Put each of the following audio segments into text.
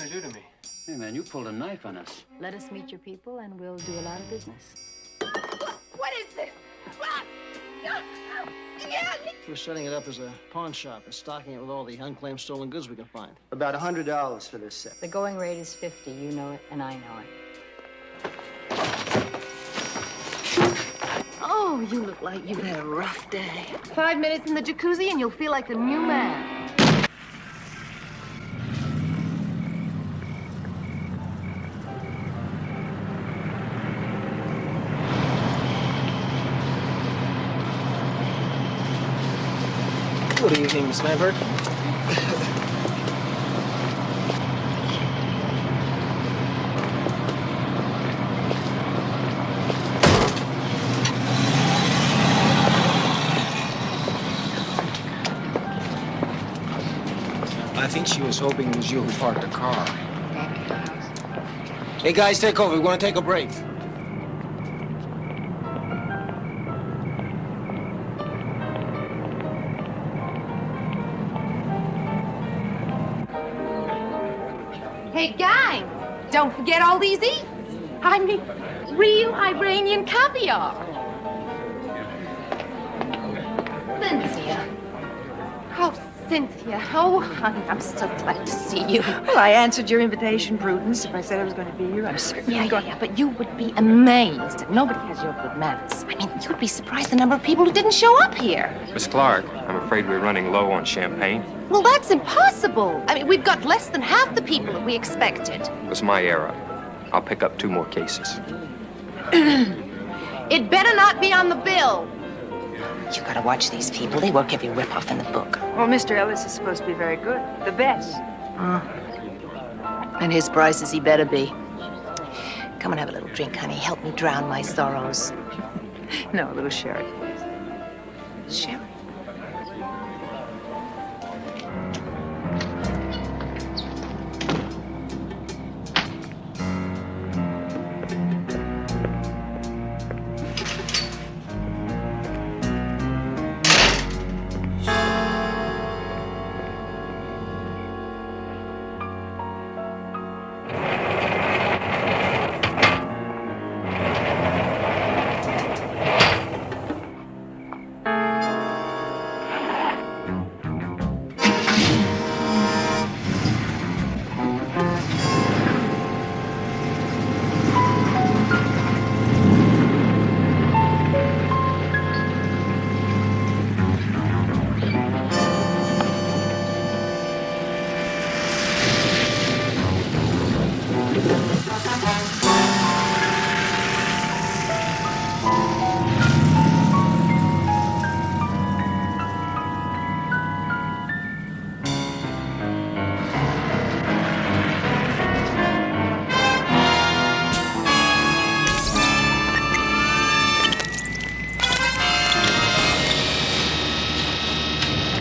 to do to me? Hey, man, you pulled a knife on us. Let us meet your people, and we'll do a lot of business. What is this? We're setting it up as a pawn shop and stocking it with all the unclaimed stolen goods we can find. About $100 for this set. The going rate is 50. You know it, and I know it. Oh, you look like you've had a rough day. 5 minutes in the jacuzzi, and you'll feel like a new man. Good evening, Miss Lambert. I think she was hoping it was you who parked the car. Hey, guys, take over. We want to take a break. Hey, gang, don't forget all these eats. I mean, real Iranian caviar. Cynthia. Oh, Cynthia. Oh, honey, I'm so glad to see you. Well, I answered your invitation, Prudence. If I said I was going to be here, I'm certainly going. Yeah, but you would be amazed. Nobody has your good manners. I mean, you'd be surprised the number of people who didn't show up here. Miss Clark, I'm afraid we're running low on champagne. Well, that's impossible. I mean, we've got less than half the people that we expected. It was my error. I'll pick up 2 more cases. It better not be on the bill. You gotta watch these people. They work every ripoff in the book. Well, Mr. Ellis is supposed to be very good. The best. And his prices he better be. Come and have a little drink, honey. Help me drown my sorrows. No, a little sherry, please. Sherry?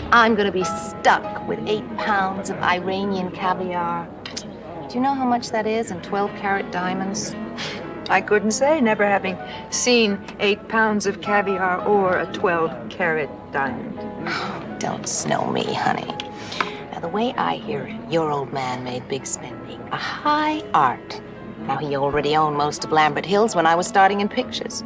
I'm gonna be stuck with 8 pounds of Iranian caviar. Do you know how much that is in 12-carat diamonds? I couldn't say, never having seen 8 pounds of caviar or a 12-carat diamond. Don't snow me, honey. Now, the way I hear it, your old man made big spending a high art. Now, he already owned most of Lambert Hills when I was starting in pictures.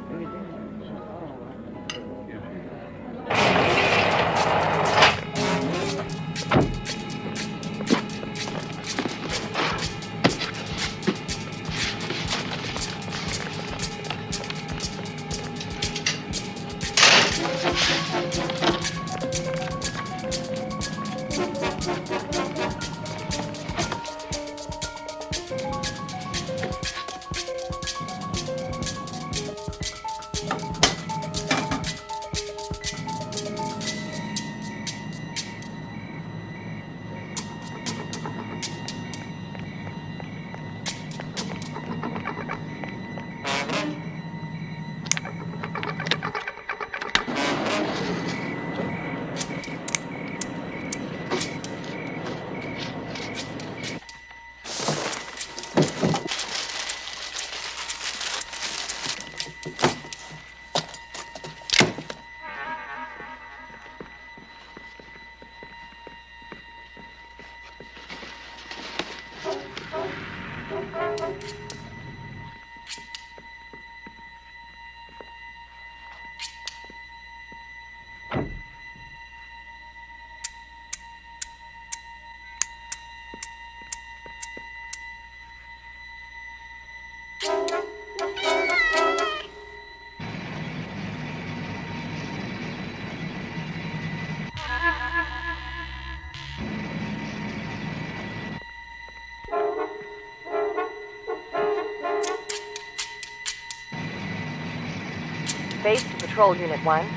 Base to Patrol Unit 1.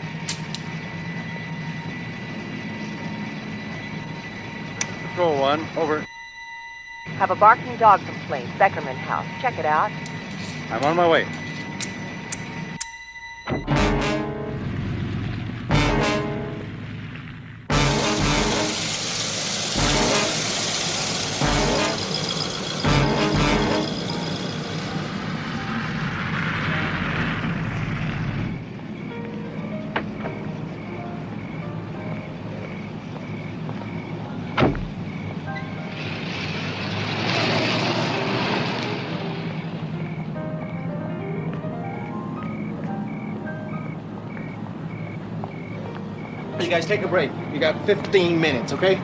Patrol 1, over. Have a barking dog complaint, Beckerman House. Check it out. I'm on my way. You guys take a break. You got 15 minutes, okay?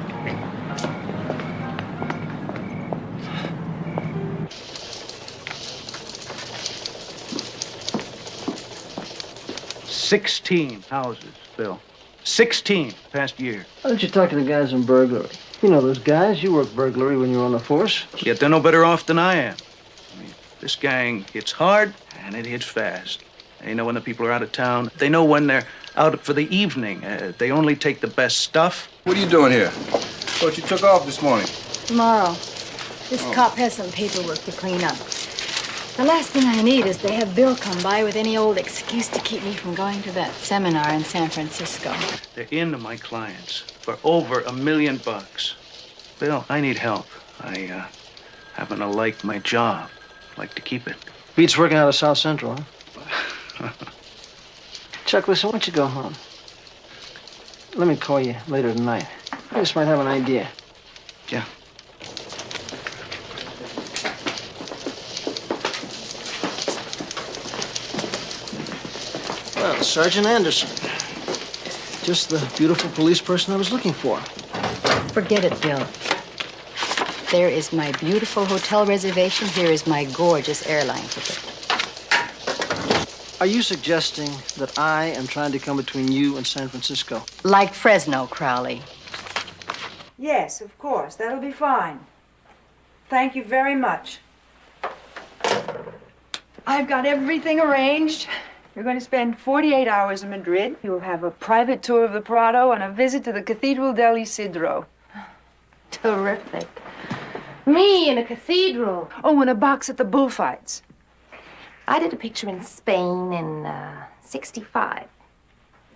$16 houses, Bill. 16 past year. Why don't you talk to the guys in burglary? You know those guys. You worked burglary when you were on the force. Yet they're no better off than I am. I mean, this gang hits hard and it hits fast. They know when the people are out of town. They know when they're out for the evening. They only take the best stuff. What are you doing here? Thought you took off this morning. Tomorrow. This cop has some paperwork to clean up. The last thing I need is to have Bill come by with any old excuse to keep me from going to that seminar in San Francisco. They're into my clients for over $1 million. Bill, I need help. I happen to like my job. Like to keep it. Beats working out of South Central, huh? Chuck, listen, why don't you go home? Let me call you later tonight. I just might have an idea. Yeah. Well, Sergeant Anderson. Just the beautiful police person I was looking for. Forget it, Bill. There is my beautiful hotel reservation. Here is my gorgeous airline ticket. Are you suggesting that I am trying to come between you and San Francisco? Like Fresno, Crowley. Yes, of course. That'll be fine. Thank you very much. I've got everything arranged. You're going to spend 48 hours in Madrid. You'll have a private tour of the Prado and a visit to the Cathedral del Isidro. Terrific. Me in a cathedral. Oh, and a box at the bullfights. I did a picture in Spain in 65.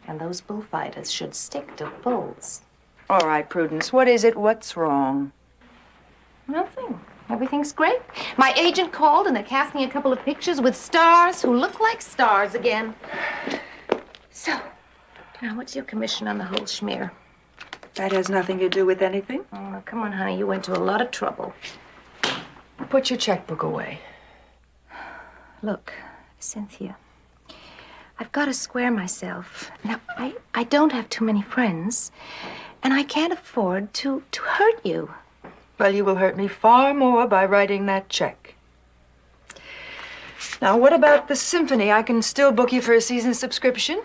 And those bullfighters should stick to bulls. All right, Prudence, what is it? What's wrong? Nothing. Everything's great. My agent called and they're casting a couple of pictures with stars who look like stars again. So, now what's your commission on the whole schmear? That has nothing to do with anything. Oh, come on, honey. You went to a lot of trouble. Put your checkbook away. Look, Cynthia, I've got to square myself. Now, I don't have too many friends, and I can't afford to hurt you. Well, you will hurt me far more by writing that check. Now, what about the symphony? I can still book you for a season subscription.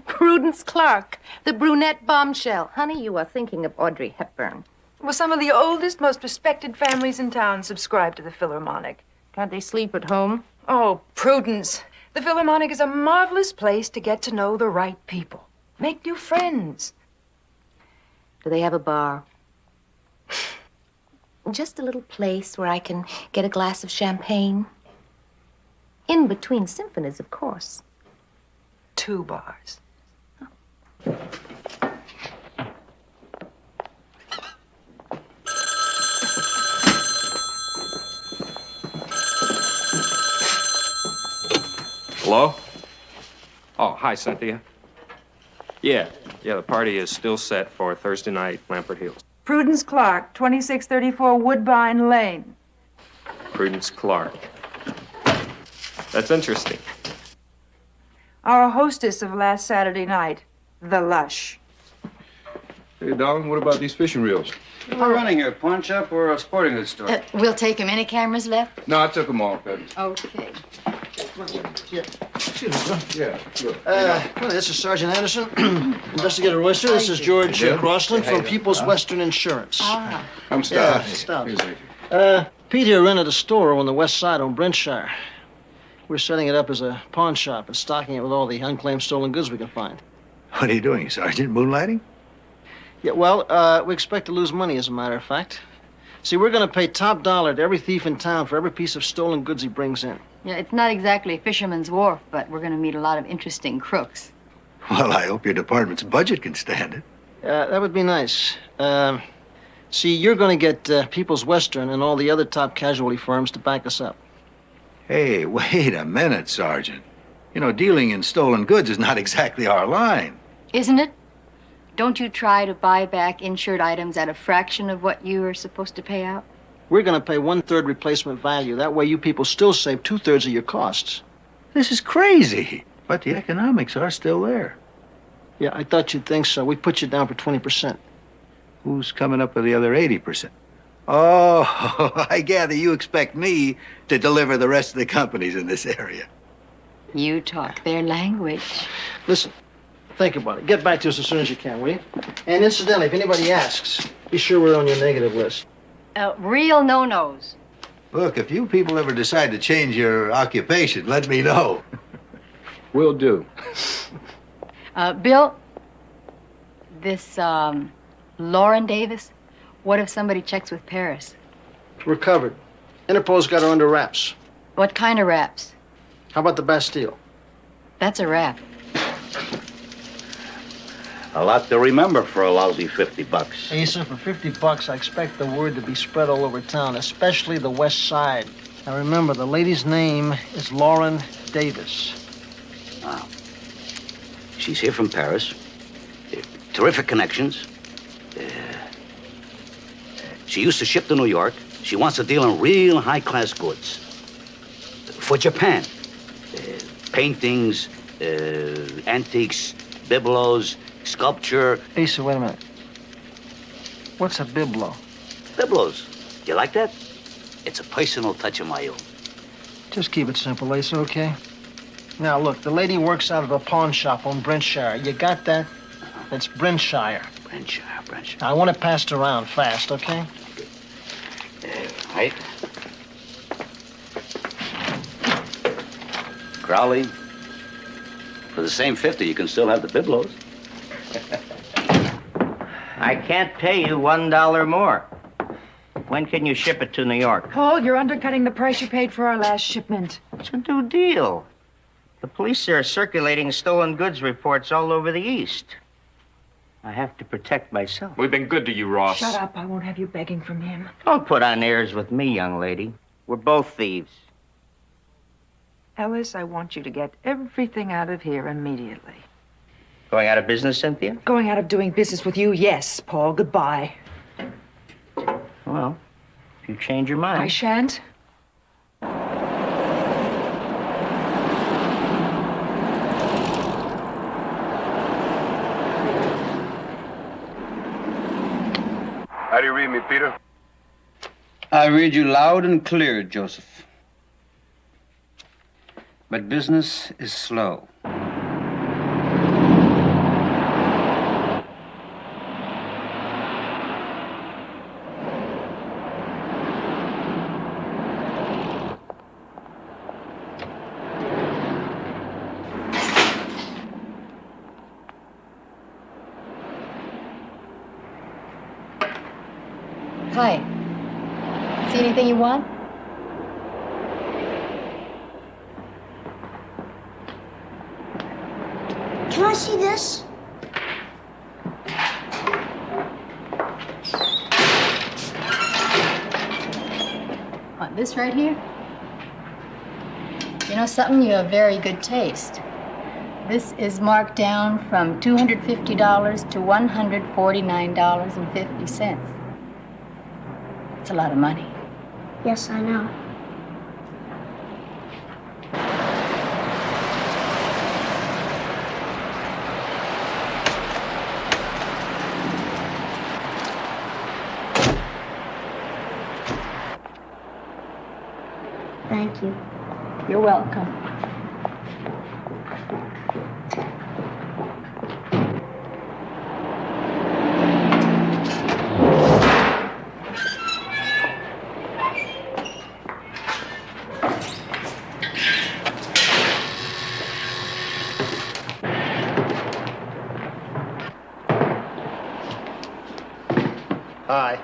Prudence Clark, the brunette bombshell. Honey, you are thinking of Audrey Hepburn. Well, some of the oldest, most respected families in town subscribe to the Philharmonic. Can't they sleep at home? Oh, Prudence. The Philharmonic is a marvelous place to get to know the right people. Make new friends. Do they have a bar? Just a little place where I can get a glass of champagne. In between symphonies, of course. 2 bars. Hello? Oh, hi, Cynthia. Yeah, the party is still set for Thursday night, Lampert Hills. Prudence Clark, 2634 Woodbine Lane. Prudence Clark. That's interesting. Our hostess of last Saturday night, the Lush. Hey, darling, what about these fishing reels? We're running here, pawn shop or a sporting goods store? We'll take him. Any cameras left? No, I took them all, Fred. Okay. Yeah, look. Well, this is Sergeant Anderson, Investigator Royster. This is George Crossland from People's Western Insurance. I'm Yeah, Stout. Stout. Here's a- Pete here rented a store on the west side on Brentshire. We're setting it up as a pawn shop and stocking it with all the unclaimed stolen goods we can find. What are you doing, Sergeant? Moonlighting? Yeah, well, we expect to lose money, as a matter of fact. See, we're going to pay top dollar to every thief in town for every piece of stolen goods he brings in. Yeah, it's not exactly Fisherman's Wharf, but we're going to meet a lot of interesting crooks. Well, I hope your department's budget can stand it. That would be nice. See, you're going to get People's Western and all the other top casualty firms to back us up. Hey, wait a minute, Sergeant. You know, dealing in stolen goods is not exactly our line. Isn't it? Don't you try to buy back insured items at a fraction of what you are supposed to pay out? We're going to pay 1/3 replacement value. That way you people still save 2/3 of your costs. This is crazy. But the economics are still there. Yeah, I thought you'd think so. We put you down for 20%. Who's coming up with the other 80%? Oh, I gather you expect me to deliver the rest of the companies in this area. You talk their language. Listen, think about it. Get back to us as soon as you can, will you? And incidentally, if anybody asks, be sure we're on your negative list. Real no-nos. Look, if you people ever decide to change your occupation, let me know. Will do. Bill, this, Lauren Davis, what if somebody checks with Paris? We're covered. Interpol's got her under wraps. What kind of wraps? How about the Bastille? That's a wrap. A lot to remember for a lousy $50. Asa, for $50, I expect the word to be spread all over town, especially the West Side. Now remember, the lady's name is Lauren Davis. Wow. She's here from Paris. Terrific connections. She used to ship to New York. She wants to deal in real high-class goods. For Japan. Paintings, antiques, bibelots, sculpture. Asa, wait a minute. What's a biblo? Bibelots. You like that? It's a personal touch of my own. Just keep it simple, Asa, okay? Now, look, the lady works out of a pawn shop on Brentshire. You got that? That's Brentshire. Brentshire. I want it passed around fast, okay? Right. Crowley, for the same 50, you can still have the bibelots. I can't pay you $1 more. When can you ship it to New York? Paul, you're undercutting the price you paid for our last shipment. It's a new deal. The police are circulating stolen goods reports all over the East. I have to protect myself. We've been good to you, Ross. Shut up. I won't have you begging from him. Don't put on airs with me, young lady. We're both thieves. Ellis, I want you to get everything out of here immediately. Going out of business, Cynthia? Going out of doing business with you, yes, Paul. Goodbye. Well, if you change your mind. I shan't. How do you read me, Peter? I read you loud and clear, Joseph. But business is slow. Hi. See anything you want? Can I see this? What, this right here? You know something? You have very good taste. This is marked down from $250 to $149.50. It's a lot of money. Yes, I know. Thank you. You're welcome. Hi.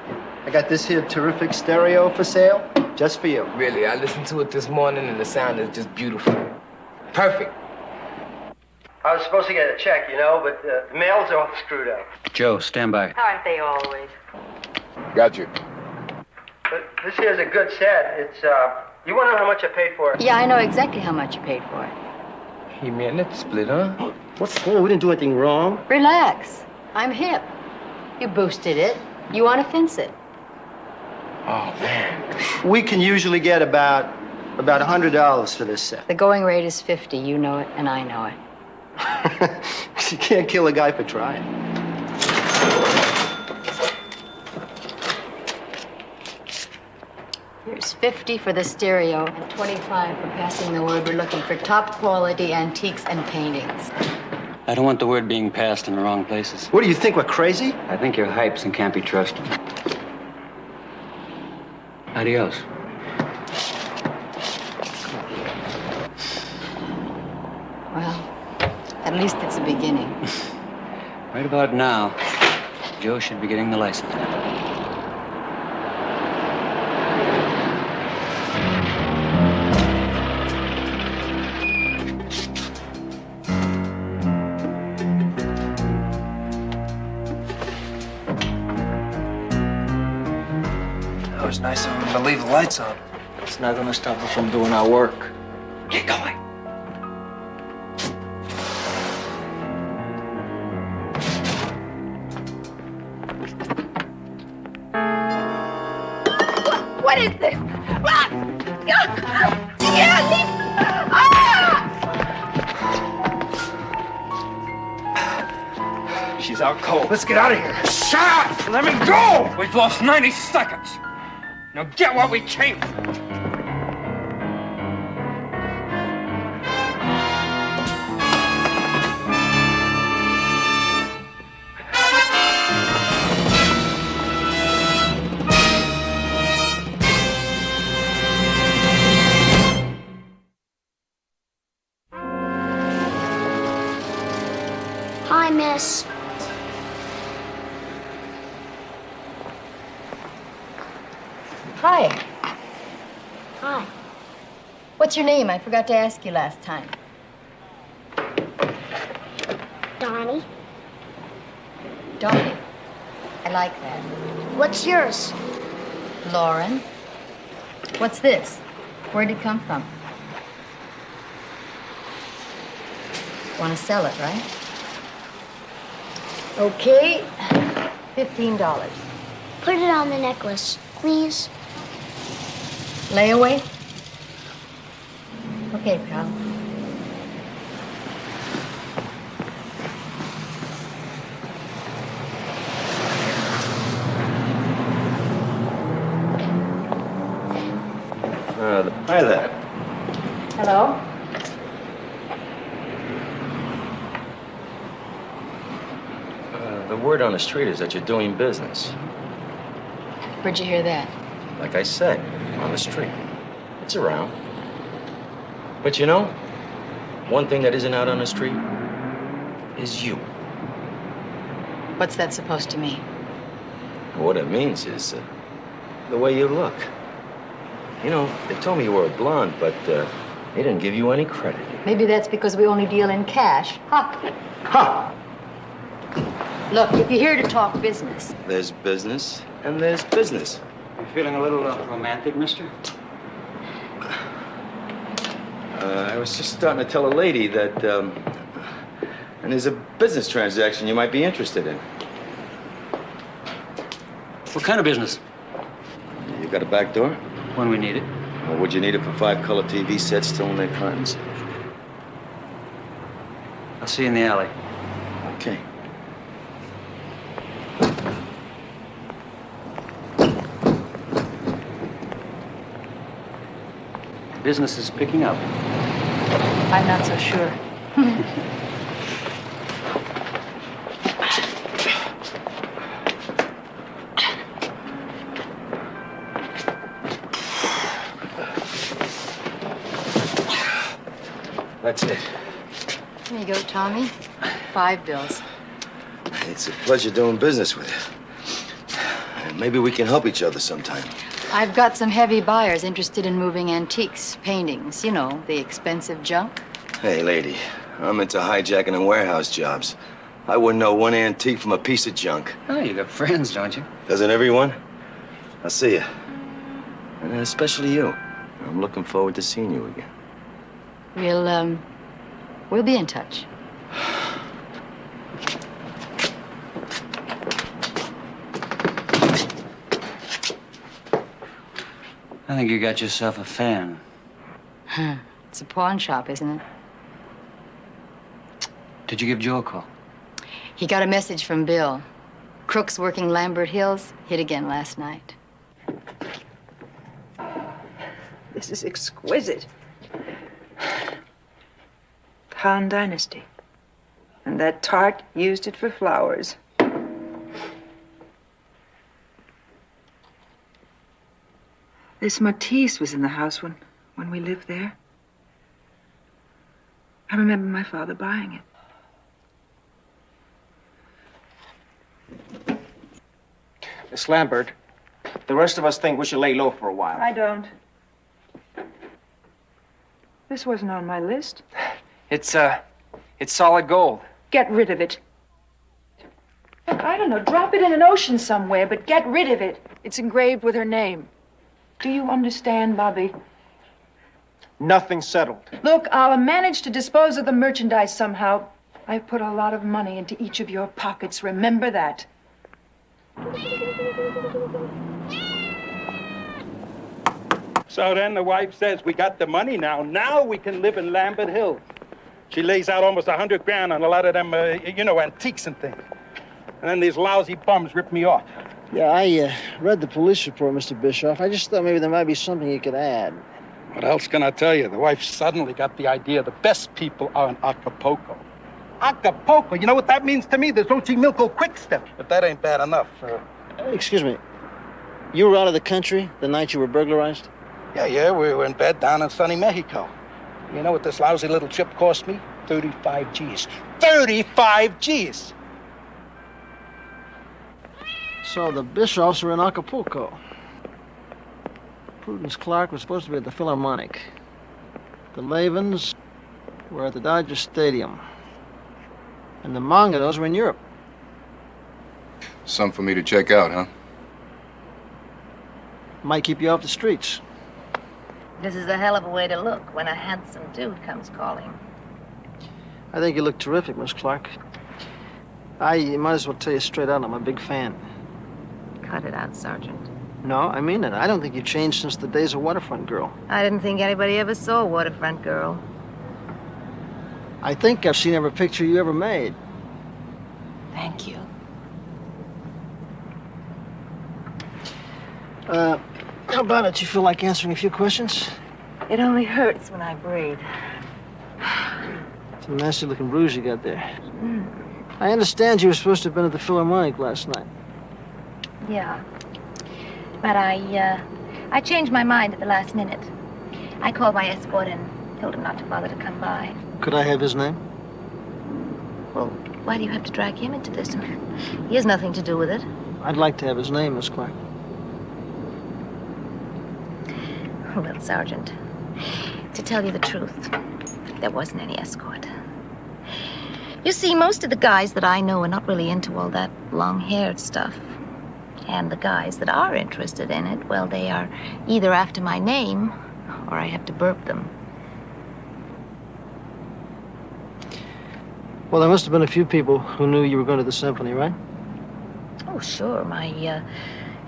I got this here terrific stereo for sale, just for you. Really, I listened to it this morning and the sound is just beautiful. Perfect. I was supposed to get a check, you know, but the mail's all screwed up. Joe, stand by. Aren't they always? Got you. But this here's a good set. It's, you want to know how much I paid for it? Yeah, I know exactly how much you paid for it. Hey, man, let's split, huh? What's wrong? We didn't do anything wrong. Relax. I'm hip. You boosted it. You want to fence it. Oh, man. We can usually get about $100 for this set. The going rate is 50. You know it, and I know it. You can't kill a guy for trying. Here's 50 for the stereo and 25 for passing the word we're looking for top quality antiques and paintings. I don't want the word being passed in the wrong places. What do you think, we're crazy? I think you're hypes and can't be trusted. Adios. Well, at least it's a beginning. Right about now, Joe should be getting the license. That was nice of him to leave the lights on. It's not gonna stop us from doing our work. Get going. What is this? Ah! Yeah, leave. Ah! She's out cold. Let's get out of here. Shut up! Let me go! We've lost 90 seconds. Now get what we came for. Hi, miss. Hi. Hi. What's your name? I forgot to ask you last time. Donnie. Donnie. I like that. What's yours? Lauren. What's this? Where'd it come from? Want to sell it, right? Okay. $15. Put it on the necklace, please. Layaway? Okay, pal. Hi there. Hello? The word on the street is that you're doing business. Where'd you hear that? Like I said, on the street. It's around. But you know, one thing that isn't out on the street is you. What's that supposed to mean? What it means is the way you look. You know, they told me you were a blonde, but they didn't give you any credit. Maybe that's because we only deal in cash. Ha! Ha! Look, if you're here to talk business. There's business and there's business. You feeling a little romantic, mister? I was just starting to tell a lady that, and there's a business transaction you might be interested in. What kind of business? You got a back door? When we need it. Or would you need it for 5 color TV sets still in their cartons? I'll see you in the alley. Okay. Business is picking up. I'm not so sure. That's it. Here you go, Tommy. 5 bills. It's a pleasure doing business with you. And Maybe we can help each other sometime. I've got some heavy buyers interested in moving antiques, paintings, you know, the expensive junk. Hey, lady, I'm into hijacking and warehouse jobs. I wouldn't know one antique from a piece of junk. Oh, you got friends, don't you? Doesn't everyone? I'll see you. And especially you. I'm looking forward to seeing you again. We'll be in touch. I think you got yourself a fan. It's a pawn shop, isn't it? Did you give Joe a call? He got a message from Bill. Crooks working Lambert Hills hit again last night. This is exquisite. Han Dynasty. And that tart used it for flowers. This Matisse was in the house when we lived there. I remember my father buying it. Miss Lambert, the rest of us think we should lay low for a while. I don't. This wasn't on my list. It's solid gold. Get rid of it. Look, I don't know, drop it in an ocean somewhere, but get rid of it. It's engraved with her name. Do you understand, Bobby? Nothing settled. Look, I'll manage to dispose of the merchandise somehow. I've put a lot of money into each of your pockets. Remember that. So then the wife says, we got the money now. Now we can live in Lambert Hills. She lays out almost $100 grand on a lot of them, antiques and things. And then these lousy bums rip me off. Yeah, I read the police report, Mr. Bischoff. I just thought maybe there might be something you could add. What else can I tell you? The wife suddenly got the idea the best people are in Acapulco. Acapulco, you know what that means to me? There's Xochimilco quick step. But that ain't bad enough. Excuse me. You were out of the country the night you were burglarized? Yeah, we were in bed down in sunny Mexico. You know what this lousy little trip cost me? 35 G's. 35 G's! So the Bischoffs were in Acapulco. Prudence Clark was supposed to be at the Philharmonic. The Lavens were at the Dodger Stadium. And the Mongados were in Europe. Something for me to check out, huh? Might keep you off the streets. This is a hell of a way to look when a handsome dude comes calling. I think you look terrific, Miss Clark. I might as well tell you straight out, I'm a big fan. Cut it out, Sergeant. No, I mean it. I don't think you've changed since the days of Waterfront Girl. I didn't think anybody ever saw Waterfront Girl. I think I've seen every picture you ever made. Thank you. How about it? You feel like answering a few questions? It only hurts when I breathe. It's a nasty-looking bruise you got there. I understand you were supposed to have been at the Philharmonic last night. Yeah. But I changed my mind at the last minute. I called my escort and told him not to bother to come by. Could I have his name? Well, why do you have to drag him into this? He has nothing to do with it. I'd like to have his name, Miss Clark. Well, Sergeant, to tell you the truth, there wasn't any escort. You see, most of the guys that I know are not really into all that long-haired stuff. And the guys that are interested in it, well, they are either after my name or I have to burp them. Well, there must have been a few people who knew you were going to the symphony, right? Oh, sure. My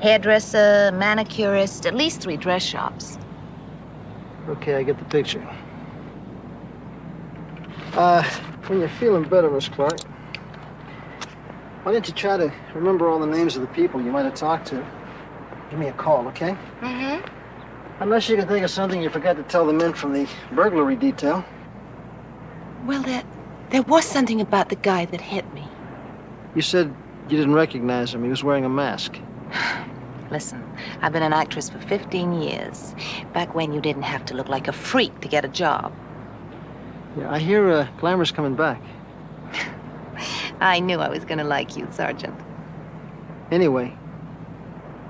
hairdresser, manicurist, at least 3 dress shops. Okay, I get the picture. When you're feeling better, Miss Clark, why don't you try to remember all the names of the people you might have talked to? Give me a call, okay? Mm-hmm. Unless you can think of something you forgot to tell the men from the burglary detail. Well, there was something about the guy that hit me. You said you didn't recognize him. He was wearing a mask. Listen, I've been an actress for 15 years. Back when you didn't have to look like a freak to get a job. Yeah, I hear Glamour's coming back. I knew I was going to like you, Sergeant. Anyway,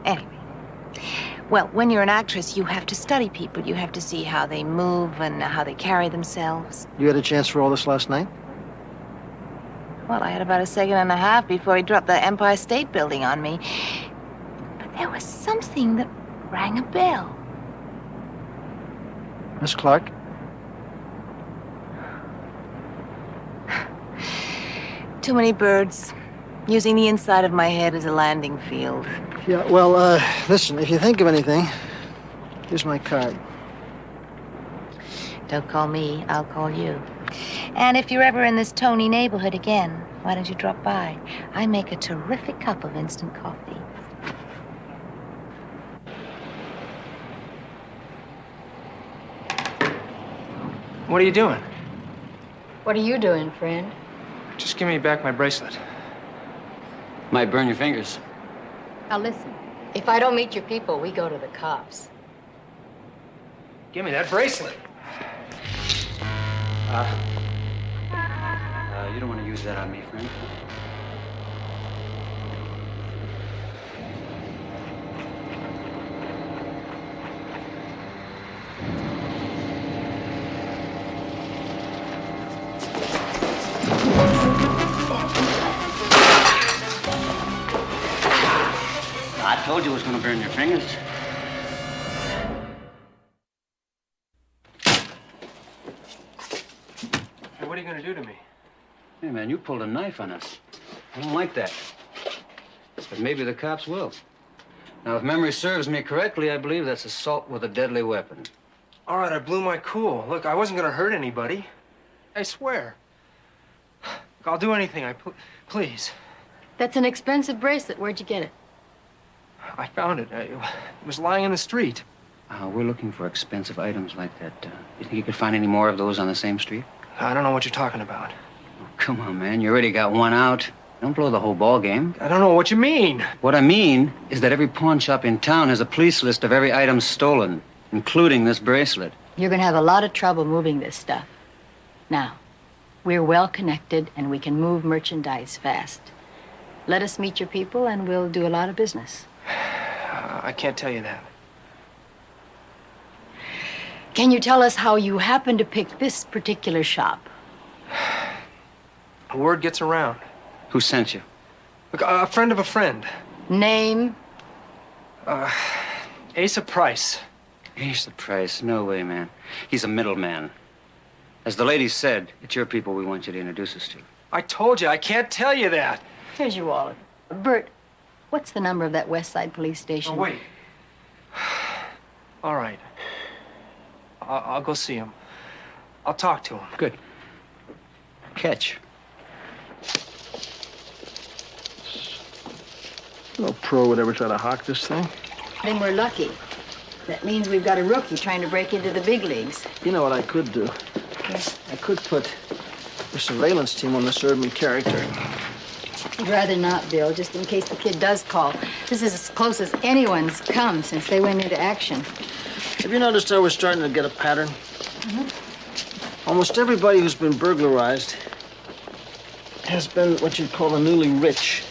Anyway. Well, when you're an actress, you have to study people. You have to see how they move and how they carry themselves. You had a chance for all this last night? Well, I had about a second and a half before he dropped the Empire State Building on me. But there was something that rang a bell. Miss Clark? Too many birds. Using the inside of my head as a landing field. Yeah, well, listen, if you think of anything, here's my card. Don't call me, I'll call you. And if you're ever in this Tony neighborhood again, why don't you drop by? I make a terrific cup of instant coffee. What are you doing? What are you doing, friend? Just give me back my bracelet. Might burn your fingers. Now listen, if I don't meet your people, we go to the cops. Give me that bracelet. You don't want to use that on me, friend. I told you it was going to burn your fingers. Hey, what are you going to do to me? Hey, man, you pulled a knife on us. I don't like that. But maybe the cops will. Now, if memory serves me correctly, I believe that's assault with a deadly weapon. All right, I blew my cool. Look, I wasn't going to hurt anybody. I swear. I'll do anything. Please. That's an expensive bracelet. Where'd you get it? I found it. It was lying in the street. We're looking for expensive items like that. You think you could find any more of those on the same street? I don't know what you're talking about. Oh, come on, man. You already got one out. Don't blow the whole ball game. I don't know what you mean. What I mean is that every pawn shop in town has a police list of every item stolen, including this bracelet. You're gonna have a lot of trouble moving this stuff. Now, we're well connected and we can move merchandise fast. Let us meet your people and we'll do a lot of business. I can't tell you that. Can you tell us how you happened to pick this particular shop? Word gets around. Who sent you? Look, a friend of a friend. Name? Asa Price. Asa Price? No way, man. He's a middleman. As the lady said, it's your people we want you to introduce us to. I told you, I can't tell you that. Here's your wallet. Bert, what's the number of that West Side police station? Oh, wait. All right. I'll go see him. I'll talk to him. Good. Catch. No pro would ever try to hawk this thing. Then we're lucky. That means we've got a rookie trying to break into the big leagues. You know what I could do? Yes. I could put the surveillance team on this urban character. I'd rather not, Bill, just in case the kid does call. This is as close as anyone's come since they went into action. Have you noticed how we're starting to get a pattern? Mm-hmm. Almost everybody who's been burglarized has been what you'd call a newly rich.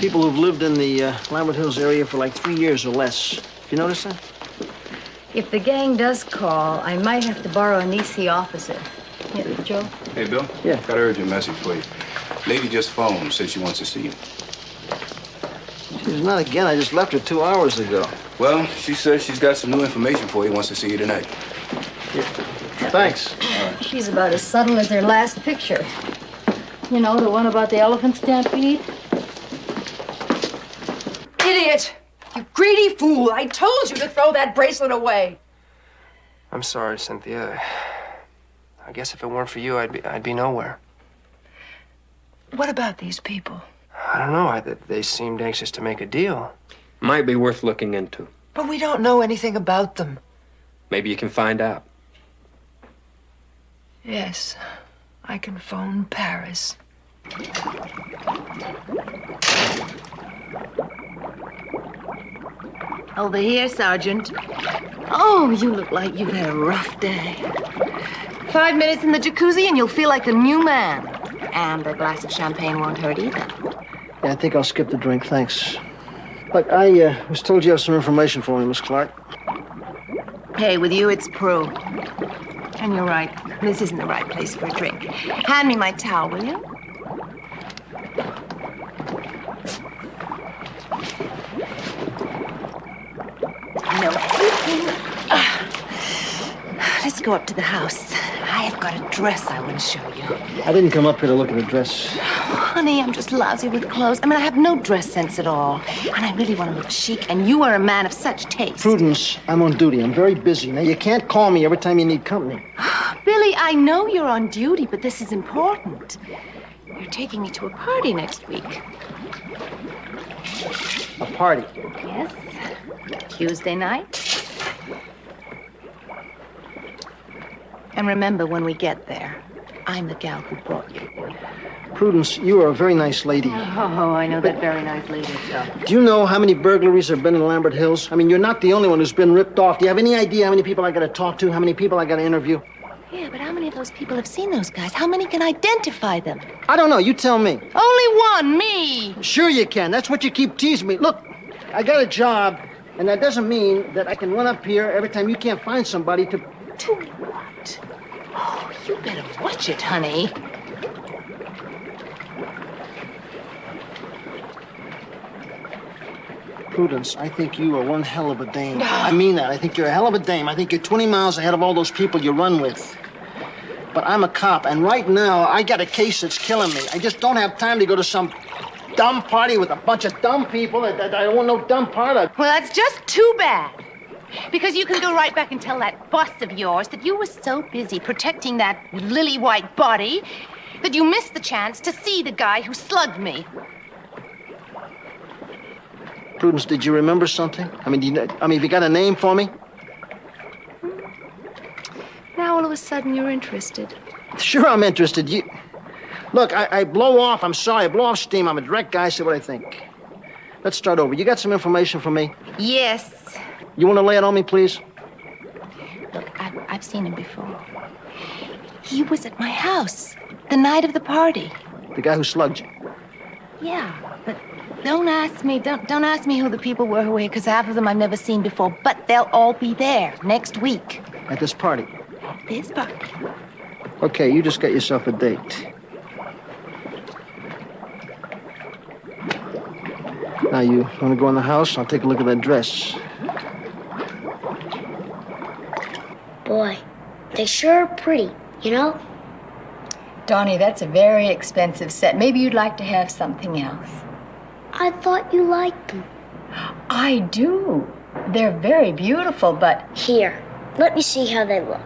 People who've lived in the Lambert Hills area for like 3 years or less. Have you noticed that? If the gang does call, I might have to borrow a Nisi officer. Yeah, Joe? Hey, Bill? Yeah? Got an urgent message for you. Lady just phoned, says she wants to see you. She's not again. I just left her 2 hours ago. Well, she says she's got some new information for you, wants to see you tonight. Yeah. Thanks. She's about as subtle as her last picture. You know, the one about the elephant stampede? Idiot! You greedy fool! I told you to throw that bracelet away. I'm sorry, Cynthia. I guess if it weren't for you, I'd be nowhere. What about these people? I don't know. They seemed anxious to make a deal. Might be worth looking into. But we don't know anything about them. Maybe you can find out. Yes, I can phone Paris. Over here, Sergeant. Oh, you look like you've had a rough day. 5 minutes in the jacuzzi and you'll feel like the new man. And a glass of champagne won't hurt either. Yeah, I think I'll skip the drink, thanks. Look, I was told you have some information for me, Miss Clark. Hey, with you, it's Prue. And you're right. This isn't the right place for a drink. Hand me my towel, will you? No. Let's go up to the house. I have got a dress I want to show you. I didn't come up here to look at a dress. Honey, I'm just lousy with clothes. I mean, I have no dress sense at all. And I really want to look chic, and you are a man of such taste. Prudence, I'm on duty. I'm very busy. Now, you can't call me every time you need company. Billy, I know you're on duty, but this is important. You're taking me to a party next week. A party? Yes. Tuesday night. And remember, when we get there, I'm the gal who brought you. Prudence, you are a very nice lady. Oh, I know that very nice lady stuff. Do you know how many burglaries there have been in Lambert Hills? I mean, you're not the only one who's been ripped off. Do you have any idea how many people I got to talk to, how many people I got to interview? Yeah, but how many of those people have seen those guys? How many can identify them? I don't know. You tell me. Only one, me. Sure you can. That's what you keep teasing me. Look, I got a job, and that doesn't mean that I can run up here every time you can't find somebody to... To what? Oh, you better watch it, honey. Prudence, I think you are one hell of a dame. I mean that. I think you're a hell of a dame. I think you're 20 miles ahead of all those people you run with. But I'm a cop, and right now, I got a case that's killing me. I just don't have time to go to some dumb party with a bunch of dumb people that I don't want no dumb part of. Well, that's just too bad. Because you can go right back and tell that boss of yours that you were so busy protecting that lily-white body that you missed the chance to see the guy who slugged me. Prudence, did you remember something? I mean, have you got a name for me? Now all of a sudden you're interested. Sure, I'm interested. Look, I blow off. I'm sorry. I blow off steam. I'm a direct guy. Say what I think. Let's start over. You got some information for me? Yes. You want to lay it on me, please? Look, I've seen him before. He was at my house the night of the party. The guy who slugged you? Yeah, but don't ask me who the people were who were here, because half of them I've never seen before. But they'll all be there next week. At this party? At this party. Okay, you just got yourself a date. Now, you want to go in the house? I'll take a look at that dress. Boy, they sure are pretty, you know? Donnie, that's a very expensive set. Maybe you'd like to have something else. I thought you liked them. I do. They're very beautiful, but... Here, let me see how they look.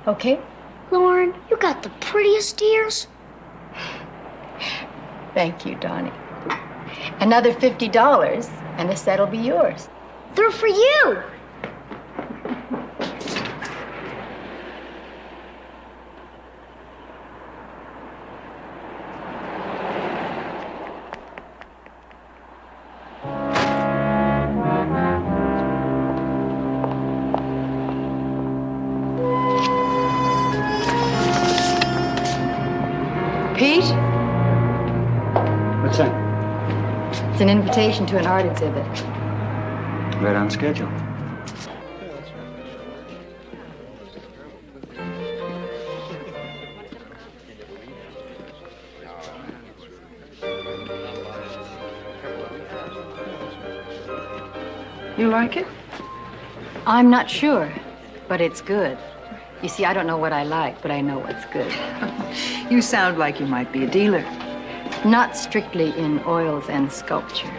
Okay. Lauren, you got the prettiest ears. Thank you, Donnie. Another $50, and the set'll be yours. They're for you. Pete? What's that? It's an invitation to an art exhibit. Right on schedule. You like it? I'm not sure, but it's good. You see, I don't know what I like, but I know what's good. You sound like you might be a dealer. Not strictly in oils and sculpture.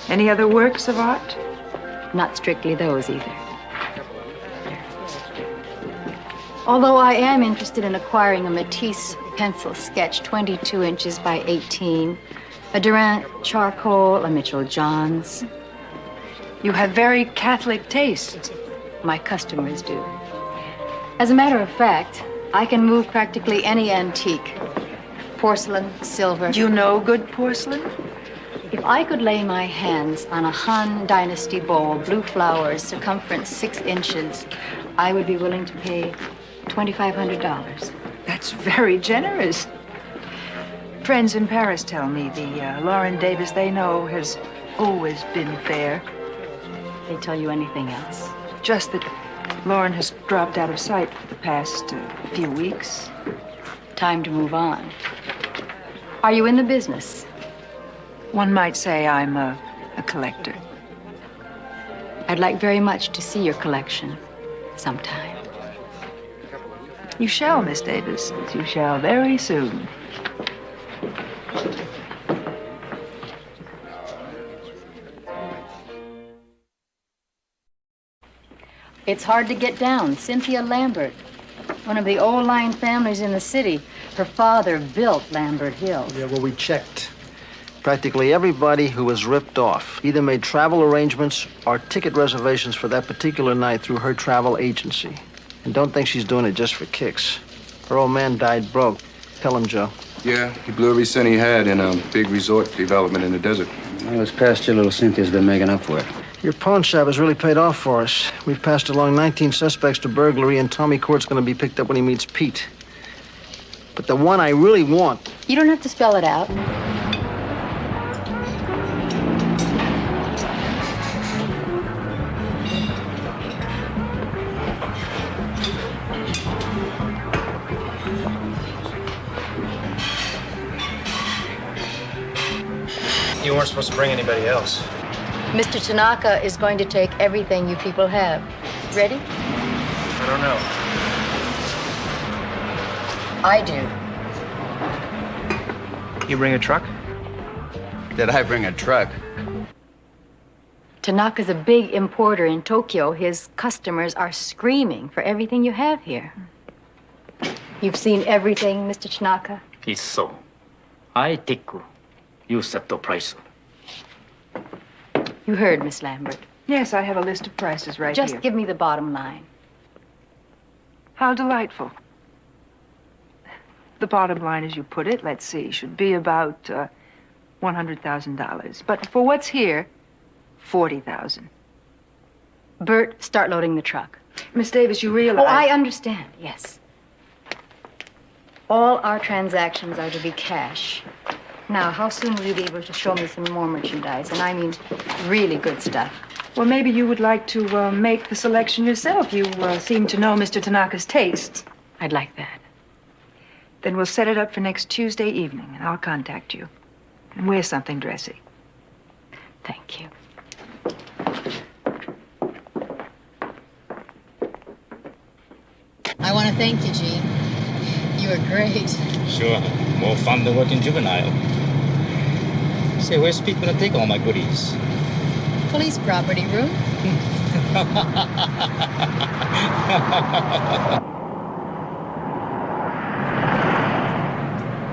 Any other works of art? Not strictly those either. Although I am interested in acquiring a Matisse pencil sketch, 22 inches by 18, a Durant charcoal, a Mitchell Johns. You have very Catholic taste. My customers do. As a matter of fact, I can move practically any antique. Porcelain, silver. You know good porcelain? If I could lay my hands on a Han Dynasty bowl, blue flowers, circumference 6 inches, I would be willing to pay $2,500. That's very generous. Friends in Paris tell me the Lauren Davis they know has always been fair. They tell you anything else? Just that Lauren has dropped out of sight for the past few weeks. Time to move on. Are you in the business? One might say I'm a collector. I'd like very much to see your collection sometime. You shall, Miss Davis. You shall very soon. It's hard to get down. Cynthia Lambert, one of the old line families in the city. Her father built Lambert Hills. Yeah, well, we checked. Practically everybody who was ripped off either made travel arrangements or ticket reservations for that particular night through her travel agency. And don't think she's doing it just for kicks. Her old man died broke. Tell him, Joe. Yeah, he blew every cent he had in a big resort development in the desert. Well, this past year, little Cynthia's been making up for it. Your pawn shop has really paid off for us. We've passed along 19 suspects to burglary, and Tommy Court's going to be picked up when he meets Pete. But the one I really want... You don't have to spell it out. You weren't supposed to bring anybody else. Mr. Tanaka is going to take everything you people have. Ready? I don't know. I do. You bring a truck? Did I bring a truck? Tanaka's a big importer in Tokyo. His customers are screaming for everything you have here. You've seen everything, Mr. Tanaka? It's so. I take you set the price. You heard, Miss Lambert. Yes, I have a list of prices right Just here. give me the bottom line. How delightful. The bottom line, as you put it, let's see, should be about $100,000. But for what's here, $40,000. Bert, start loading the truck. Miss Davis, you realize... Oh, I understand, yes. All our transactions are to be cash. Now, how soon will you be able to show me some more merchandise? And I mean, really good stuff. Well, maybe you would like to make the selection yourself. You seem to know Mr. Tanaka's tastes. I'd like that. Then we'll set it up for next Tuesday evening, and I'll contact you. And wear something dressy. Thank you. I want to thank you, Gene. You were great. Sure. More fun than working juvenile. Say, where's Pete gonna take all my goodies? Police property room.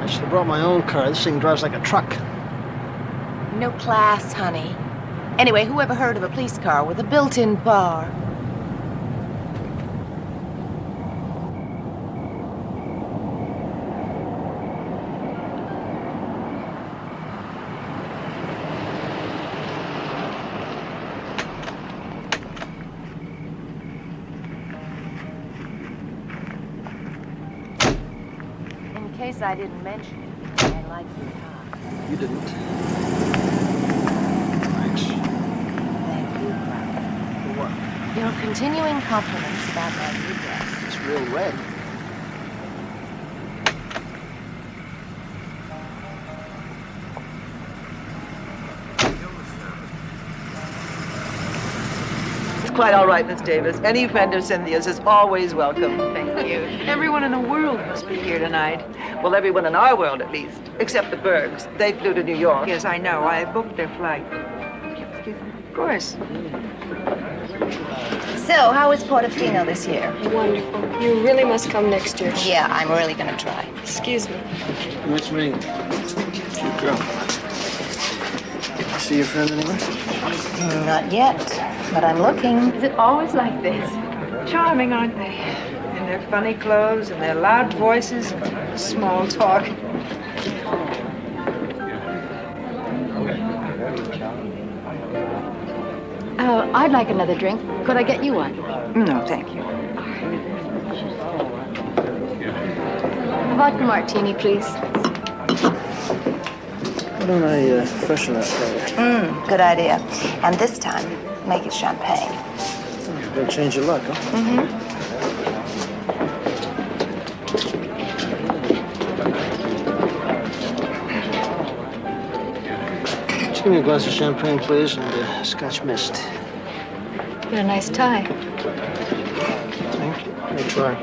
I should have brought my own car. This thing drives like a truck. No class, honey. Anyway, who ever heard of a police car with a built-in bar? In case I didn't mention it, I like your car. You didn't. Thank you, Clara. For what? Your continuing compliments about my new dress. It's real red. It's quite all right, Miss Davis. Any friend of Cynthia's is always welcome. Thank you. Everyone in the world must be here tonight. Well, everyone in our world, at least. Except the Bergs. They flew to New York. Yes, I know. I booked their flight. Of course. So, how is Portofino this year? Wonderful. You really must come next year. Yeah, I'm really gonna try. Excuse me. Nice meeting you. Cute girl. See your friend anywhere? Not yet, but I'm looking. Is it always like this? Charming, aren't they? In their funny clothes and their loud voices, small talk. I'd like another drink. Could I get you one? No, thank you. vodka martini, please. Why don't I freshen that for you? Good idea. And this time, make it champagne. Gonna change your luck, huh? Mm-hmm. Just give me a glass of champagne, please, and Scotch mist. Got a nice tie. Thank you. Let me try.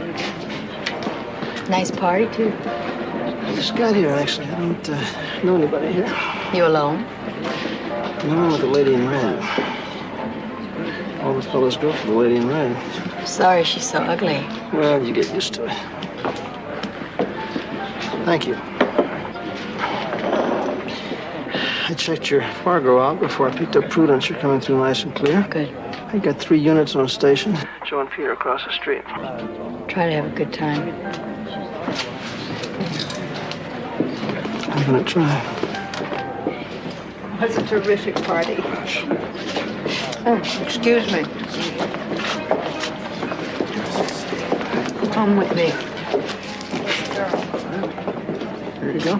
Nice party, too. I just got here, actually. I don't know anybody here. You alone? No, I'm with the lady in red. All the fellas go for the lady in red. Sorry she's so ugly. Well, you get used to it. Thank you. I checked your Fargo out before I picked up Prudence. You're coming through nice and clear. Good. I got 3 units on station. Joe and Peter across the street. Try to have a good time. I'm gonna try. It was a terrific party. Oh, excuse me. Come with me. Here you go.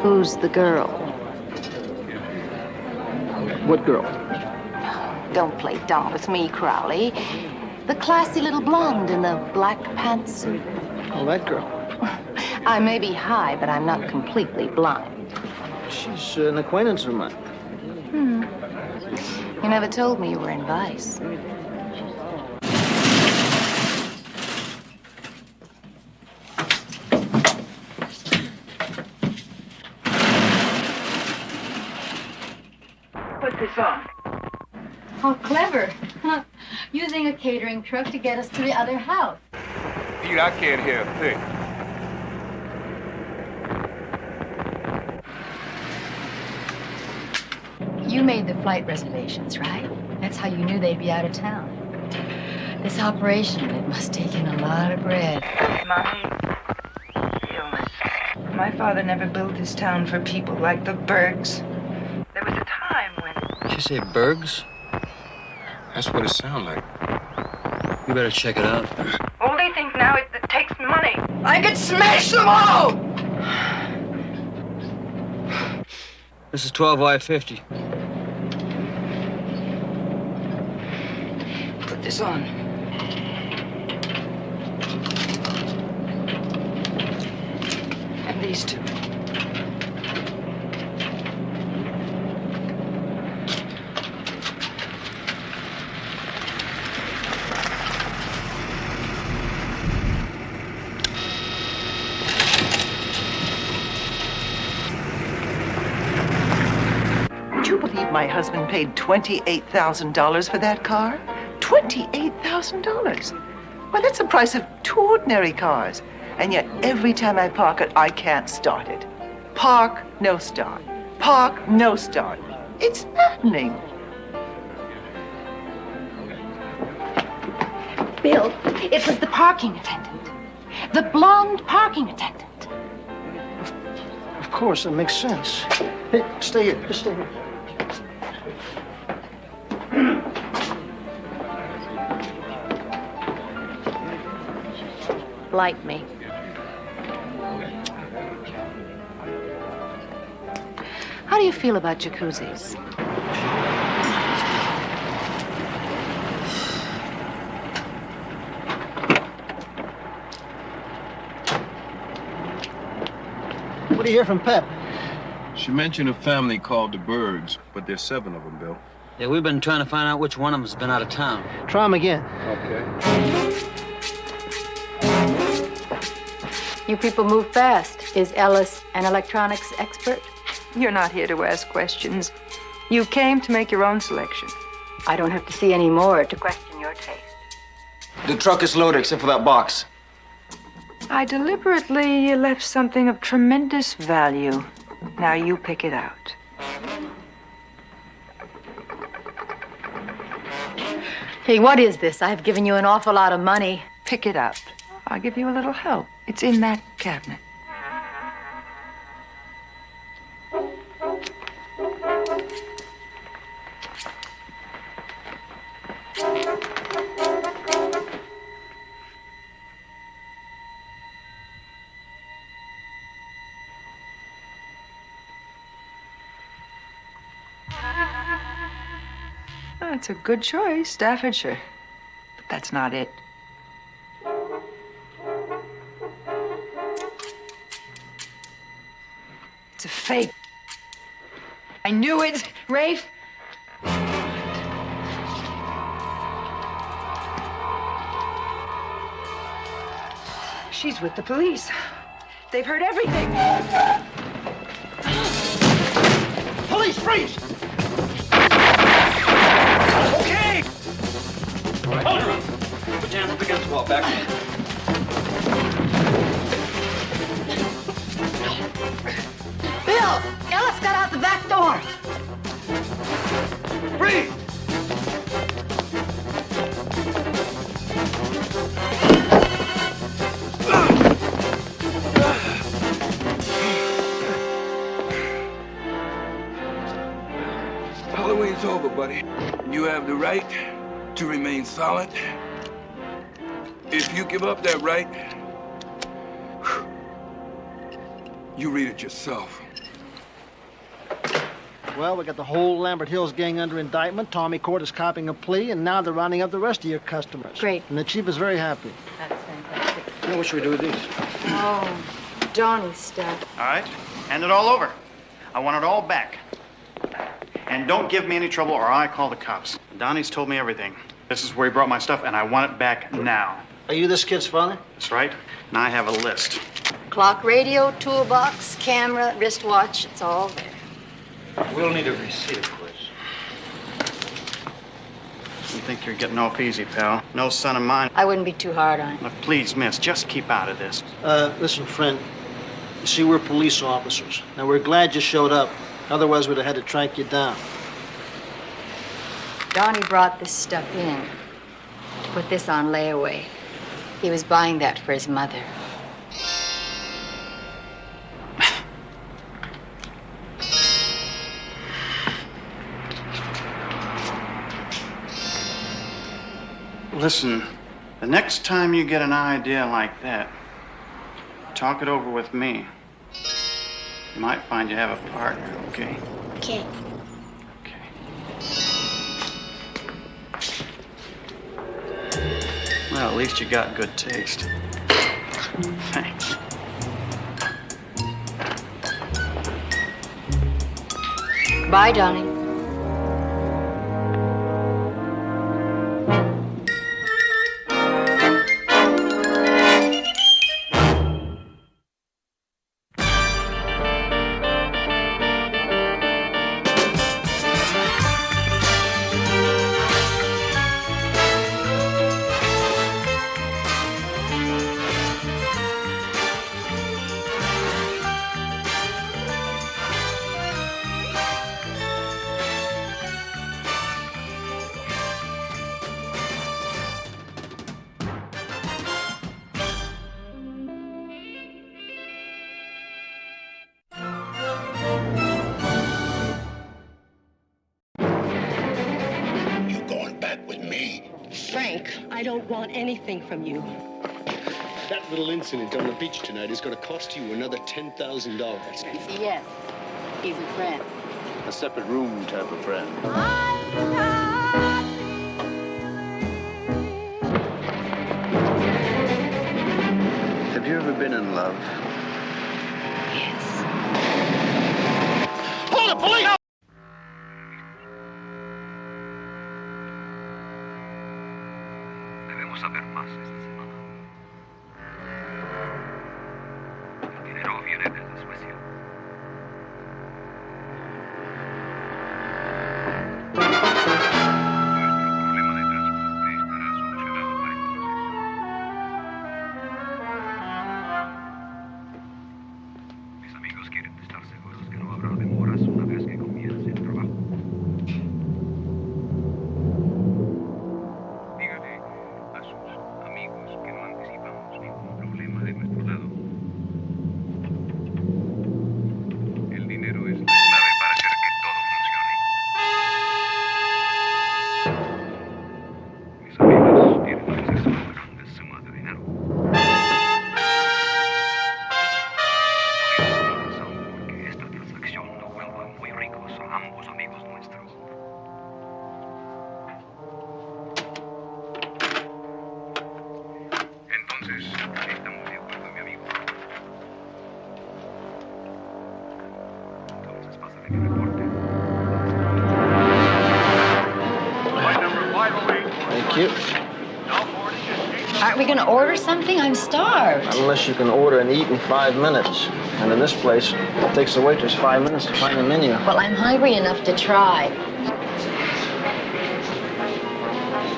Who's the girl? What girl? Don't play dumb with me, Crowley. The classy little blonde in the black pantsuit. Oh, that girl. I may be high, but I'm not completely blind. She's an acquaintance of mine. You never told me you were in Vice. Put this on. How clever. Using a catering truck to get us to the other house. Pete, I can't hear a thing. You made the flight reservations, right? That's how you knew they'd be out of town. This operation, it must take in a lot of bread. Mommy, illness. My father never built his town for people like the Bergs. There was a time when... Did you say Bergs? That's what it sounds like. You better check it out. All they think now is it takes money. I could smash them all! This is 12Y50. Put this on. And these two. Would you believe my husband paid $28,000 for that car? $28,000. Well, that's the price of 2 ordinary cars. And yet, every time I park it, I can't start it. Park, no start. Park, no start. It's maddening. Bill, it was the parking attendant. The blonde parking attendant. Of course, it makes sense. Hey, stay here. Just stay here. Like me. How do you feel about jacuzzis? What do you hear from Pep? She mentioned a family called the Bergs, but there's 7 of them, Bill. Yeah, we've been trying to find out which one of them's been out of town. Try him again. Okay. You people move fast. Is Ellis an electronics expert? You're not here to ask questions. You came to make your own selection. I don't have to see any more to question your taste. The truck is loaded except for that box. I deliberately left something of tremendous value. Now you pick it out. Hey, what is this? I've given you an awful lot of money. Pick it out. I'll give you a little help. It's in that cabinet. That's a good choice, Staffordshire. But that's not it. It's a fake. I knew it, Rafe. She's with the police. They've heard everything. Police, freeze! Okay! Hold her up. Put your hands up against the wall. Back. Bill! Ellis got out the back door. Freeze! Halloween's over, buddy. You have the right to remain silent. If you give up that right, you read it yourself. Well, we got the whole Lambert Hills gang under indictment. Tommy Court is copying a plea, and now they're rounding up the rest of your customers. Great. And the chief is very happy. That's fantastic. You know what should we do with these? Oh, Donnie's stuff. All right, hand it all over. I want it all back. And don't give me any trouble or I call the cops. Donnie's told me everything. This is where he brought my stuff, and I want it back now. Are you this kid's father? That's right. And I have a list. Clock, radio, toolbox, camera, wristwatch, it's all there. We'll need a receipt, of course. You think you're getting off easy, pal. No son of mine. I wouldn't be too hard on him. Look, please, miss, just keep out of this. Listen, friend. You see, we're police officers. Now, we're glad you showed up. Otherwise, we'd have had to track you down. Donnie brought this stuff in to put this on layaway. He was buying that for his mother. Listen, the next time you get an idea like that, talk it over with me. You might find you have a partner, okay? Okay. Well, at least you got good taste. Thanks. Bye, Donnie. I don't want anything from you. That little incident on the beach tonight is going to cost you another $10,000. Yes, he's a friend. A separate room type of friend. Have you ever been in love? Hold it, police! Debemos saber más esta semana. El dinero viene desde Suecia. You, Aren't we going to order something? I'm starved. unless you can order and eat in 5 minutes. And in this place, it takes the waitress 5 minutes to find the menu. Well, I'm hungry enough to try.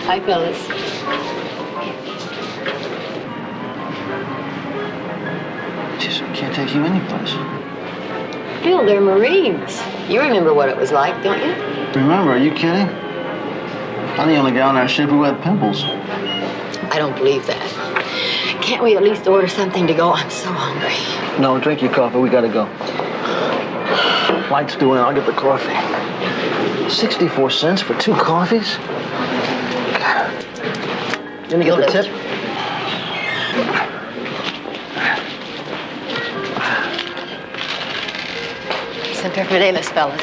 Hi, Phyllis. Jeez, I can't take you anyplace. Phil, they're Marines. You remember what it was like, don't you? Remember, are you kidding? I'm the only guy on our ship who had pimples. I don't believe that. Can't we at least order something to go? I'm so hungry. No, drink your coffee. We gotta go. Lights due in. I'll get the coffee. 64 cents for 2 coffees? You gonna get the tip? Semper Fidelis, fellas.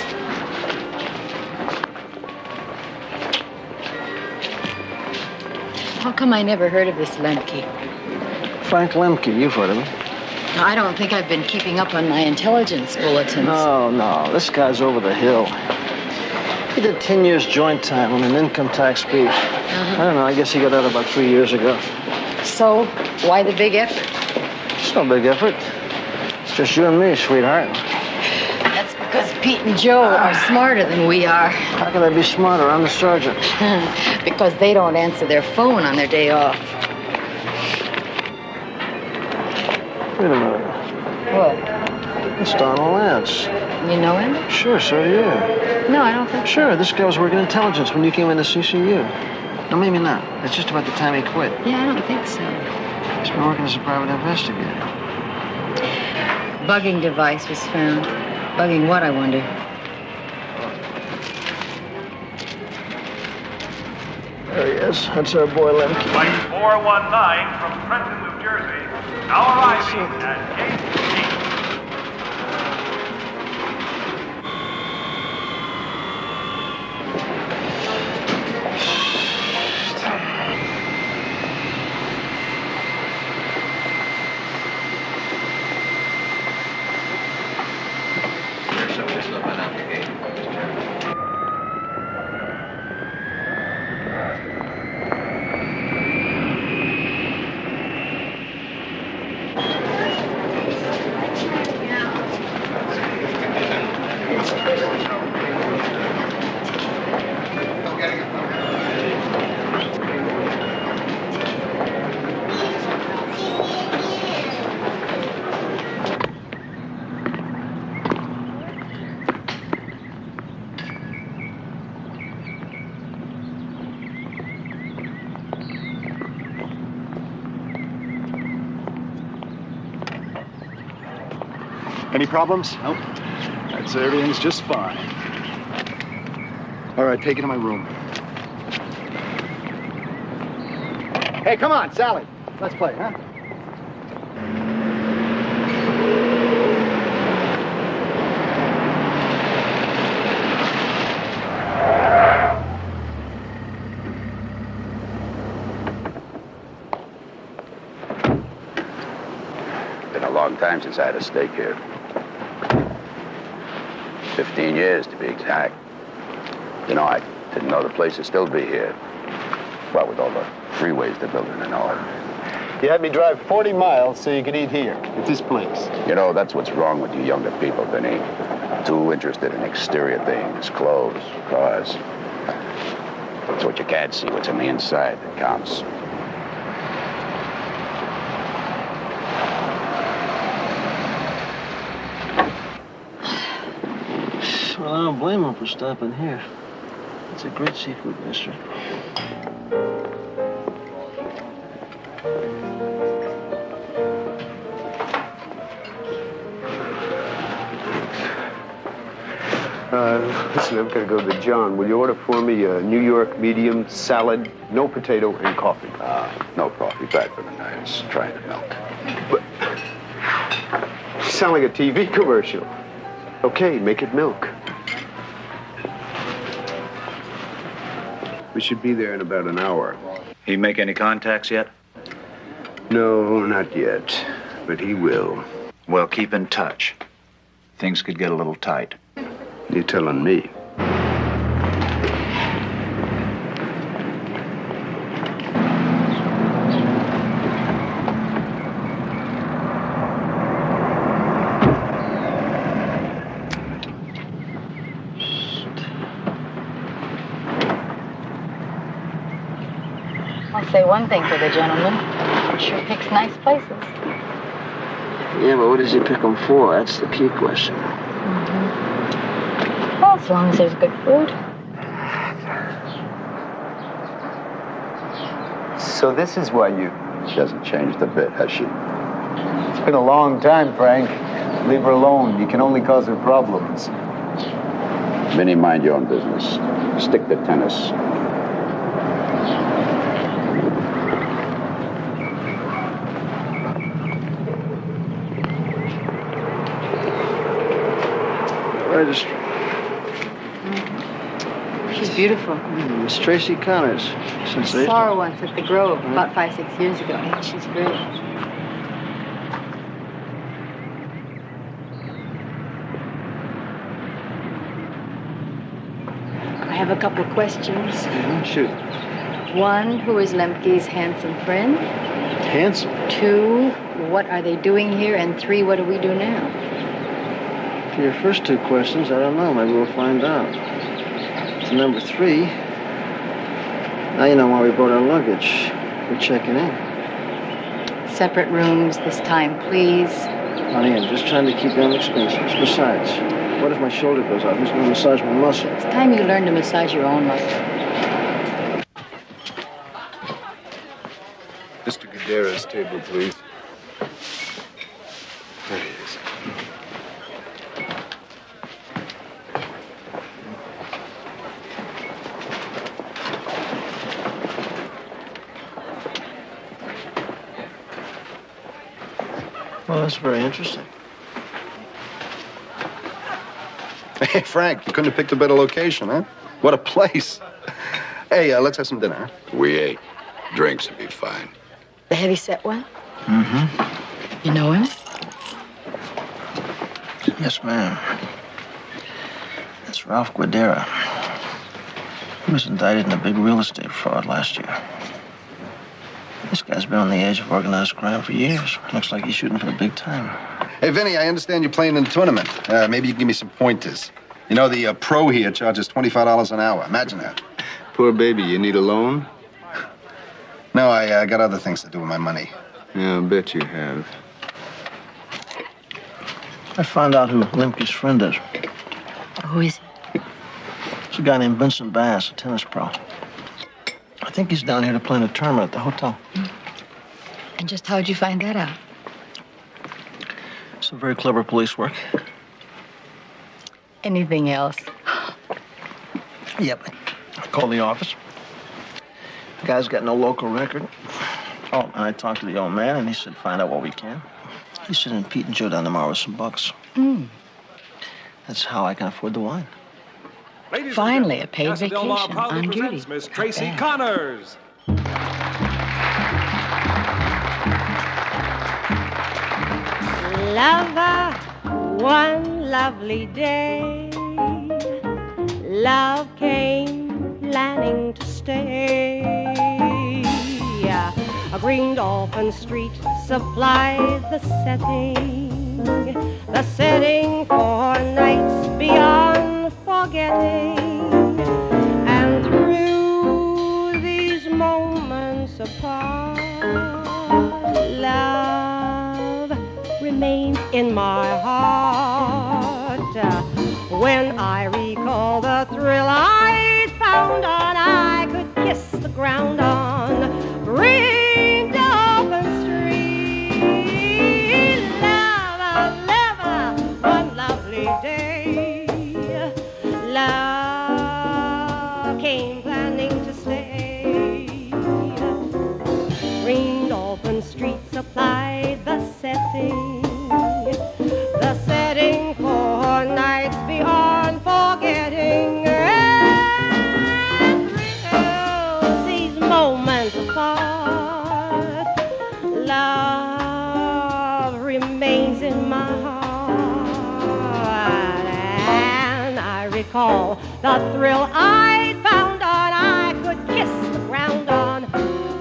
How come I never heard of this Lemke? Frank Lemke, you've heard of him. I don't think I've been keeping up on my intelligence bulletins. No, this guy's over the hill. He did 10 years joint time on an income tax brief. I don't know, I guess he got out about 3 years ago. So, why the big effort? It's no big effort. It's just you and me, sweetheart. That's because Pete and Joe are smarter than we are. How can I be smarter? I'm the sergeant. Because they don't answer their phone on their day off. Wait a minute. What? It's Donald Lance. You know him? Sure, so do you. No, I don't think so. Sure, this guy was working intelligence when you came into CCU. No, maybe not. It's just about the time he quit. Yeah, I don't think so. He's been working as a private investigator. Bugging device was found. Bugging what, I wonder? There he is. That's our boy Lemke. Flight 419 from Trenton, New Jersey. Now arriving at Gate D. Any problems? Nope. I'd say everything's just fine. All right, take it to my room. Hey, come on, Sally. Let's play, huh? Been a long time since I had a steak here. 15 years, to be exact. You know, I didn't know the place would still be here. Well, with all the freeways they're building and all. You had me drive 40 miles so you could eat here, at this place. You know, that's what's wrong with you younger people, Vinny. Too interested in exterior things, clothes, cars. It's what you can't see, what's on the inside that counts. Well, I don't blame him for stopping here. It's a great seafood district. Listen, I've got to go to John. Will you order for me a New York medium salad, no potato, and coffee? No coffee, bad for the nerves. Try the milk. But you sound like a TV commercial. Okay, make it milk. We should be there in about an hour. He make any contacts yet? No, not yet. But he will. Well, keep in touch. Things could get a little tight. You're telling me. I'll say one thing for the gentleman. He sure picks nice places. Yeah, but what does he pick them for? That's the key question. Well, as long as there's good food. So this is why you... She hasn't changed a bit, has she? It's been a long time, Frank. Leave her alone. You can only cause her problems. Vinny, mind your own business. Stick to tennis. Registry. She's beautiful. Miss Tracy Connors. I Sensational. saw her once at the Grove about 5-6 years ago. She's great. I have a couple of questions. Shoot. One, who is Lemke's handsome friend? Handsome? 2, what are they doing here? And 3, what do we do now? For your first 2 questions, I don't know. Maybe we'll find out. To number 3, now you know why we brought our luggage. We're checking in. Separate rooms this time, please. Honey, I'm just trying to keep you on expenses. Besides, what if my shoulder goes out? Who's going to massage my muscle? It's time you learn to massage your own muscle. Mr. Guerrera's table, please. There he is. Well, that's very interesting. Hey, Frank, you couldn't have picked a better location, huh? What a place. Hey, let's have some dinner, huh? We ate. Drinks would be fine. The heavy-set one? Mm-hmm. You know him? Yes, ma'am. That's Ralph Guidera. He was indicted in a big real estate fraud last year. This guy's been on the edge of organized crime for years. Looks like he's shooting for the big time. Hey, Vinny, I understand you're playing in the tournament. Maybe you can give me some pointers. You know, the pro here charges $25 an hour. Imagine that. Poor baby, you need a loan? No, I got other things to do with my money. Yeah, I bet you have. I found out who Lemke's friend is. Who is he? It's a guy named Vincent Bass, a tennis pro. I think he's down here to play in a tournament at the hotel. And just how'd you find that out? Some very clever police work. Anything else? Yep. I called the office. The guy's got no local record. Oh, and I talked to the old man, and he said, find out what we can. He's sending Pete and Joe down tomorrow with some bucks. That's how I can afford the wine. Finally, a paid vacation on duty. Miss Tracy Connors. Lover, one lovely day, love came planning to stay. A green dolphin street supplied the setting for nights beyond forgetting. And through these moments apart, love remains in my heart. When I recall the thrill I found on, I could kiss the ground on green dolphin street. Lover, lover, one lovely day, love came planning to stay. Green dolphin street supplied the setting for nights beyond forgetting. And thrills these moments apart, love remains in my heart. And I recall the thrill I found on, I could kiss the ground on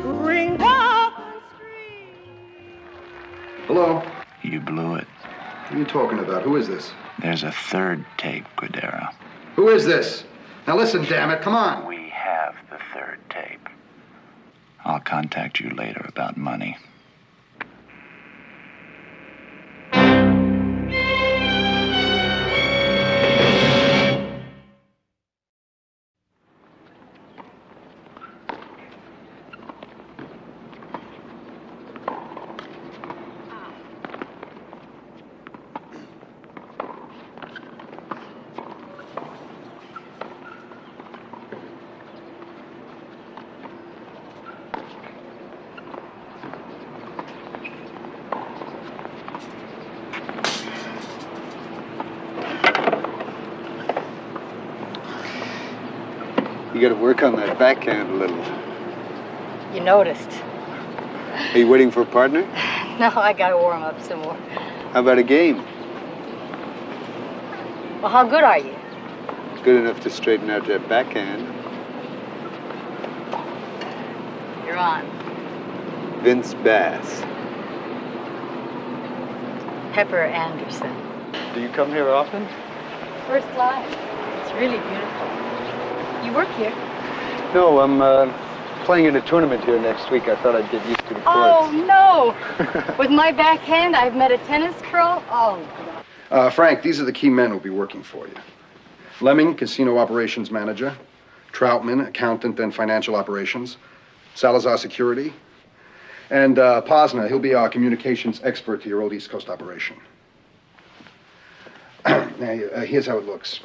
Green Dolphin Street. Hello? You blew it. What are you talking about? Who is this? There's a third tape, Guidera. Who is this? Now listen, damn it, come on. We have the third tape. I'll contact you later about money. You gotta work on that backhand a little. You noticed. Are you waiting for a partner? No, I gotta warm up some more. How about a game? Well, how good are you? Good enough to straighten out that backhand. You're on. Vince Bass. Pepper Anderson. Do you come here often? First Live. It's really beautiful. You work here? No, I'm playing in a tournament here next week. I thought I'd get used to the courts. Oh, no! With my backhand, I've met a tennis pro. Oh, Frank, these are the key men who'll be working for you. Lemming, casino operations manager. Troutman, accountant and financial operations. Salazar, security. And Posner, he'll be our communications expert to your old East Coast operation. Now, here's how it looks.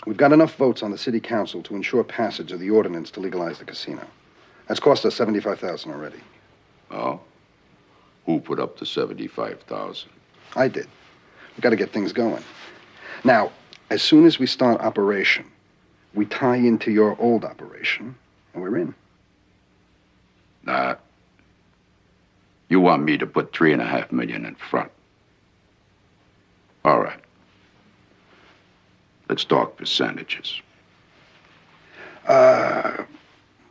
We've got enough votes on the city council to ensure passage of the ordinance to legalize the casino. That's cost us $75,000 already. Oh? Who put up the $75,000? I did. We've got to get things going. Now, as soon as we start operation, we tie into your old operation, and we're in. Nah. You want me to put $3.5 million in front. All right. Let's talk percentages.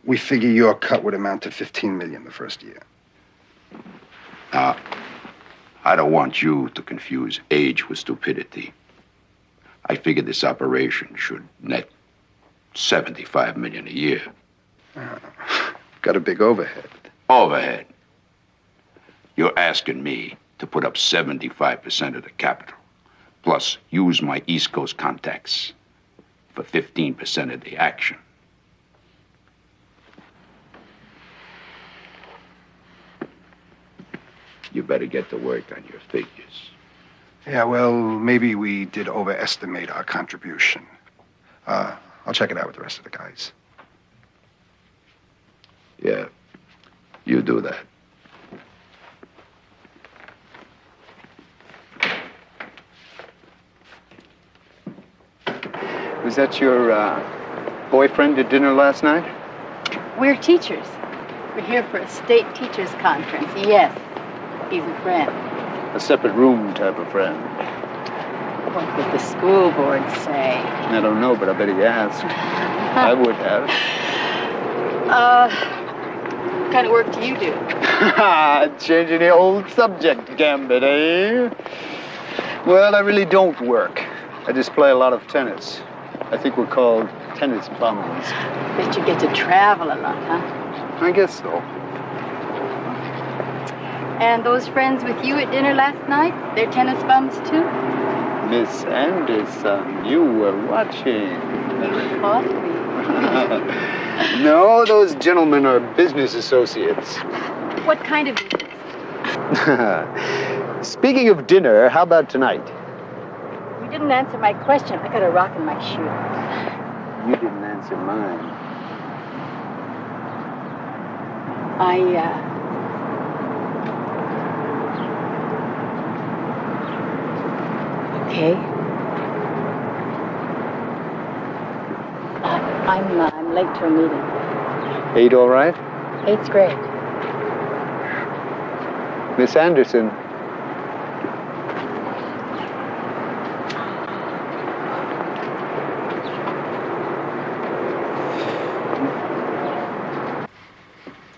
We figure your cut would amount to $15 million the first year. Now, I don't want you to confuse age with stupidity. I figure this operation should net $75 million a year. Got a big overhead. Overhead. You're asking me to put up 75% of the capital, plus use my East Coast contacts for 15% of the action. You better get to work on your figures. Yeah, well, maybe we did overestimate our contribution. I'll check it out with the rest of the guys. Yeah, you do that. Was that your boyfriend at dinner last night? we're teachers. We're here for a state teachers conference. Yes, he's a friend. A separate room type of friend. What would the school board say? I don't know, but I bet he asked. I would have. What kind of work do you do? Changing the old subject, Gambit, eh? Well, I really don't work. I just play a lot of tennis. I think we're called tennis bums. Bet you get to travel a lot, huh? I guess so. And those friends with you at dinner last night, they're tennis bums too? Miss Anderson, you were watching. You ought to be. No, those gentlemen are business associates. What kind of business? Speaking of dinner, how about tonight? You didn't answer my question. I got a rock in my shoe. You didn't answer mine. Okay. I'm late to a meeting. 8 all right? 8's great. Miss Anderson.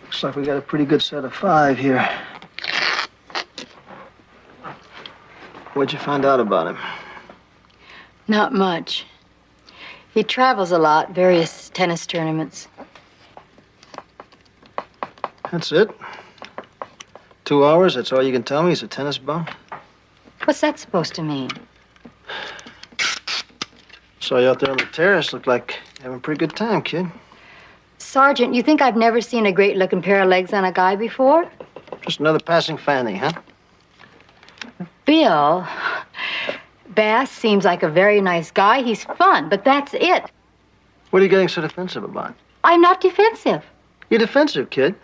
Looks like we got a pretty good set of 5 here. What'd you find out about him? Not much. He travels a lot, various tennis tournaments. That's it? 2 hours, that's all you can tell me? He's a tennis bum? What's that supposed to mean? Saw you out there on the terrace. Looked like you're having a pretty good time, kid. Sergeant, you think I've never seen a great-looking pair of legs on a guy before? Just another passing fanny, huh? Bill, Bass seems like a very nice guy. He's fun, but that's it. What are you getting so defensive about? I'm not defensive. You're defensive, kid.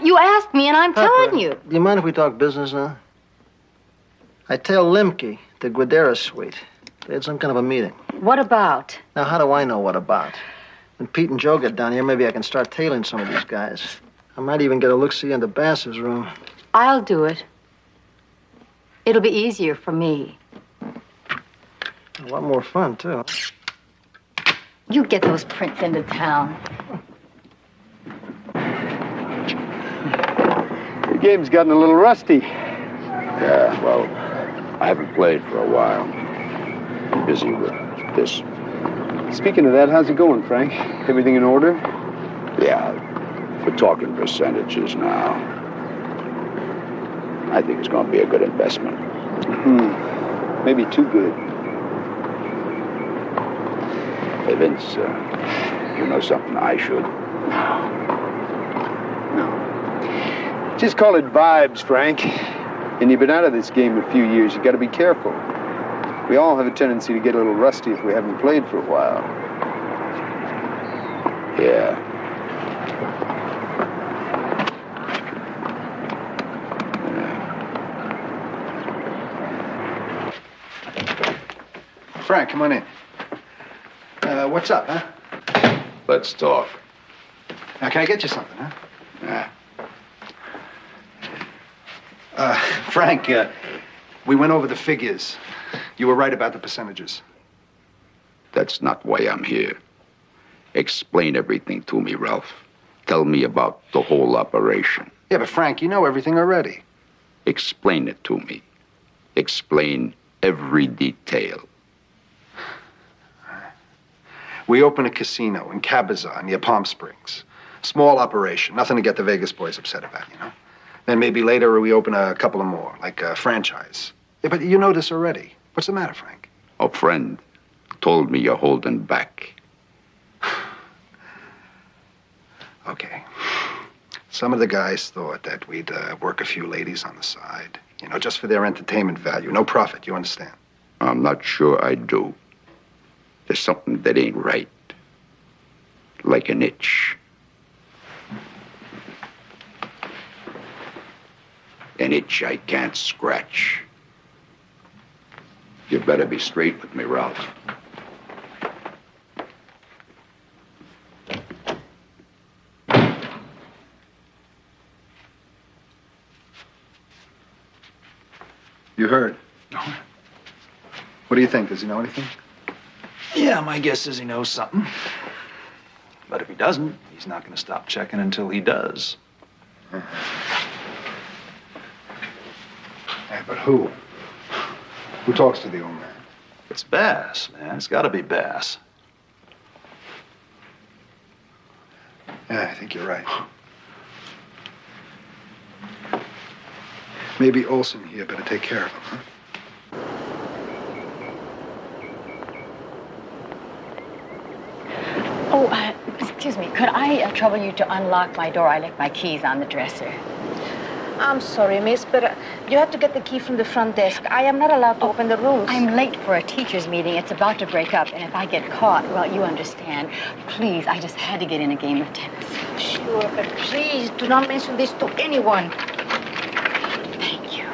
You asked me, and I'm telling you. Do you mind if we talk business now? I tell Limke, the Guadera suite. They had some kind of a meeting. What about? Now, how do I know what about? When Pete and Joe get down here, maybe I can start tailing some of these guys. I might even get a look-see into Bass's room. I'll do it. It'll be easier for me. A lot more fun, too. You get those prints into town. The game's gotten a little rusty. Yeah, well, I haven't played for a while. Busy with this. Speaking of that, how's it going, Frank? Everything in order? Yeah, we're talking percentages now. I think it's going to be a good investment. Maybe too good. Hey, Vince, you know something I should? No. Just call it vibes, Frank. And you've been out of this game a few years. You got to be careful. We all have a tendency to get a little rusty if we haven't played for a while. Yeah. Frank, come on in. What's up, huh? Let's talk. Now, can I get you something, huh? Yeah. Frank, we went over the figures. You were right about the percentages. That's not why I'm here. Explain everything to me, Ralph. Tell me about the whole operation. Yeah, but Frank, you know everything already. Explain it to me. Explain every detail. We open a casino in Cabazon near Palm Springs. Small operation, nothing to get the Vegas boys upset about, you know? Then maybe later we open a couple of more, like a franchise. Yeah, but you know this already. What's the matter, Frank? A friend told me you're holding back. Okay. Some of the guys thought that we'd work a few ladies on the side, you know, just for their entertainment value. No profit, you understand? I'm not sure I do. There's something that ain't right. Like an itch. An itch I can't scratch. You better be straight with me, Ralph. You heard. What do you think? Does he know anything? Yeah, my guess is he knows something. But if he doesn't, he's not going to stop checking until he does. Yeah, but who? Who talks to the old man? It's Bass, man. It's got to be Bass. Yeah, I think you're right. Maybe Olson here better take care of him, huh? Oh, excuse me. Could I trouble you to unlock my door? I left my keys on the dresser. I'm sorry, miss, but you have to get the key from the front desk. I am not allowed to open the rooms. I'm late for a teacher's meeting. It's about to break up, and if I get caught, well, you understand. Please, I just had to get in a game of tennis. Sure, but please do not mention this to anyone. Thank you.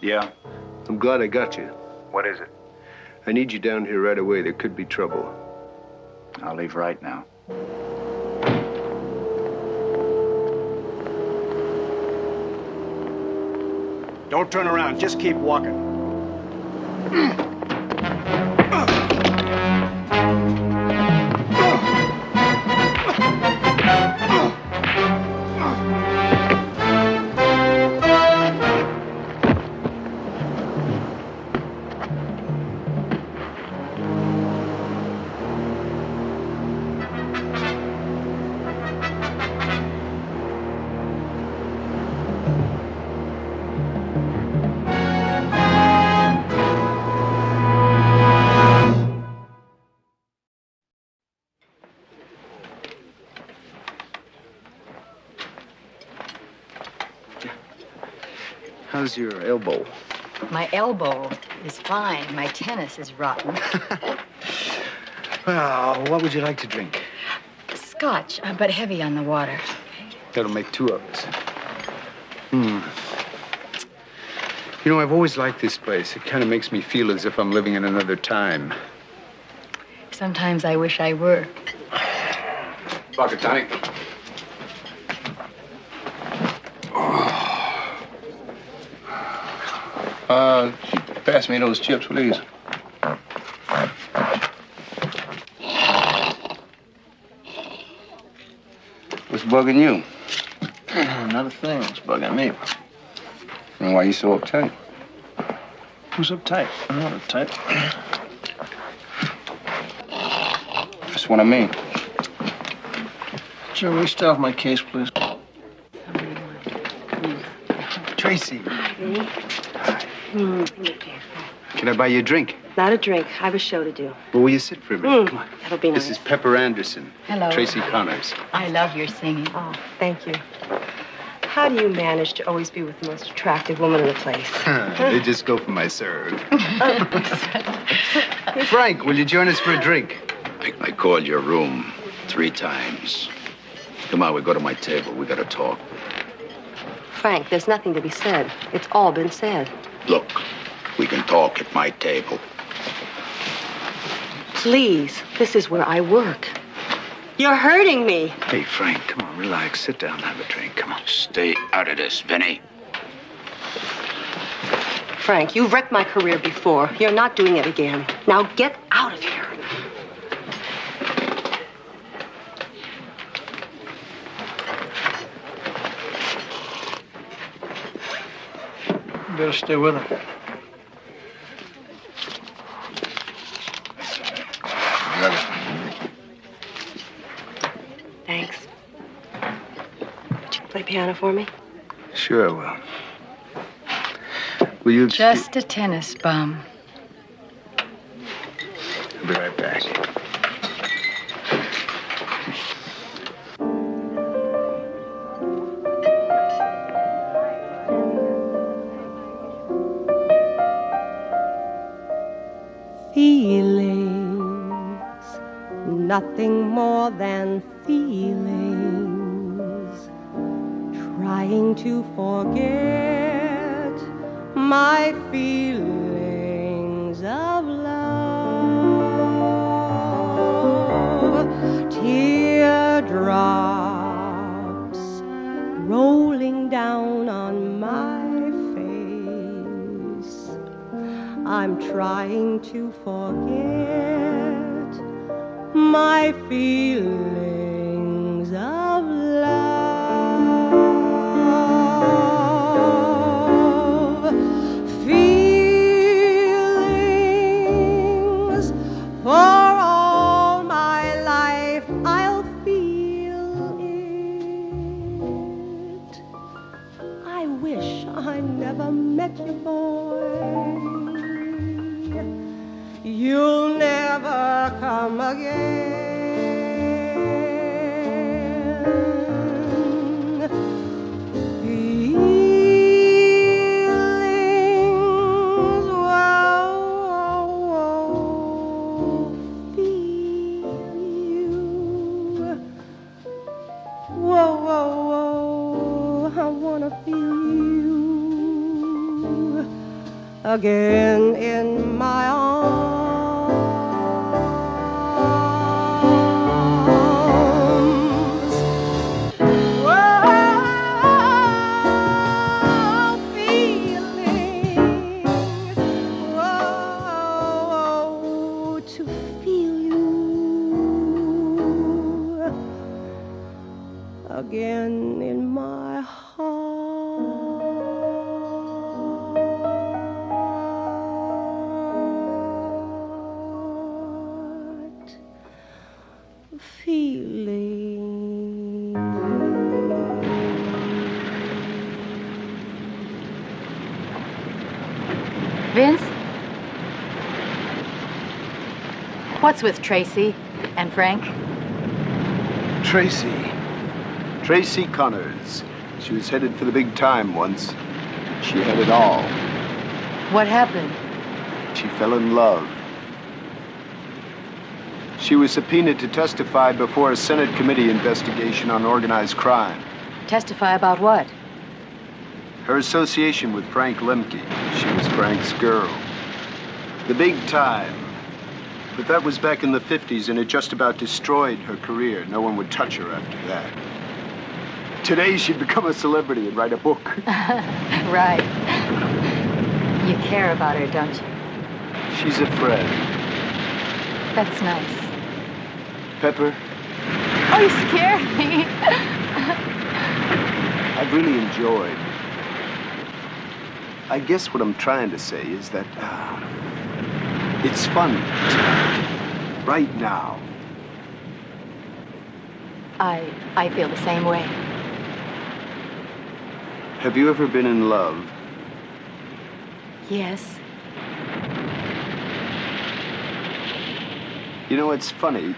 Yeah? I'm glad I got you. What is it? I need you down here right away. There could be trouble. I'll leave right now. Don't turn around. Just keep walking. How's your elbow? My elbow is fine. My tennis is rotten. Well, what would you like to drink? Scotch, but heavy on the water. That'll make two of us. You know, I've always liked this place. It kind of makes me feel as if I'm living in another time. Sometimes I wish I were. Vodka tonic. Pass me those chips, please. What's bugging you? Not a thing. It's bugging me. And why are you so uptight? Who's uptight? I'm not uptight. That's what I mean. Joey, stay off my case, please. Tracy. Can I buy you a drink? Not a drink. I have a show to do. Well, will you sit for a minute? Come on. That'll be nice. This is Pepper Anderson. Hello. Tracy Connors. I love your singing. Oh, thank you. How do you manage to always be with the most attractive woman in the place? They just go for my serve. Frank, will you join us for a drink? I called your room 3 times. Come on, we go to my table. We gotta talk. Frank, there's nothing to be said. It's all been said. Look, we can talk at my table. Please, this is where I work. You're hurting me. Hey, Frank, come on, relax. Sit down and have a drink. Come on. Stay out of this, Vinny. Frank, you've wrecked my career before. You're not doing it again. Now get out of here. You better stay with her. Thanks. Would you play piano for me? Sure I will. Will you... Just a tennis bum. I'll be right back. Feelings, nothing more than feelings, trying to forget my feelings of love. Teardrops rolling down on my face. I'm trying to forget my feelings of love. Feelings for all my life I'll feel it. I wish I never met you, boy. You'll never come again. Feelings, whoa, feel you. Whoa, I wanna feel you. again in my arms. Whoa, feelings, whoa, to feel you again in my heart. Feeling. Vince? What's with Tracy and Frank? Tracy Connors. She was headed for the big time once. She had it all. What happened? She fell in love. She was subpoenaed to testify before a Senate committee investigation on organized crime. Testify about what? Her association with Frank Lemke. She was Frank's girl. The big time. But that was back in the 50s, and it just about destroyed her career. No one would touch her after that. Today, she'd become a celebrity and write a book. Right. You care about her, don't you? She's a friend. That's nice. Pepper, Oh, you scared me. I've really enjoyed. I guess what I'm trying to say is that it's fun tonight, right now. I feel the same way. Have you ever been in love? Yes. You know, it's funny.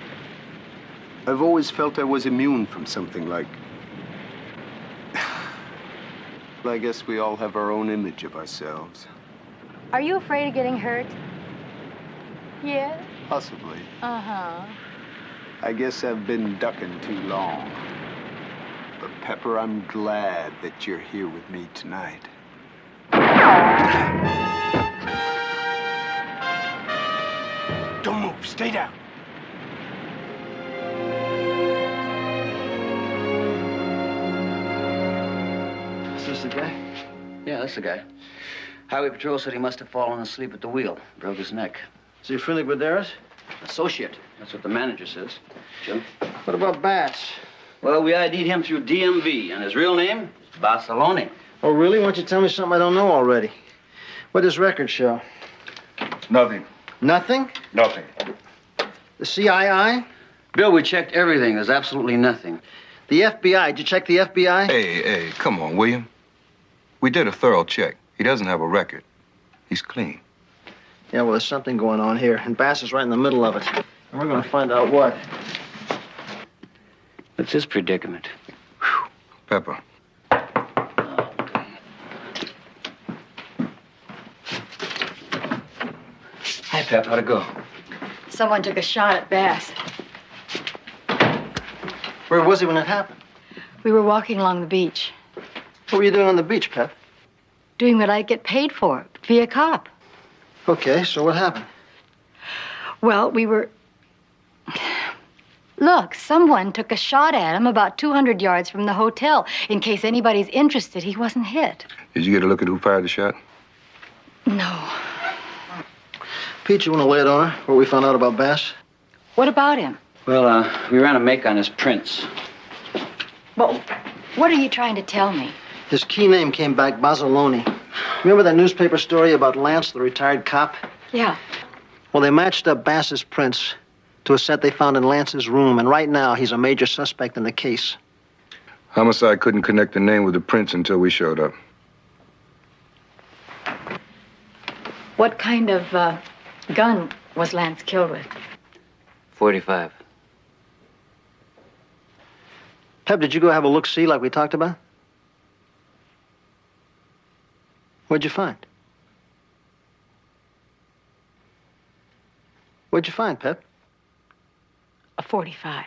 I've always felt I was immune from something like... Well, I guess we all have our own image of ourselves. Are you afraid of getting hurt? Yes. Possibly. Uh-huh. I guess I've been ducking too long. But Pepper, I'm glad that you're here with me tonight. Don't move. Stay down. Is this the guy? Yeah, that's the guy. Highway Patrol said he must have fallen asleep at the wheel. Broke his neck. Is he friendly with Daris? Associate. That's what the manager says. Jim? What about Bass? Well, we ID'd him through DMV, and his real name is Barcelona. Oh, really? Why don't you tell me something I don't know already? What does record show? Nothing. Nothing? Nothing. The CII? Bill, we checked everything. There's absolutely nothing. The FBI. Did you check the FBI? Hey, come on, William. We did a thorough check. He doesn't have a record. He's clean. Yeah, well, there's something going on here, and Bass is right in the middle of it. And we're going to find out what. What's his predicament? Pepper. Hi, Pep. How'd it go? Someone took a shot at Bass. Where was he when it happened? We were walking along the beach, What were you doing on the beach, Pep? doing what I get paid for, be a cop. Okay, so what happened? Well, we were... Look, someone took a shot at him about 200 yards from the hotel. In case anybody's interested, he wasn't hit. Did you get a look at who fired the shot? No. Pete, you want to lay it on her, what we found out about Bass? What about him? Well, we ran a make on his prints. Well, what are you trying to tell me? His key name came back, Bazzaloni. Remember that newspaper story about Lance, the retired cop? Yeah. Well, they matched up Bass's prints to a set they found in Lance's room, and right now he's a major suspect in the case. Homicide couldn't connect the name with the prints until we showed up. What kind of gun was Lance killed with? 45. Pep, did you go have a look-see like we talked about? What'd you find? What'd you find, Pep? A 45.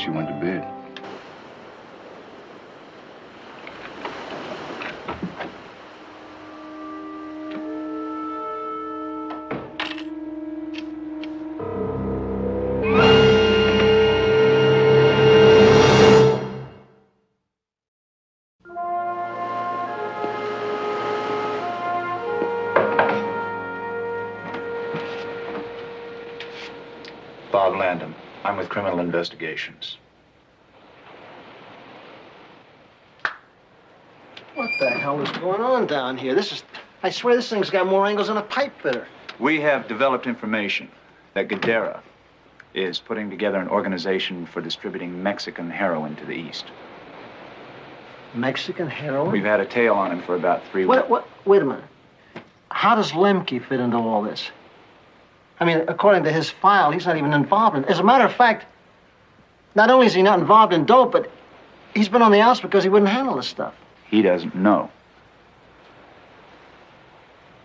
guess you went to bed. Bob Landon. I'm with Criminal Investigations. What the hell is going on down here? I swear this thing's got more angles than a pipe fitter. We have developed information that Gadara is putting together an organization for distributing Mexican heroin to the East. Mexican heroin? We've had a tail on him for about 3 weeks. Wait a minute. How does Lemke fit into all this? I mean, according to his file, he's not even involved in it. As a matter of fact, not only is he not involved in dope, but he's been on the outs because he wouldn't handle this stuff. He doesn't know.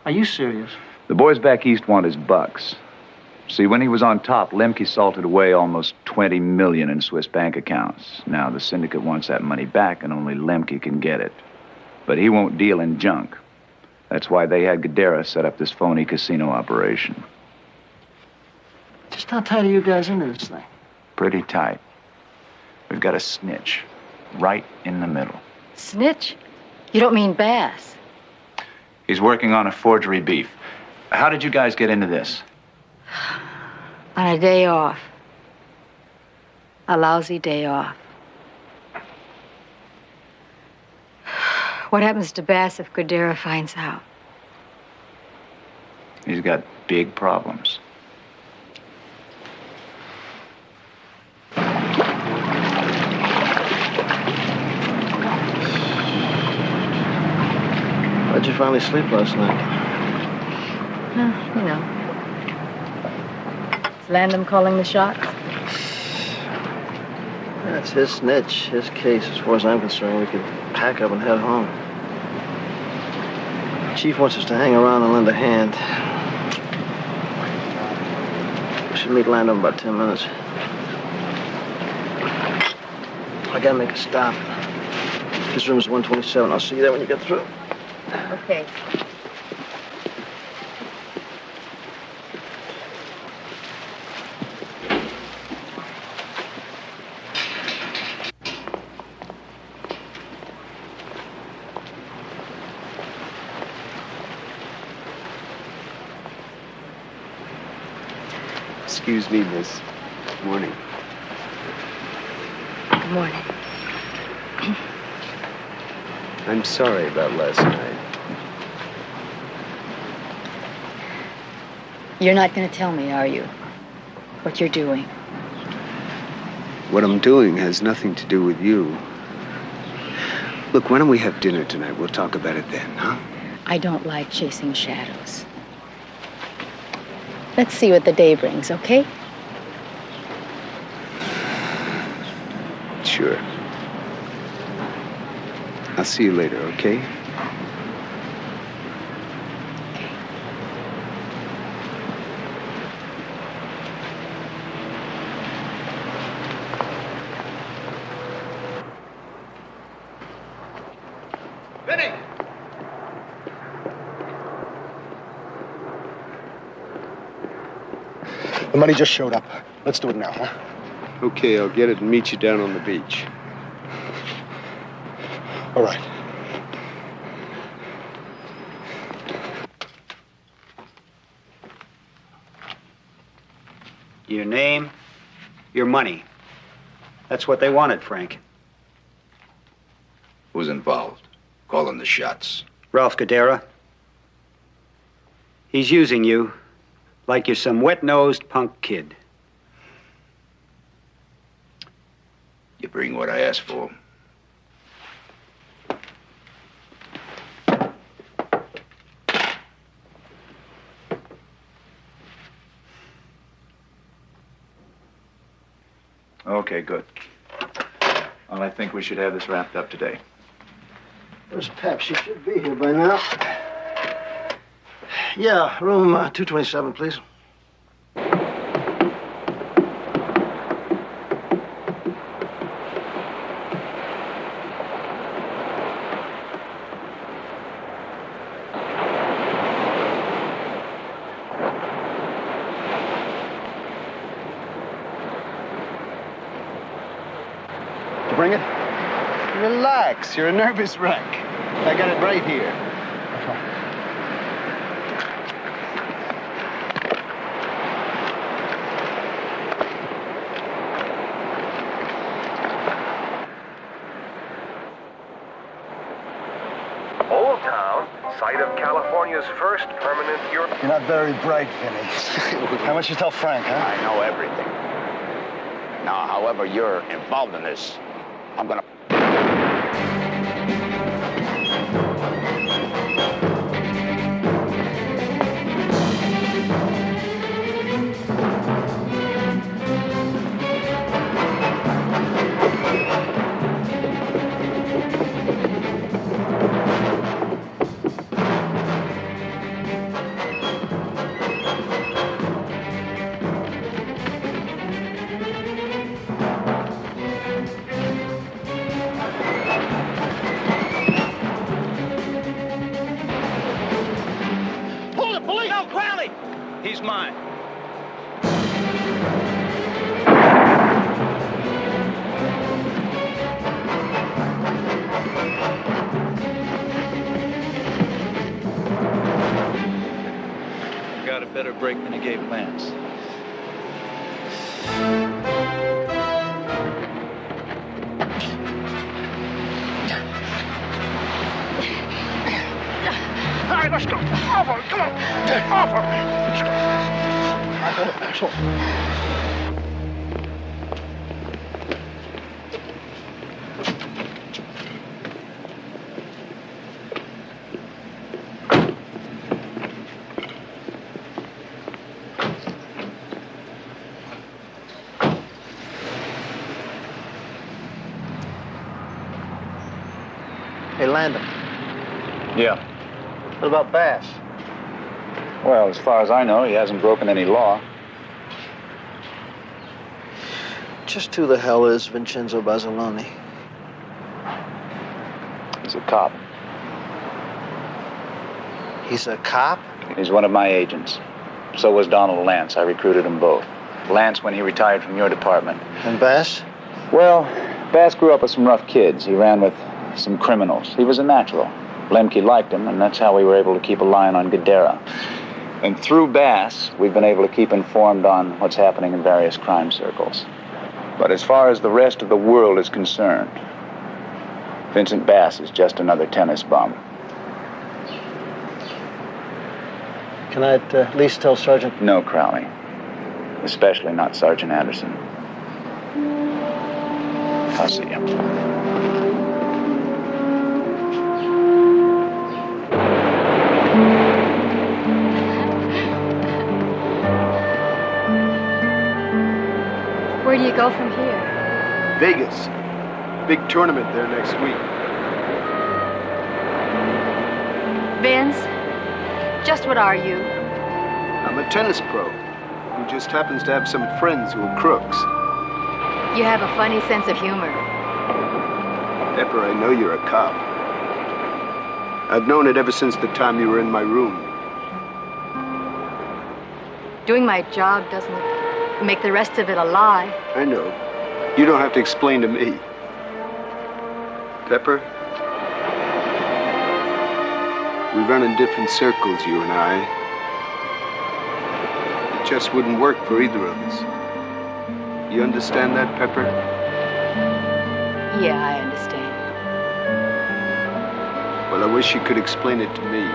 Are you serious? The boys back east want his bucks. See, when he was on top, Lemke salted away almost 20 million in Swiss bank accounts. Now, the syndicate wants that money back, and only Lemke can get it. But he won't deal in junk. That's why they had Gadara set up this phony casino operation. Just how tight are you guys into this thing? Pretty tight. We've got a snitch right in the middle. Snitch? You don't mean Bass? He's working on a forgery beef. How did you guys get into this? On a day off. A lousy day off. What happens to Bass if Gadara finds out? He's got big problems. How'd you finally sleep last night? You know. Is Landon calling the shots? That's his snitch, his case. As far as I'm concerned, we could pack up and head home. Chief wants us to hang around and lend a hand. We should meet Landon in about 10 minutes. I gotta make a stop. His room is 127. I'll see you there when you get through. Okay. Excuse me, miss. Good morning. Good morning. I'm sorry about last night. You're not going to tell me, are you? What you're doing? What I'm doing has nothing to do with you. Look, why don't we have dinner tonight? We'll talk about it then, huh? I don't like chasing shadows. Let's see what the day brings, okay? Sure. I'll see you later, okay? Vinny! The money just showed up. Let's do it now, huh? Okay, I'll get it and meet you down on the beach. All right. Your name, your money. That's what they wanted, Frank. Who's involved? Calling the shots. Ralph Gadara. He's using you like you're some wet-nosed punk kid. You bring what I asked for. Okay, good. Well, I think we should have this wrapped up today. Where's Pep? She should be here by now. Yeah, room 227, please. bring it? Relax. You're a nervous wreck. I got it right here. Old Town, site of California's first permanent Euro... You're not very bright, Vinny. How much you tell Frank, huh? I know everything. Now, however you're involved in this, I'm gonna... Hold it, police! No, Crowley! He's mine. Got a better break than he gave Lance. All right, let's go. Over, come on. Over. Let's go. Hey, Landon, Yeah. what about Bass? Well, as far as I know, he hasn't broken any law. Just who the hell is Vincenzo Basiloni? He's a cop. He's a cop? He's one of my agents. So was Donald Lance. I recruited them both. Lance when he retired from your department. And Bass? Well, Bass grew up with some rough kids. He ran with some criminals. He was a natural. Lemke liked him, and that's how we were able to keep a line on Gadara. And through Bass, we've been able to keep informed on what's happening in various crime circles. But as far as the rest of the world is concerned, Vincent Bass is just another tennis bum. Can I at least tell Sergeant? No, Crowley. Especially not Sergeant Anderson. I'll see you. Where do you go from here? Vegas. Big tournament there next week. Vince, just what are you? I'm a tennis pro who just happens to have some friends who are crooks. You have a funny sense of humor. Pepper, I know you're a cop. I've known it ever since the time you were in my room. Doing my job doesn't make the rest of it a lie. I know. You don't have to explain to me. Pepper, we run in different circles, you and I. It just wouldn't work for either of us. You understand that, Pepper? Yeah, I understand. Well, I wish you could explain it to me.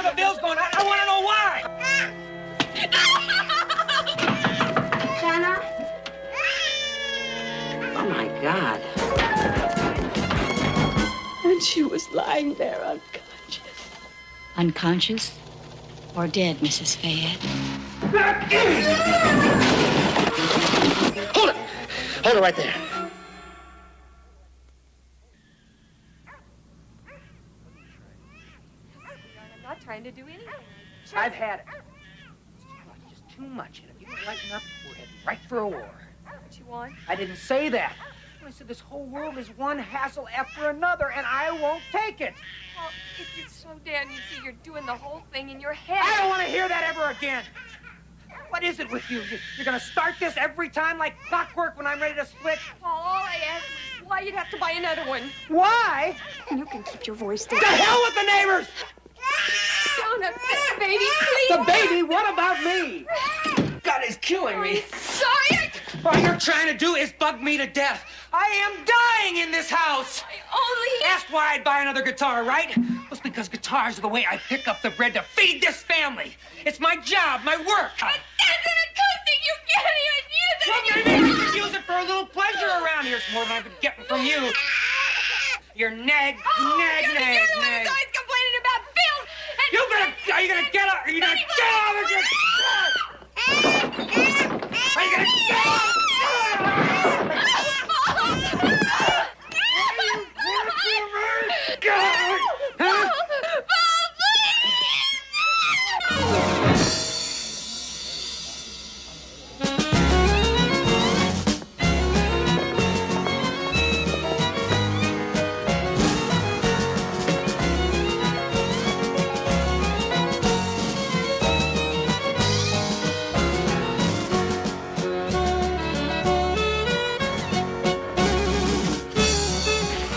the bill's going out. I want to know why. Shanna? Oh, my God. And she was lying there unconscious. Unconscious or dead, Mrs. Fayette? Hold it! Hold it right there. I'm not trying to do anything. I've had it. It's just too much. And if you don't lighten up, we're heading right for a war. Is that what you want? I didn't say that. I said this whole world is one hassle after another, and I won't take it. Well, if you'd slow down, you'd see you're doing the whole thing in your head. I don't want to hear that ever again. What is it with you? You're going to start this every time like clockwork when I'm ready to split? Paul, all I asked was why you'd have to buy another one. Why? You can keep your voice down. The hell with the neighbors! Don't upset the baby, please. The baby? What about me? God, it's killing me. Sorry, All you're trying to do is bug me to death. I am dying in this house. only... Asked why I'd buy another guitar, right? Well, it's because guitars are the way I pick up the bread to feed this family. It's my job, my work. But that's an acoustic. You can't even use it. Well, maybe I could use it for a little pleasure around here. It's more than I've been getting from you. You're nag, nag, You're nag, the one nag. who's always complaining about bills. And You better, are you gonna get up? Are you gonna get off of your... Are you gonna get off?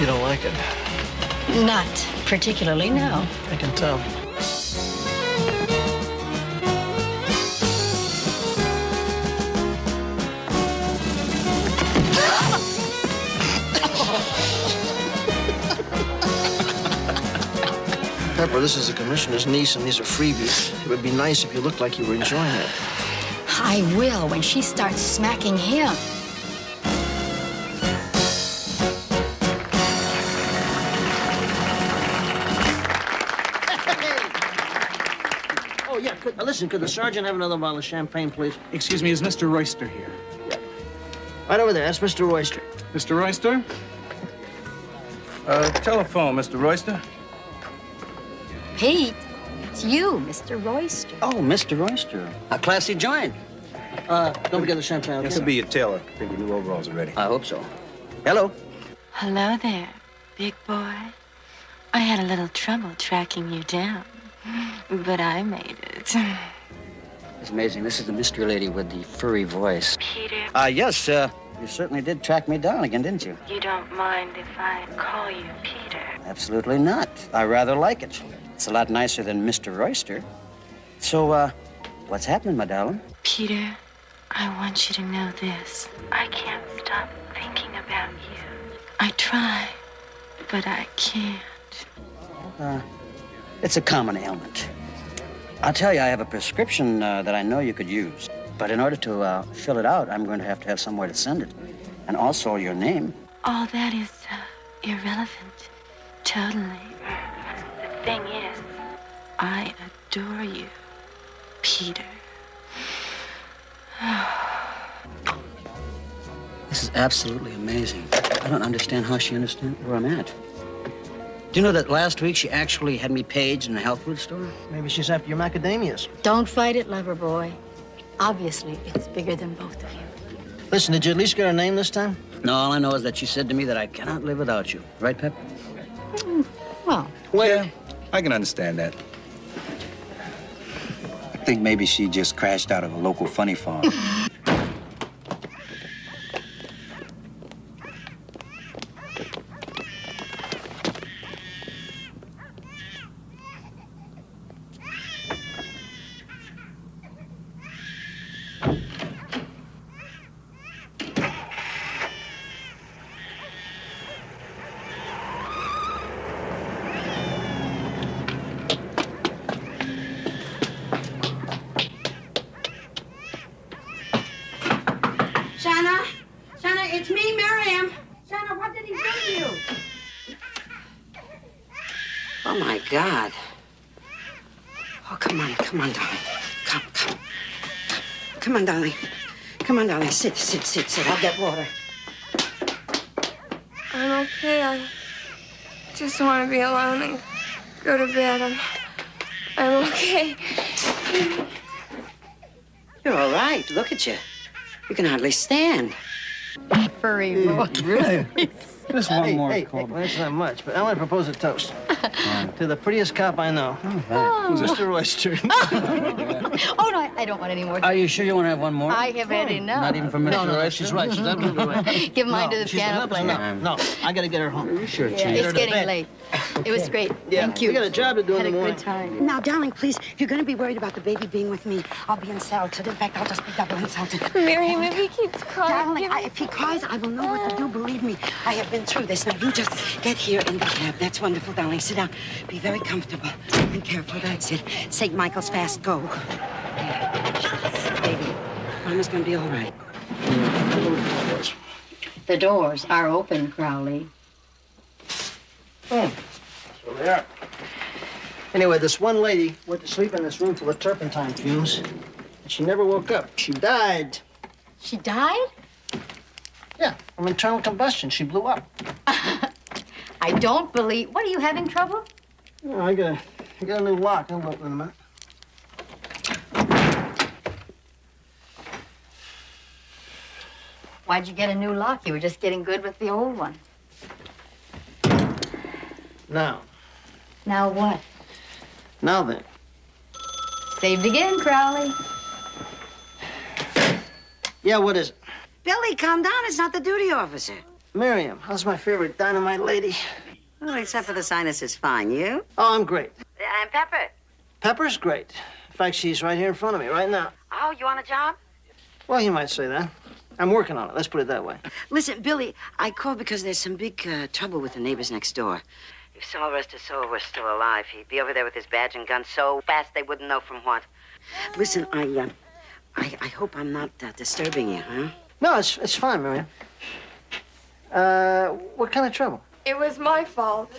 You don't like it. Not particularly, no. I can tell. Pepper, this is the commissioner's niece, and these are freebies. It would be nice if you looked like you were enjoying it. I will when she starts smacking him. Oh, yeah. Listen, could the sergeant have another bottle of champagne, please? Excuse me, is Mr. Royster here? Right over there. That's Mr. Royster. Mr. Royster? Telephone, Mr. Royster. Pete, it's you, Mr. Royster. Oh, Mr. Royster. A classy joint. Don't forget the champagne. This will be your tailor. I think your new overalls are ready. I hope so. Hello. Hello there, big boy. I had a little trouble tracking you down, but I made it. It's amazing. This is the mystery lady with the furry voice. Peter. Yes, you certainly did track me down again, didn't you? You don't mind if I call you Peter? Absolutely not. I rather like it. It's a lot nicer than Mr. Royster. So, what's happening, my darling? Peter, I want you to know this. I can't stop thinking about you. I try, but I can't. It's a common ailment. I'll tell you, I have a prescription that I know you could use. But in order to fill it out, I'm going to have somewhere to send it. And also your name. All that is irrelevant. Totally. The thing is, I adore you, Peter. This is absolutely amazing. I don't understand how she understands where I'm at. Do you know that last week she actually had me paged in a health food store? Maybe she's after your macadamias. Don't fight it, lover boy. Obviously, it's bigger than both of you. Listen, did you at least get her name this time? No, all I know is that she said to me that I cannot live without you. Right, Pep? Well, Yeah, I can understand that. I think maybe she just crashed out of a local funny farm. God. Oh, come on, darling. Come. Come on, darling. Come on, darling. Sit. I'll get water. I'm okay. I just want to be alone and go to bed. I'm okay. You're all right. Look at you. You can hardly stand. Furry boy. Really? Just one more Hey, call. well, that's not much, but I want to propose a toast. To the prettiest cop I know. Oh. Mr. Royster. Oh, no, I don't want any more. Are you sure you want to have one more? I have had enough. Not even for Mr. No, Royster? she's right. She's absolutely right. Give mine to the she's piano enough is player. enough. No, I got to get her home. Are you sure, Yeah, it's getting late. It was great. Yeah, Thank you. we got a job to do in Had the a morning. good time. Now, darling, please, if you're going to be worried about the baby being with me, I'll be insulted. In fact, I'll just be double insulted. Miriam, if he keeps crying... Darling, if he cries, I will know what to do. Believe me, I have been through this. Now, you just get here in the cab. That's wonderful, darling. Sit down. Be very comfortable and careful. That's it. St. Michael's fast, go. Baby, Mama's going to be all right. The doors are open, Crowley. So they are. Anyway, this one lady went to sleep in this room full of turpentine fumes, and she never woke up. She died. She died? Yeah, from internal combustion. She blew up. I don't believe... What, are you having trouble? Oh, I got a new lock. I'll open it in a minute. Why'd you get a new lock? You were just getting good with the old one. Now. Now what? Now then. Saved again, Crowley. Yeah, what is it? Billy, calm down. It's not the duty officer. Miriam, how's my favorite dynamite lady? Well, except for the sinuses, fine. You? Oh, I'm great. And Pepper. Pepper's great. In fact, she's right here in front of me right now. Oh, you on a job? Well, you might say that. I'm working on it. Let's put it that way. Listen, Billy, I called because there's some big trouble with the neighbors next door. If Sylvester Silver was still alive, he'd be over there with his badge and gun so fast they wouldn't know from what. Listen, I hope I'm not disturbing you, huh? No, it's fine, Miriam. What kind of trouble? It was my fault.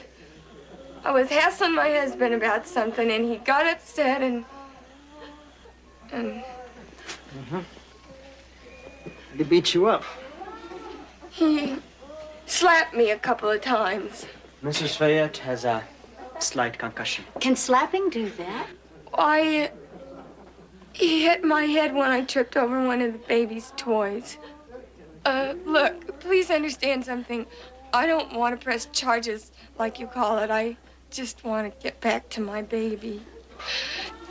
I was hassling my husband about something, and he got upset and... Mm-hmm. He beat you up. He slapped me a couple of times. Mrs. Fayette has a slight concussion. Can slapping do that? He hit my head when I tripped over one of the baby's toys. Look, please understand something. I don't want to press charges like you call it. I just want to get back to my baby.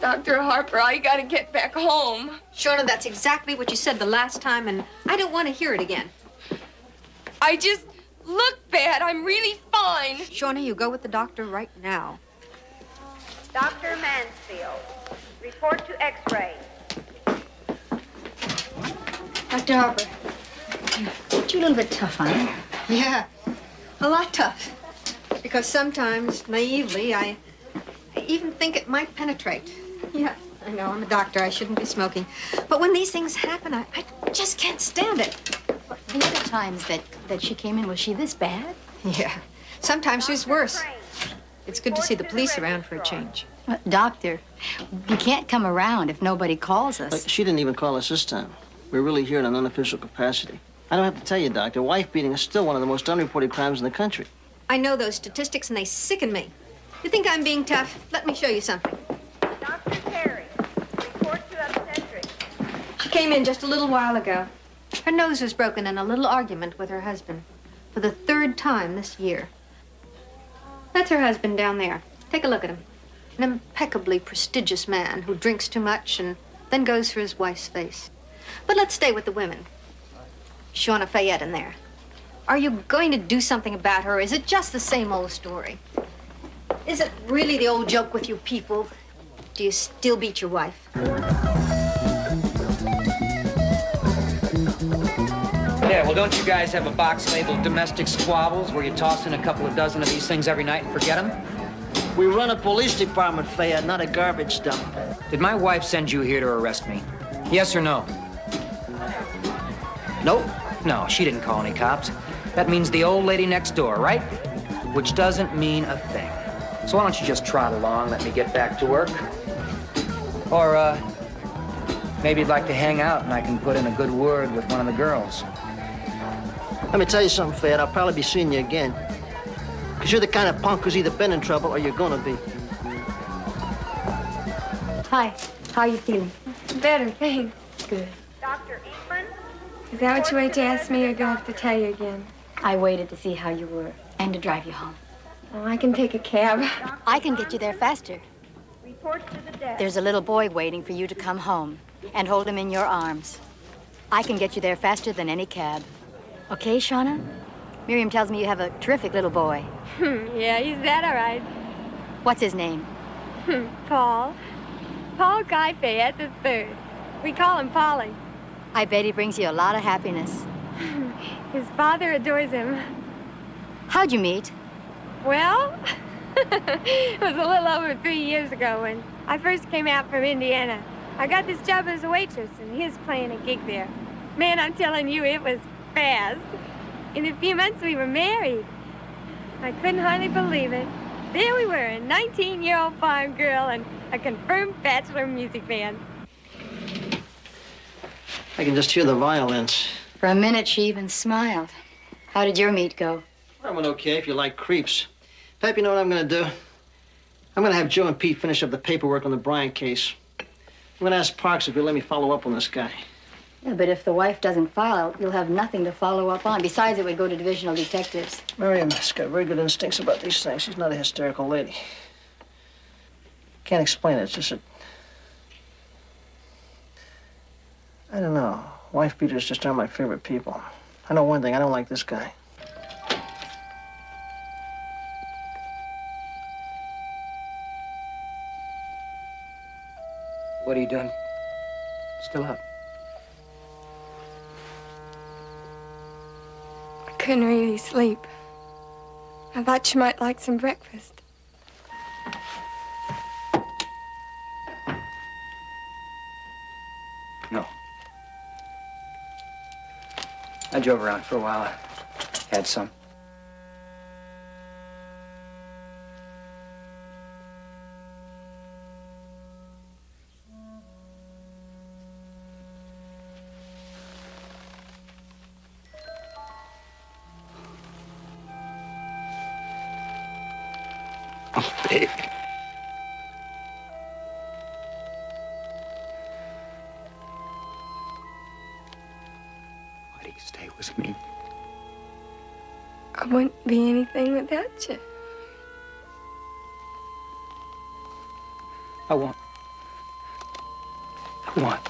Dr. Harper, I gotta get back home. Shona, that's exactly what you said the last time, and I don't want to hear it again. I just look bad. I'm really fine. Shona, you go with the doctor right now. Dr. Mansfield, report to X-ray. Dr. Harper, aren't you a little bit tough on him? Yeah, a lot tough. Because sometimes, naively, I even think it might penetrate. Yeah, I know, I'm a doctor. I shouldn't be smoking. But when these things happen, I just can't stand it. The other times that she came in, was she this bad? Yeah, sometimes she's worse. It's good to see the police around for a change. Well, doctor, you can't come around if nobody calls us. Look, she didn't even call us this time. We're really here in an unofficial capacity. I don't have to tell you, Doctor, wife beating is still one of the most unreported crimes in the country. I know those statistics, and they sicken me. You think I'm being tough? Let me show you something. Dr. Terry, report to obstetrics. She came in just a little while ago. Her nose was broken in a little argument with her husband for the 3rd time this year. That's her husband down there. Take a look at him. An impeccably prestigious man who drinks too much and then goes for his wife's face. But let's stay with the women. Shona Fayette in there. Are you going to do something about her, or is it just the same old story? Is it really the old joke with you people? Do you still beat your wife? Yeah, well, don't you guys have a box labeled domestic squabbles where you toss in a couple of dozen of these things every night and forget them? We run a police department, Fayette, not a garbage dump. Did my wife send you here to arrest me? Yes or no? Nope. No, she didn't call any cops. That means the old lady next door, right? Which doesn't mean a thing. So why don't you just trot along, let me get back to work? Or, maybe you'd like to hang out and I can put in a good word with one of the girls. Let me tell you something, Fred. I'll probably be seeing you again. Because you're the kind of punk who's either been in trouble or you're gonna be. Hi. How are you feeling? Better, thanks. Good. Dr. England? Is that what you wait to ask me, or do I have to tell you again? I waited to see how you were and to drive you home. Oh, I can take a cab. I can get you there faster. Report to the desk. There's a little boy waiting for you to come home and hold him in your arms. I can get you there faster than any cab. Okay, Shauna? Miriam tells me you have a terrific little boy. Yeah, he's that all right. What's his name? Paul. Paul Kaife, that's his third. We call him Polly. I bet he brings you a lot of happiness. His father adores him. How'd you meet? Well, it was a little over 3 years ago when I first came out from Indiana. I got this job as a waitress, and he was playing a gig there. Man, I'm telling you, it was fast. In a few months, we were married. I couldn't hardly believe it. There we were, a 19-year-old farm girl and a confirmed bachelor music band. I can just hear the violins. For a minute, she even smiled. How did your meet go? I went okay if you like creeps. Pep, you know what I'm gonna do? I'm gonna have Joe and Pete finish up the paperwork on the Bryant case. I'm gonna ask Parks if he'll let me follow up on this guy. Yeah, but if the wife doesn't file, you'll have nothing to follow up on. Besides, it would go to divisional detectives. Miriam's got very good instincts about these things. She's not a hysterical lady. Can't explain it. It's just that... I don't know. Wife beaters just aren't my favorite people. I know one thing. I don't like this guy. What are you doing? Still up? I couldn't really sleep. I thought you might like some breakfast. No. I drove around for a while. I had some. Baby. Why do you stay with me? I wouldn't be anything without you. I won't. I won't.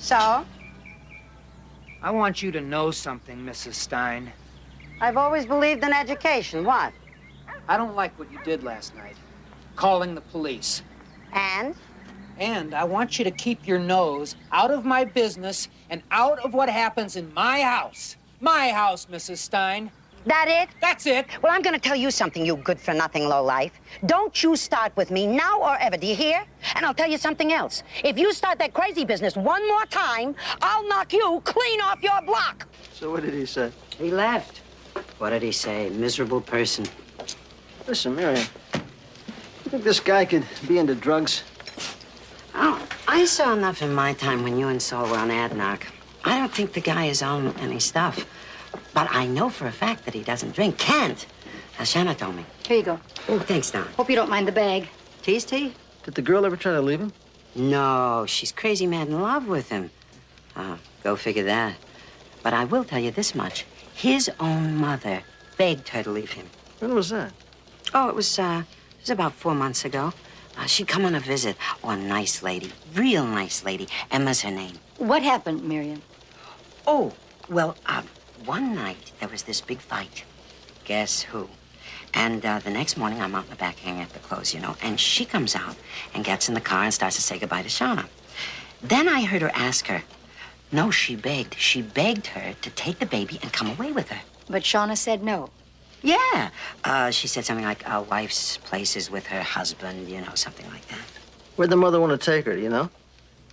So? I want you to know something, Mrs. Stein. I've always believed in education. What? I don't like what you did last night. Calling the police. And? And I want you to keep your nose out of my business and out of what happens in my house. My house, Mrs. Stein. That it? That's it. Well, I'm gonna tell you something, you good-for-nothing lowlife. Don't you start with me now or ever, do you hear? And I'll tell you something else. If you start that crazy business one more time, I'll knock you clean off your block. So what did he say? He left. What did he say? Miserable person. Listen, Miriam. You think this guy could be into drugs? Oh, I saw enough in my time when you and Saul were on Adnock. I don't think the guy is on any stuff. But I know for a fact that he doesn't drink. Can't. Shanna told me. Here you go. Oh, thanks, Don. Hope you don't mind the bag. Tea's tea? Did the girl ever try to leave him? No, she's crazy mad in love with him. Go figure that. But I will tell you this much. His own mother begged her to leave him. When was that? Oh, it was about 4 months ago. She'd come on a visit. Oh, a nice lady. Real nice lady. Emma's her name. What happened, Miriam? Oh, well, one night there was this big fight. Guess who? And the next morning, I'm out in the back hanging up the clothes, you know, and she comes out and gets in the car and starts to say goodbye to Shauna. Then I heard her ask her. No, she begged. She begged her to take the baby and come away with her. But Shauna said no. Yeah. She said something like, our wife's place is with her husband, you know, something like that. Where'd the mother want to take her, do you know?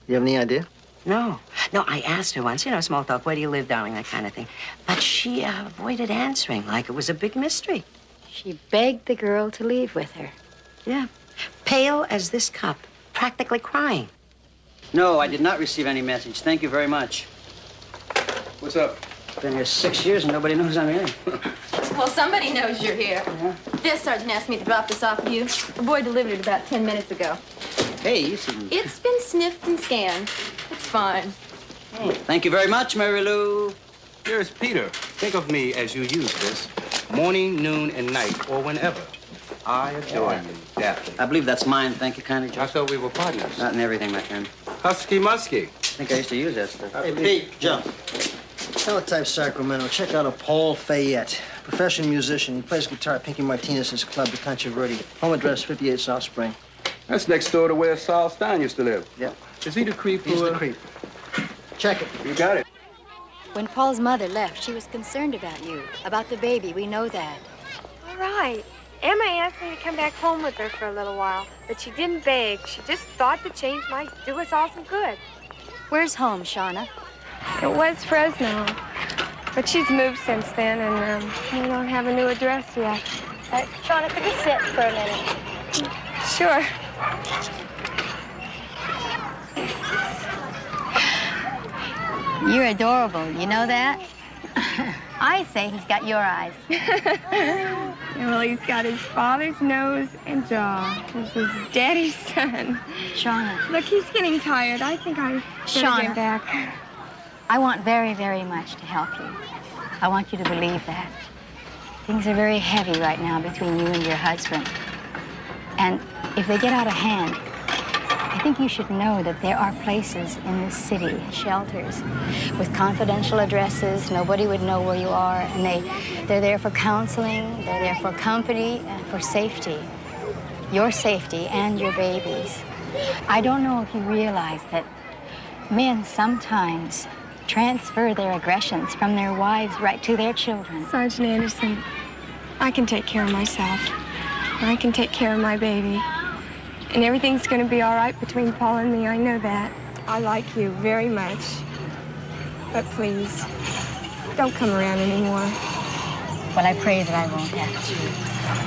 You have any idea? No. No, I asked her once, you know, small talk, where do you live, darling, that kind of thing. But she avoided answering like it was a big mystery. She begged the girl to leave with her. Yeah. Pale as this cup, practically crying. No, I did not receive any message. Thank you very much. What's up? Been here 6 years and nobody knows I'm here. Well, somebody knows you're here. Yeah. This sergeant asked me to drop this off for you. The boy delivered it about 10 minutes ago. Hey, you seem... It's been sniffed and scanned. It's fine. Oh, thank you very much, Mary Lou. Here's Peter. Think of me as you use this. Morning, noon, and night, or whenever. I adore you, Daphne. I believe that's mine. Thank you kindly, Joe. I thought we were partners. Not in everything, my friend. Husky musky. I think I used to use that stuff. Hey, Pete, Joe. Teletype Sacramento. Check out a Paul Fayette. Professional musician. He plays guitar at Pinky Martinez's club, the Concha Verde. Home address, 58 South Spring. That's next door to where Saul Stein used to live. Yep. Is he the creep He's who... the creep. Check it. You got it. When Paul's mother left, she was concerned about you, about the baby. We know that. All right. Emma asked me to come back home with her for a little while, but she didn't beg. She just thought the change might do us all some good. Where's home, Shauna? It was Fresno, but she's moved since then, and we don't have a new address yet. Shauna, could you sit for a minute? Sure. You're adorable. You know that? I say he's got your eyes. Well, he's got his father's nose and jaw. This is Daddy's son. Shauna. Look, he's getting tired. I think I better Shauna. get back. I want very, very much to help you. I want you to believe that. Things are very heavy right now between you and your husband. And if they get out of hand, I think you should know that there are places in this city, shelters, with confidential addresses. Nobody would know where you are, and they're there for counseling, they're there for company, and for safety. Your safety and your baby's. I don't know if you realize that men sometimes transfer their aggressions from their wives right to their children. Sergeant Anderson, I can take care of myself. I can take care of my baby. And everything's going to be all right between Paul and me. I know that. I like you very much. But please, don't come around anymore. Well, I pray that I won't have to.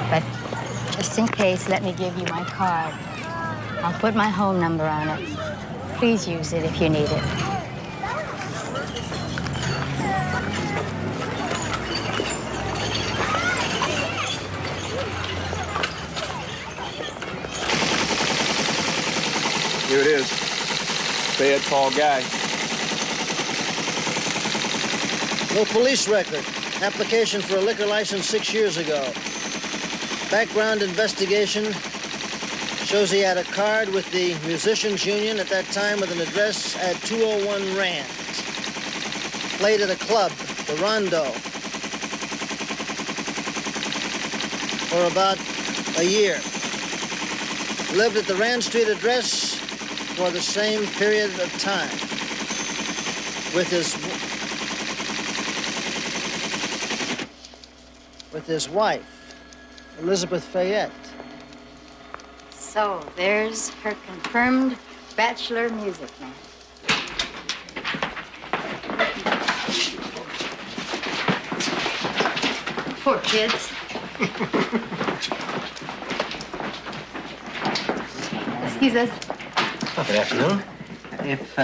But just in case, let me give you my card. I'll put my home number on it. Please use it if you need it. Here it is. Fayette Paul Guy. No police record. Application for a liquor license 6 years ago. Background investigation shows he had a card with the Musicians Union at that time with an address at 201 Rand. Played at a club, the Rondo, for about a year. Lived at the Rand Street address for the same period of time with his wife, Elizabeth Fayette. So there's her confirmed bachelor music man. Poor kids. Excuse us. Oh, good afternoon. If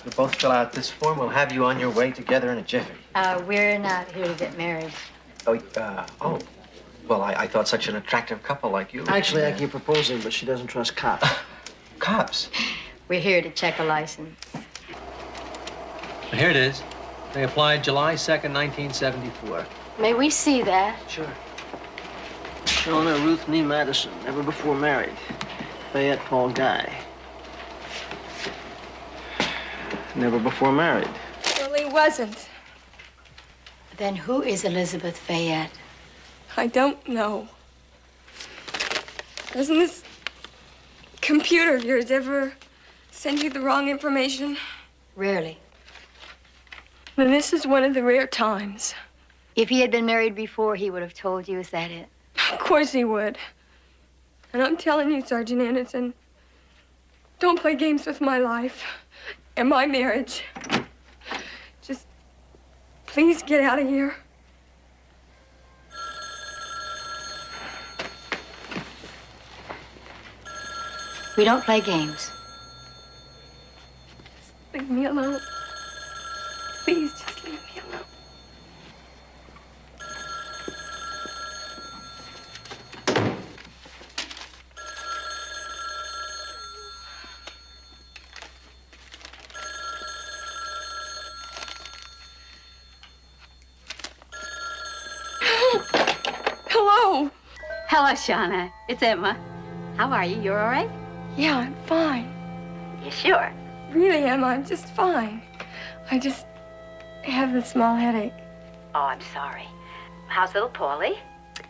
you both fill out this form, we'll have you on your way together in a jiffy. We're not here to get married. Oh, well, I thought such an attractive couple like you. Actually, I keep proposing, but she doesn't trust cops. Cops? We're here to check a license. Here it is. They applied July 2nd, 1974. May we see that? Sure. Shona Ruth Nee Madison, never before married. Fayette Paul Guy. Never before married. Well, he wasn't. Then who is Elizabeth Fayette? I don't know. Doesn't this computer of yours ever send you the wrong information? Rarely. Then this is one of the rare times. If he had been married before, he would have told you. Is that it? Of course he would. And I'm telling you, Sergeant Anderson, don't play games with my life and my marriage. Just please get out of here. We don't play games. Leave me alone. Please, just leave me alone. Hello. Hello, Shauna. It's Emma. How are you? You're all right? Yeah, I'm fine. You sure? Really, Emma, I'm just fine. I just have a small headache. Oh, I'm sorry. How's little Paulie?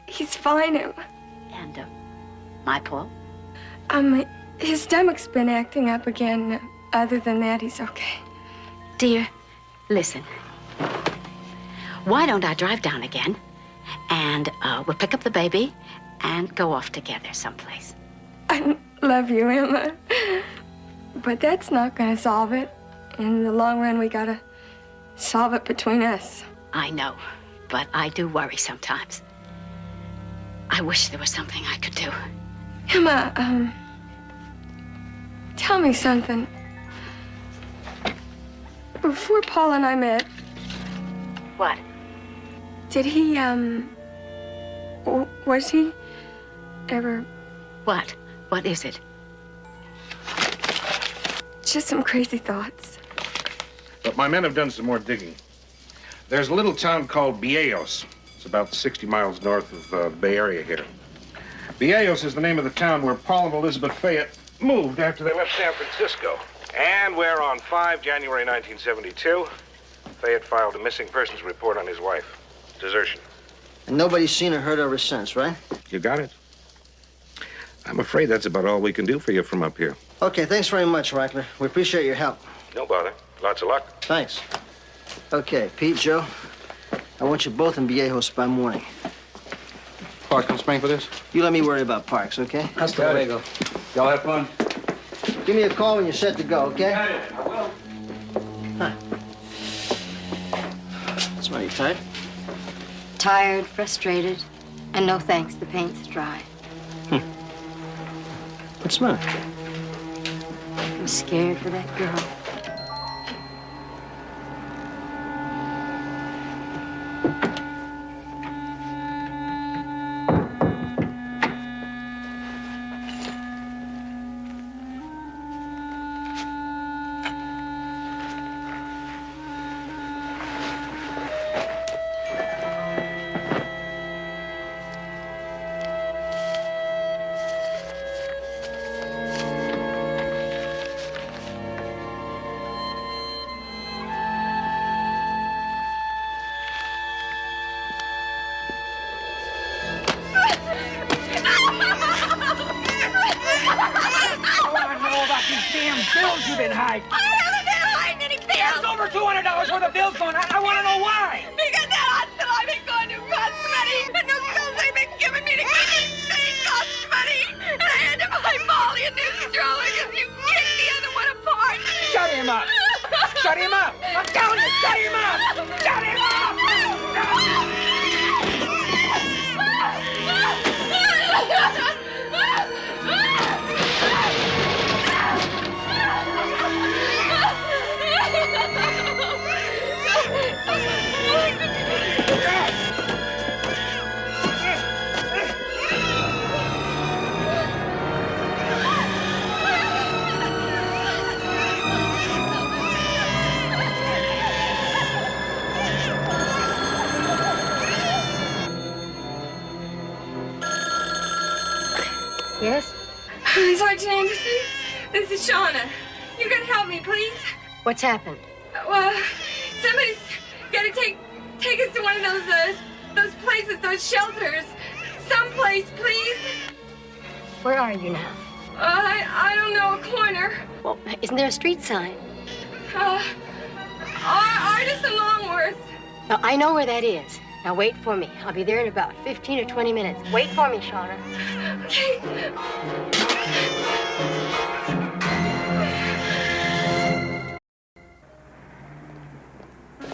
He's fine, Emma. And, my Paul? His stomach's been acting up again. Other than that, he's okay. Dear, listen. Why don't I drive down again, and we'll pick up the baby and go off together someplace. I love you, Emma. But that's not gonna solve it. In the long run, we gotta solve it between us. I know, but I do worry sometimes. I wish there was something I could do. Emma, tell me something. Before Paul and I met... What? Did he, was he ever... What? What is it? Just some crazy thoughts. But my men have done some more digging. There's a little town called Vieillos. It's about 60 miles north of the Bay Area here. Vieillos is the name of the town where Paul and Elizabeth Fayette moved after they left San Francisco. And where on 5 January 1972, Fayette filed a missing persons report on his wife. Desertion. And nobody's seen or heard of her since, right? You got it. I'm afraid that's about all we can do for you from up here. Okay, thanks very much, Reichler. We appreciate your help. No bother. Lots of luck. Thanks. Okay, Pete, Joe, I want you both in Vieillos by morning. Parks gonna spring for this? You let me worry about Parks, okay? Hasta luego. Y'all have fun. Give me a call when you're set to go, okay? Got it. I will. Huh. What's my tired? Tired, frustrated, and no thanks, the paint's dry. What's the matter? I'm scared for that girl. Bills you've been hiding. I haven't been hiding any bills. There's over $200 worth of bills going on. I want to know why. Because the hospital I've been going to costs money, and the pills they've been giving me to keep me sane cost money. And I had to buy Molly a new stroller because you kicked the other one apart. Shut him up. Shut him up. I'm telling you, shut him up. Shut him up. Yes? Sergeant Anderson, this is Shauna. You gotta help me, please. What's happened? Well, somebody's gotta take us to one of those places, those shelters. Someplace, please. Where are you now? I don't know, a corner. Well, isn't there a street sign? Artist and Longworth. Now, I know where that is. Now, wait for me. I'll be there in about 15 or 20 minutes. Wait for me, Shauna. Okay.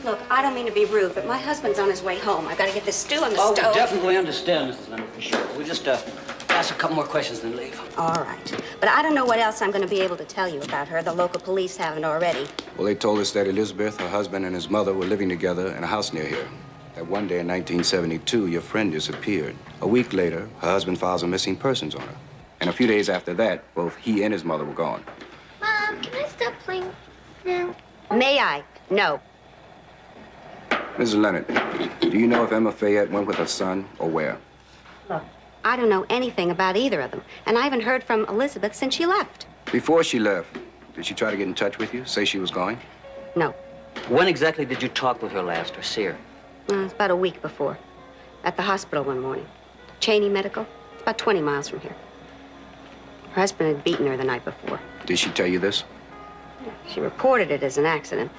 Look, I don't mean to be rude, but my husband's on his way home. I've got to get this stew on the Oh, stove. we definitely understand, Mrs. Leonard, for sure. We'll just ask a couple more questions and leave. All right. But I don't know what else I'm going to be able to tell you about her. The local police haven't already. Well, they told us that Elizabeth, her husband, and his mother were living together in a house near here. That one day in 1972, your friend disappeared. A week later, her husband files a missing persons on her. And a few days after that, both he and his mother were gone. Mom, can I stop playing now? May I? No. Mrs. Leonard, do you know if Emma Fayette went with her son or where? Look, I don't know anything about either of them. And I haven't heard from Elizabeth since she left. Before she left, did she try to get in touch with you, say she was going? No. When exactly did you talk with her last or see her? It's about a week before. At the hospital one morning. Cheney Medical. It's about 20 miles from here. Her husband had beaten her the night before. Did she tell you this? She reported it as an accident,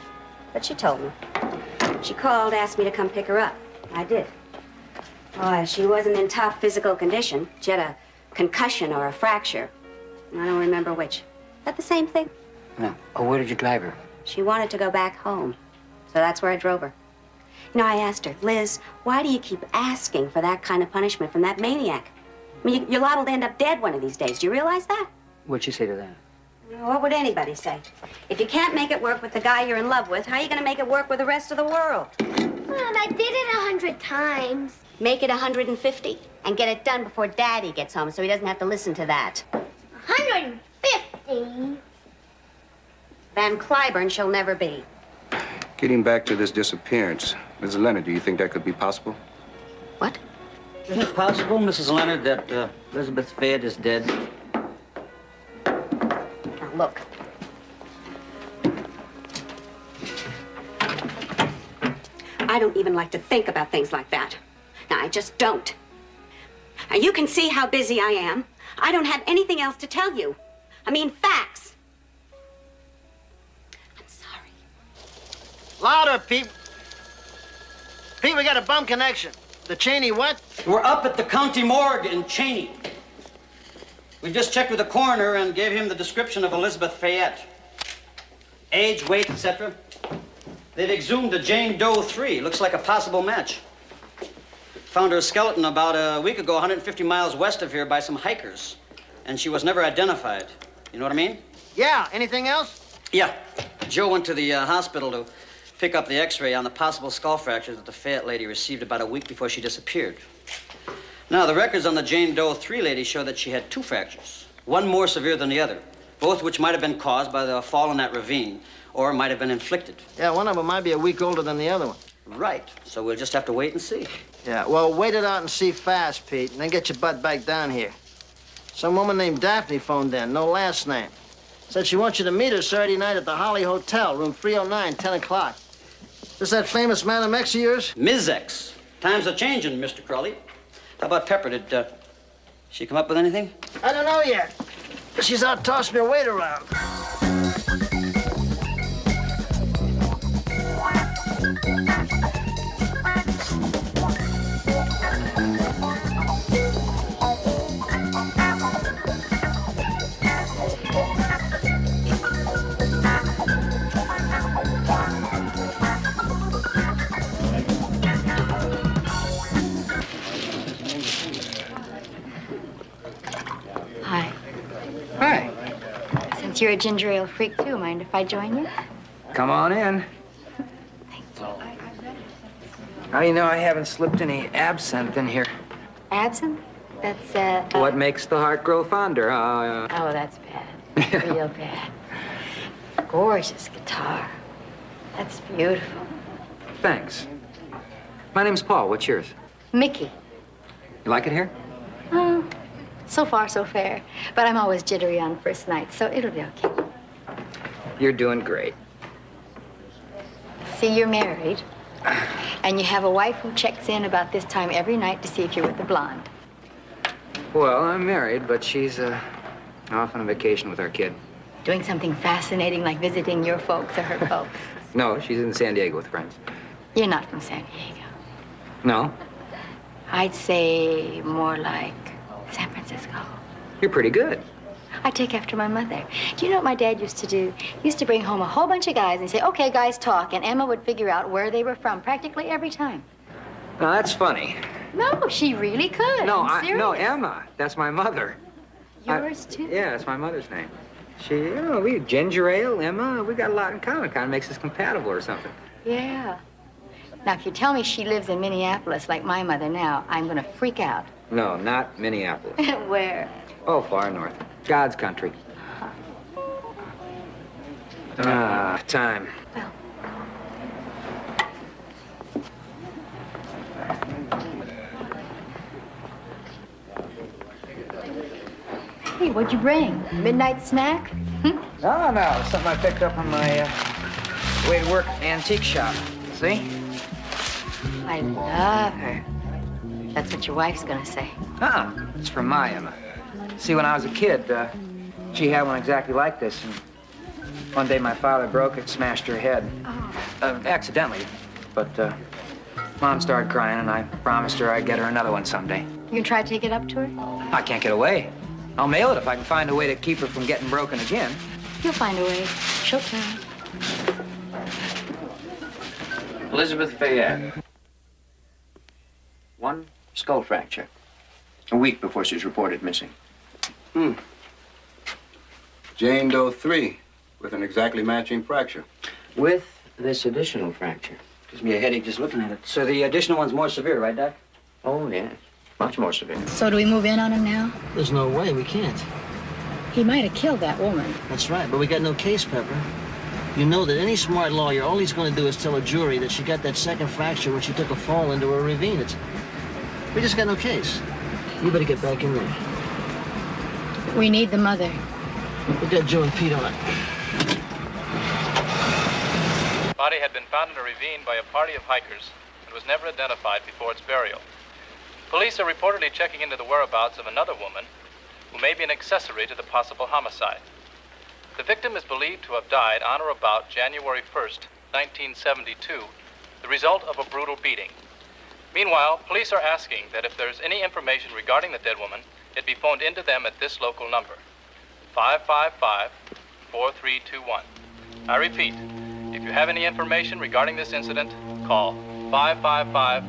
but she told me. She called, asked me to come pick her up. I did. Oh, she wasn't in top physical condition. She had a concussion or a fracture. I don't remember which. Is that the same thing? No. Oh, where did you drive her? She wanted to go back home, so that's where I drove her. You know, I asked her, Liz, why do you keep asking for that kind of punishment from that maniac? I mean, you're liable to end up dead one of these days. Do you realize that? What'd she say to that? What would anybody say? If you can't make it work with the guy you're in love with, how are you going to make it work with the rest of the world? Mom, I did it 100 times. Make it 150 and get it done before Daddy gets home so he doesn't have to listen to that. 150? Van Cliburn she'll never be. Getting back to this disappearance, Mrs. Leonard, do you think that could be possible? What? Isn't it possible, Mrs. Leonard, that Elizabeth Fayette is dead? Now, look. I don't even like to think about things like that. Now, I just don't. Now, you can see how busy I am. I don't have anything else to tell you. I mean, facts. Louder, Pete. Pete, we got a bum connection. The Cheney what? We're up at the county morgue in Cheney. We just checked with the coroner and gave him the description of Elizabeth Fayette. Age, weight, etc. They've exhumed a Jane Doe 3. Looks like a possible match. Found her skeleton about a week ago, 150 miles west of here by some hikers. And she was never identified. You know what I mean? Yeah, anything else? Yeah. Joe went to the hospital to pick up the x-ray on the possible skull fractures that the Fayette lady received about a week before she disappeared. Now, the records on the Jane Doe 3 lady show that she had 2 fractures, one more severe than the other, both which might have been caused by the fall in that ravine or might have been inflicted. Yeah, one of them might be a week older than the other one. Right. So we'll just have to wait and see. Yeah, well, wait it out and see fast, Pete, and then get your butt back down here. Some woman named Daphne phoned in, no last name. Said she wants you to meet her Saturday night at the Holly Hotel, room 309, 10 o'clock. Is that famous Madam X of yours? Ms. X. Times are changing, Mr. Crowley. How about Pepper? Did she come up with anything? I don't know yet. She's out tossing her weight around. Hi. Hi. Since you're a ginger ale freak, too, mind if I join you? Come on in. How do you know I haven't slipped any absinthe in here? Absinthe? That's, What makes the heart grow fonder? Oh, that's bad. Real bad. Gorgeous guitar. That's beautiful. Thanks. My name's Paul. What's yours? Mickey. You like it here? Oh, So far, so fair. But I'm always jittery on first night, so it'll be okay. You're doing great. See, you're married, and you have a wife who checks in about this time every night to see if you're with the blonde. Well, I'm married, but she's off on a vacation with our kid. Doing something fascinating like visiting your folks or her folks. No, she's in San Diego with friends. You're not from San Diego. No? I'd say more like San Francisco. You're pretty good. I take after my mother. Do you know what my dad used to do? He used to bring home a whole bunch of guys and say, okay, guys, talk. And Emma would figure out where they were from practically every time. No, that's funny. No, she really could. No, I'm serious. no, Emma. That's my mother. Yours, too? Yeah, that's my mother's name. We ginger ale, Emma, we got a lot in common. Kind of makes us compatible or something. Yeah. Now, if you tell me she lives in Minneapolis like my mother now, I'm going to freak out. No, not Minneapolis. Where? Oh, far north. God's country. Time. Hey, what'd you bring? Midnight snack? Oh, no, it's something I picked up on my way to work antique shop. See? I love her. That's what your wife's gonna say. It's from my Emma. See, when I was a kid, she had one exactly like this, and one day my father broke it, smashed her head. Accidentally, but Mom started crying, and I promised her I'd get her another one someday. You gonna try to take it up to her? I can't get away. I'll mail it if I can find a way to keep her from getting broken again. You'll find a way. Showtime. Elizabeth Fayette. One skull fracture. A week before she's reported missing. Jane Doe 3, with an exactly matching fracture. With this additional fracture. Gives me a headache just looking at it. So the additional one's more severe, right, Doc? Oh, yes. Much more severe. So do we move in on him now? There's no way, we can't. He might have killed that woman. That's right, but we got no case, Pepper. You know that any smart lawyer, all he's going to do is tell a jury that she got that second fracture when she took a fall into a ravine. We just got no case. You better get back in there. We need the mother. We got Joe and Pete on it. Body had been found in a ravine by a party of hikers and was never identified before its burial. Police are reportedly checking into the whereabouts of another woman who may be an accessory to the possible homicide. The victim is believed to have died on or about January 1st, 1972, the result of a brutal beating. Meanwhile, police are asking that if there's any information regarding the dead woman, it be phoned into them at this local number, 555-4321. I repeat, if you have any information regarding this incident, call 555.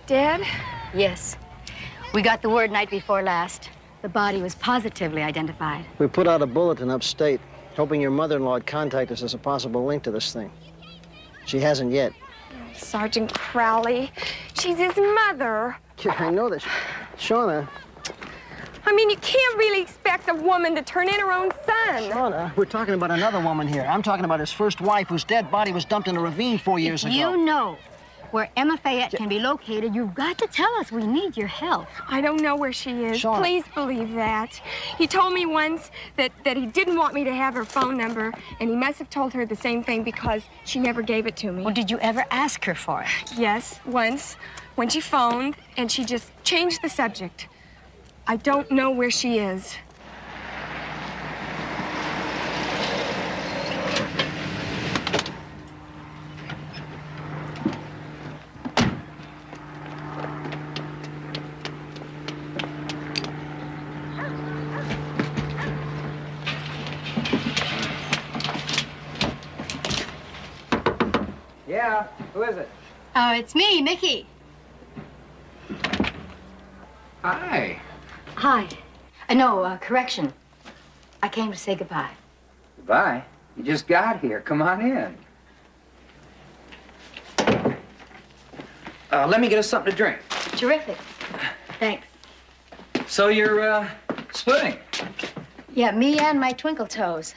Dad? Yes. We got the word night before last. The body was positively identified. We put out a bulletin upstate, hoping your mother-in-law would contact us as a possible link to this thing. She hasn't yet. Sergeant Crowley. She's his mother. Yeah, I know that. Shauna. I mean, you can't really expect a woman to turn in her own son. Shauna, we're talking about another woman here. I'm talking about his first wife, whose dead body was dumped in a ravine 4 years ago. You know where Emma Fayette can be located. You've got to tell us. We need your help. I don't know where she is. Shauna. Please believe that. He told me once that he didn't want me to have her phone number, and he must have told her the same thing because she never gave it to me. Well, did you ever ask her for it? Yes, once, when she phoned, and she just changed the subject. I don't know where she is. Yeah, who is it? Oh, it's me, Mickey. Hi. Hi. No, correction. I came to say goodbye. Goodbye. You just got here. Come on in. Let me get us something to drink. Terrific. Thanks. So you're, splitting? Yeah, me and my twinkle toes.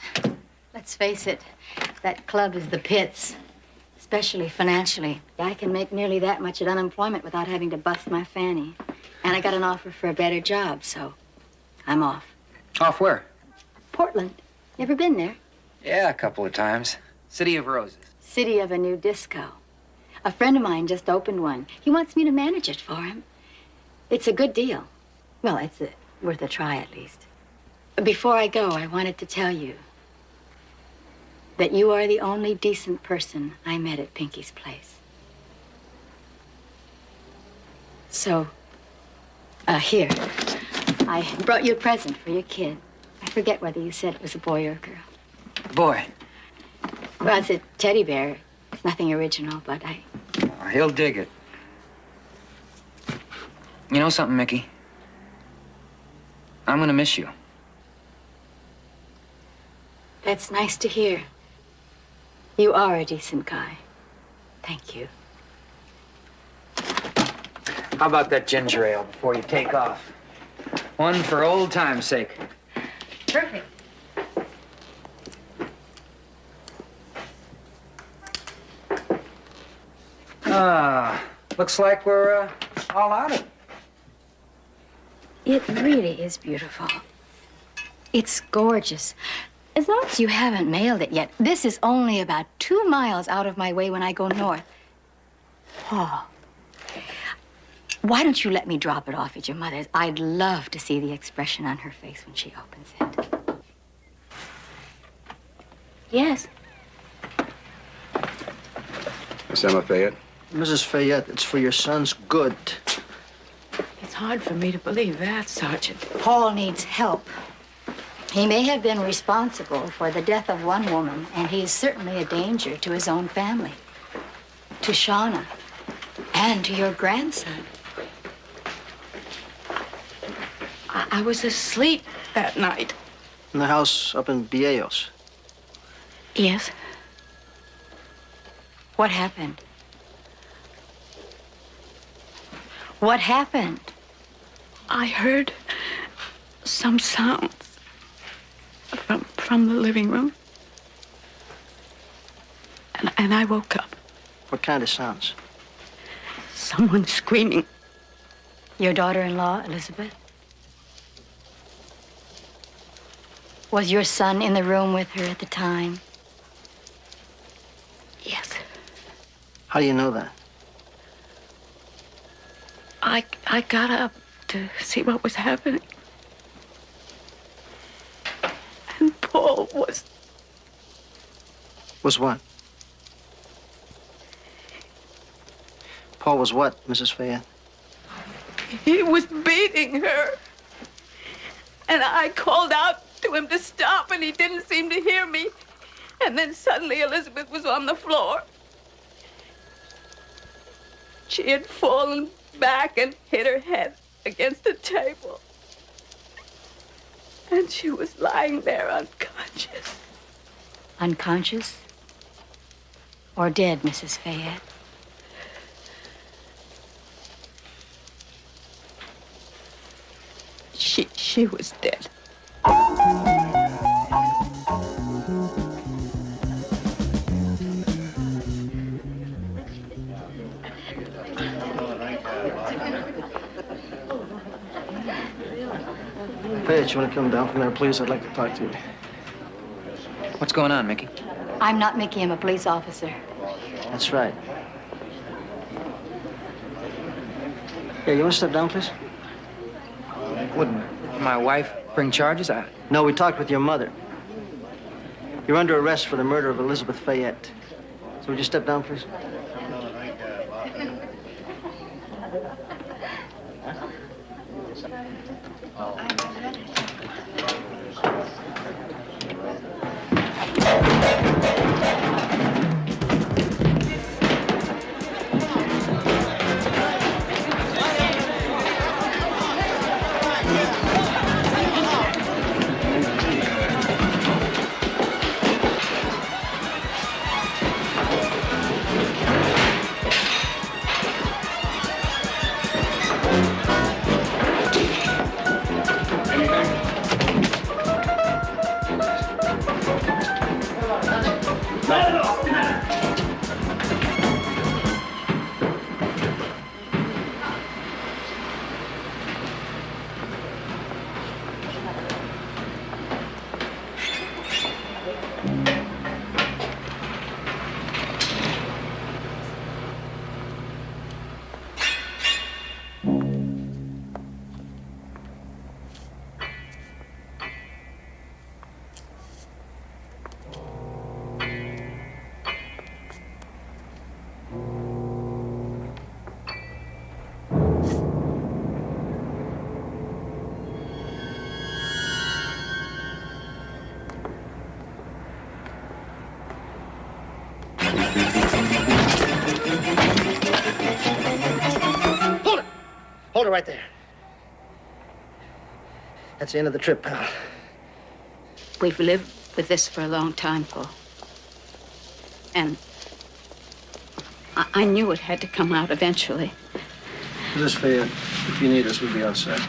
Let's face it, that club is the pits, especially financially. I can make nearly that much at unemployment without having to bust my fanny. And I got an offer for a better job, so I'm off. Off where? Portland. Never been there? Yeah, a couple of times. City of Roses. City of a new disco. A friend of mine just opened one. He wants me to manage it for him. It's a good deal. Well, it's worth a try at least. Before I go, I wanted to tell you that you are the only decent person I met at Pinky's place. So, here. I brought you a present for your kid. I forget whether you said it was a boy or a girl. Boy. Well, it's a teddy bear. It's nothing original, but He'll dig it. You know something, Mickey? I'm gonna miss you. That's nice to hear. You are a decent guy. Thank you. How about that ginger ale before you take off? One for old time's sake. Perfect. Looks like we're all out of it. It really is beautiful. It's gorgeous. As long as you haven't mailed it yet. This is only about 2 miles out of my way when I go north. Paul, why don't you let me drop it off at your mother's? I'd love to see the expression on her face when she opens it. Yes. Miss Emma Fayette? Mrs. Fayette, it's for your son's good. It's hard for me to believe that, Sergeant. Paul needs help. He may have been responsible for the death of one woman, and he is certainly a danger to his own family, to Shauna, and to your grandson. I was asleep that night. In the house up in Vieillos. Yes. What happened? What happened? I heard some sounds from the living room. And I woke up. What kind of sounds? Someone screaming. Your daughter-in-law, Elizabeth? Was your son in the room with her at the time? Yes. How do you know that? I got up to see what was happening. And Paul was... Was what? Paul was what, Mrs. Fayette? He was beating her. And I called out to him to stop, and he didn't seem to hear me. And then suddenly Elizabeth was on the floor. She had fallen back and hit her head against the table. And she was lying there unconscious. Unconscious? Or dead, Mrs. Fayette? She was dead. Fayette, you want to come down from there, please? I'd like to talk to you. What's going on, Mickey? I'm not Mickey. I'm a police officer. That's right. Yeah, you want to step down, please? Would my wife bring charges? No, we talked with your mother. You're under arrest for the murder of Elizabeth Fayette. So would you step down, please? Hold her right there. That's the end of the trip, pal. We've lived with this for a long time, Paul. And I knew it had to come out eventually. This is Fayette. If you need us, we'll be outside.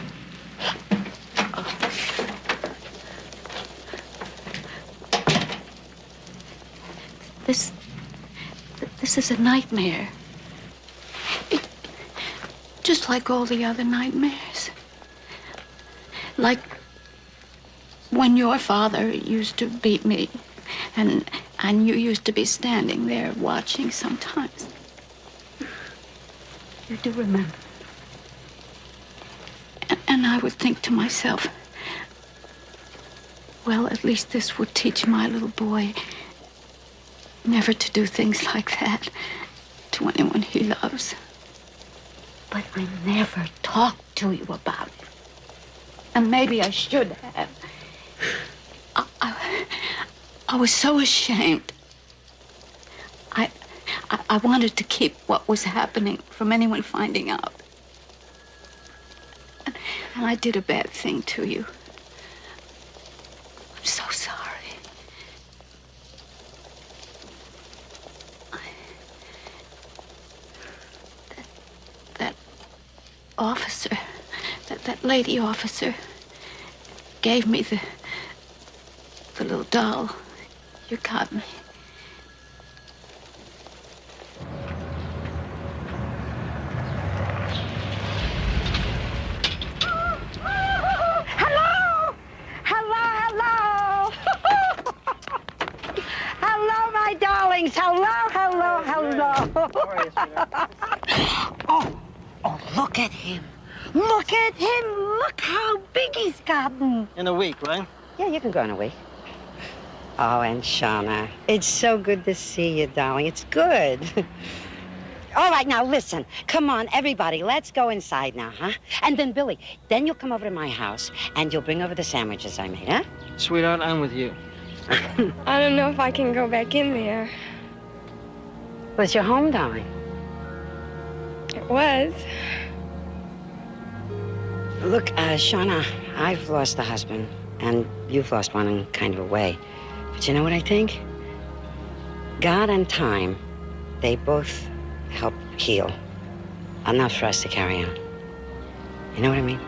This is a nightmare. Just like all the other nightmares. Like when your father used to beat me, and you used to be standing there watching sometimes. You do remember. And I would think to myself, well, at least this would teach my little boy never to do things like that to anyone he loves. But I never talked to you about it. And maybe I should have. I was so ashamed. I wanted to keep what was happening from anyone finding out. And I did a bad thing to you. I'm so sorry. That officer, that lady officer, gave me the little doll. You got me. Hello! Hello, hello! Hello, my darlings. Hello, hello. Oh, look at him. Look at him. Look how big he's gotten. In a week, right? Yeah, you can go in a week. Oh, and Shauna, it's so good to see you, darling. It's good. All right, now listen. Come on, everybody. Let's go inside now, huh? And then, Billy, then you'll come over to my house and you'll bring over the sandwiches I made, huh? Sweetheart, I'm with you. I don't know if I can go back in there. Was your home, darling? It was. Look, Shauna, I've lost a husband, and you've lost one in kind of a way. But you know what I think? God and time, they both help heal. Enough for us to carry on. You know what I mean?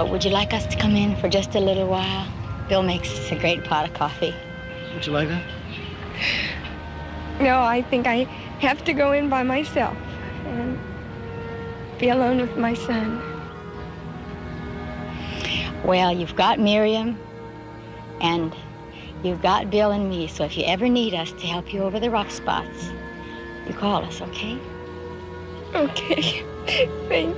Would you like us to come in for just a little while? Bill makes a great pot of coffee. Would you like that? No, I think I have to go in by myself and be alone with my son. Well, you've got Miriam, and you've got Bill and me, so if you ever need us to help you over the rough spots, you call us, okay? Okay. Thanks.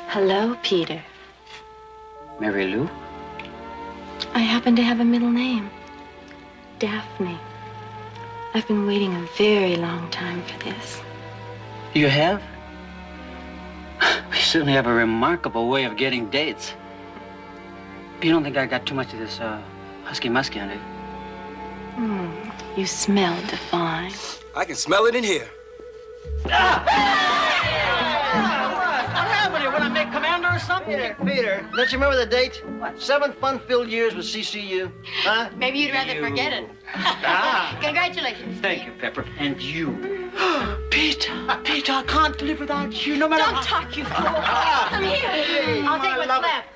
Hello, Peter. Mary Lou? I happen to have a middle name. Daphne. I've been waiting a very long time for this. You have? We certainly have a remarkable way of getting dates. You don't think I got too much of this, husky-musky on it? You smell divine. I can smell it in here. What happened here? When I make commander or something? Peter, don't you remember the date? What? 7 fun-filled years with CCU. Huh? Maybe you'd rather forget it. Congratulations. Thank you, Pepper. And you. Peter, I can't live without you, no matter Don't talk, you fool. Come here. I'll take what's left.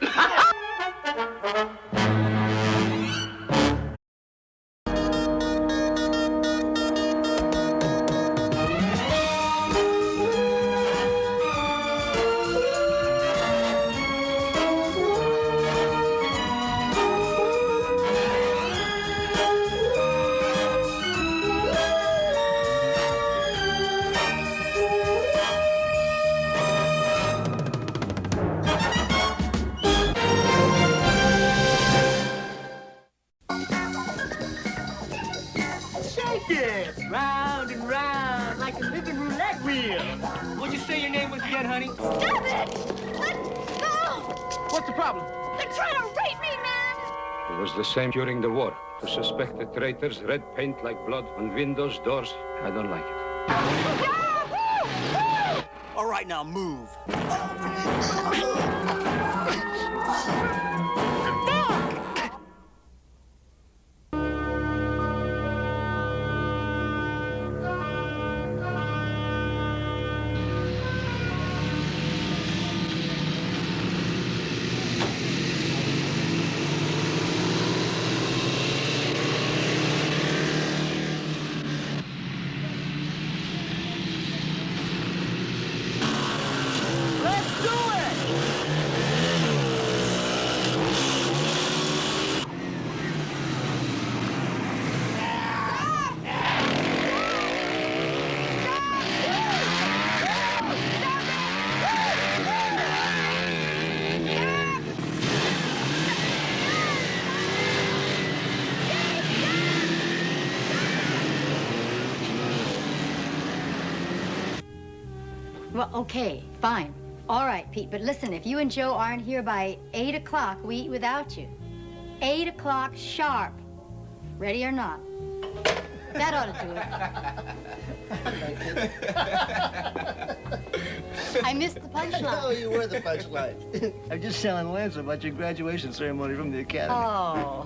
Shake it! Round and round, like a living roulette wheel. What'd you say your name was again, honey? Stop it! Let go! What's the problem? They're trying to rape me, man! It was the same during the war. To suspect the traitors, red paint like blood on windows, doors. I don't like it. All right, now move. Well, okay, fine. All right, Pete, but listen, if you and Joe aren't here by 8 o'clock, we eat without you. 8 o'clock sharp. Ready or not? That ought to do it. I missed the punchline. Oh, you were the punchline. I'm just telling Lance about your graduation ceremony from the academy. Oh.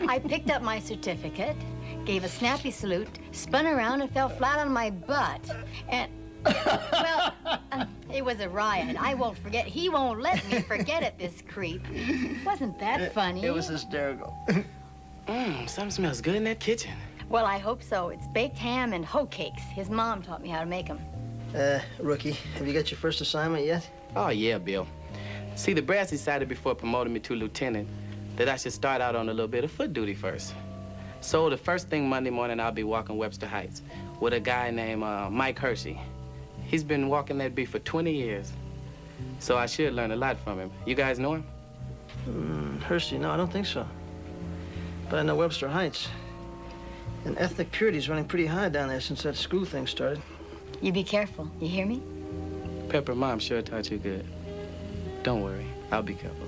I picked up my certificate, gave a snappy salute, spun around and fell flat on my butt. And, well, it was a riot. I won't forget. He won't let me forget it, this creep. Wasn't that funny? It was hysterical. Something smells good in that kitchen. Well, I hope so. It's baked ham and hoe cakes. His mom taught me how to make them. Rookie, have you got your first assignment yet? Oh, yeah, Bill. See, the brass decided before promoting me to lieutenant that I should start out on a little bit of foot duty first. So the first thing Monday morning, I'll be walking Webster Heights with a guy named Mike Hershey. He's been walking that beat for 20 years. So I should learn a lot from him. You guys know him? Hershey, no, I don't think so. But I know Webster Heights. And ethnic purity's running pretty high down there since that school thing started. You be careful. You hear me? Pepper, Mom sure taught you good. Don't worry. I'll be careful.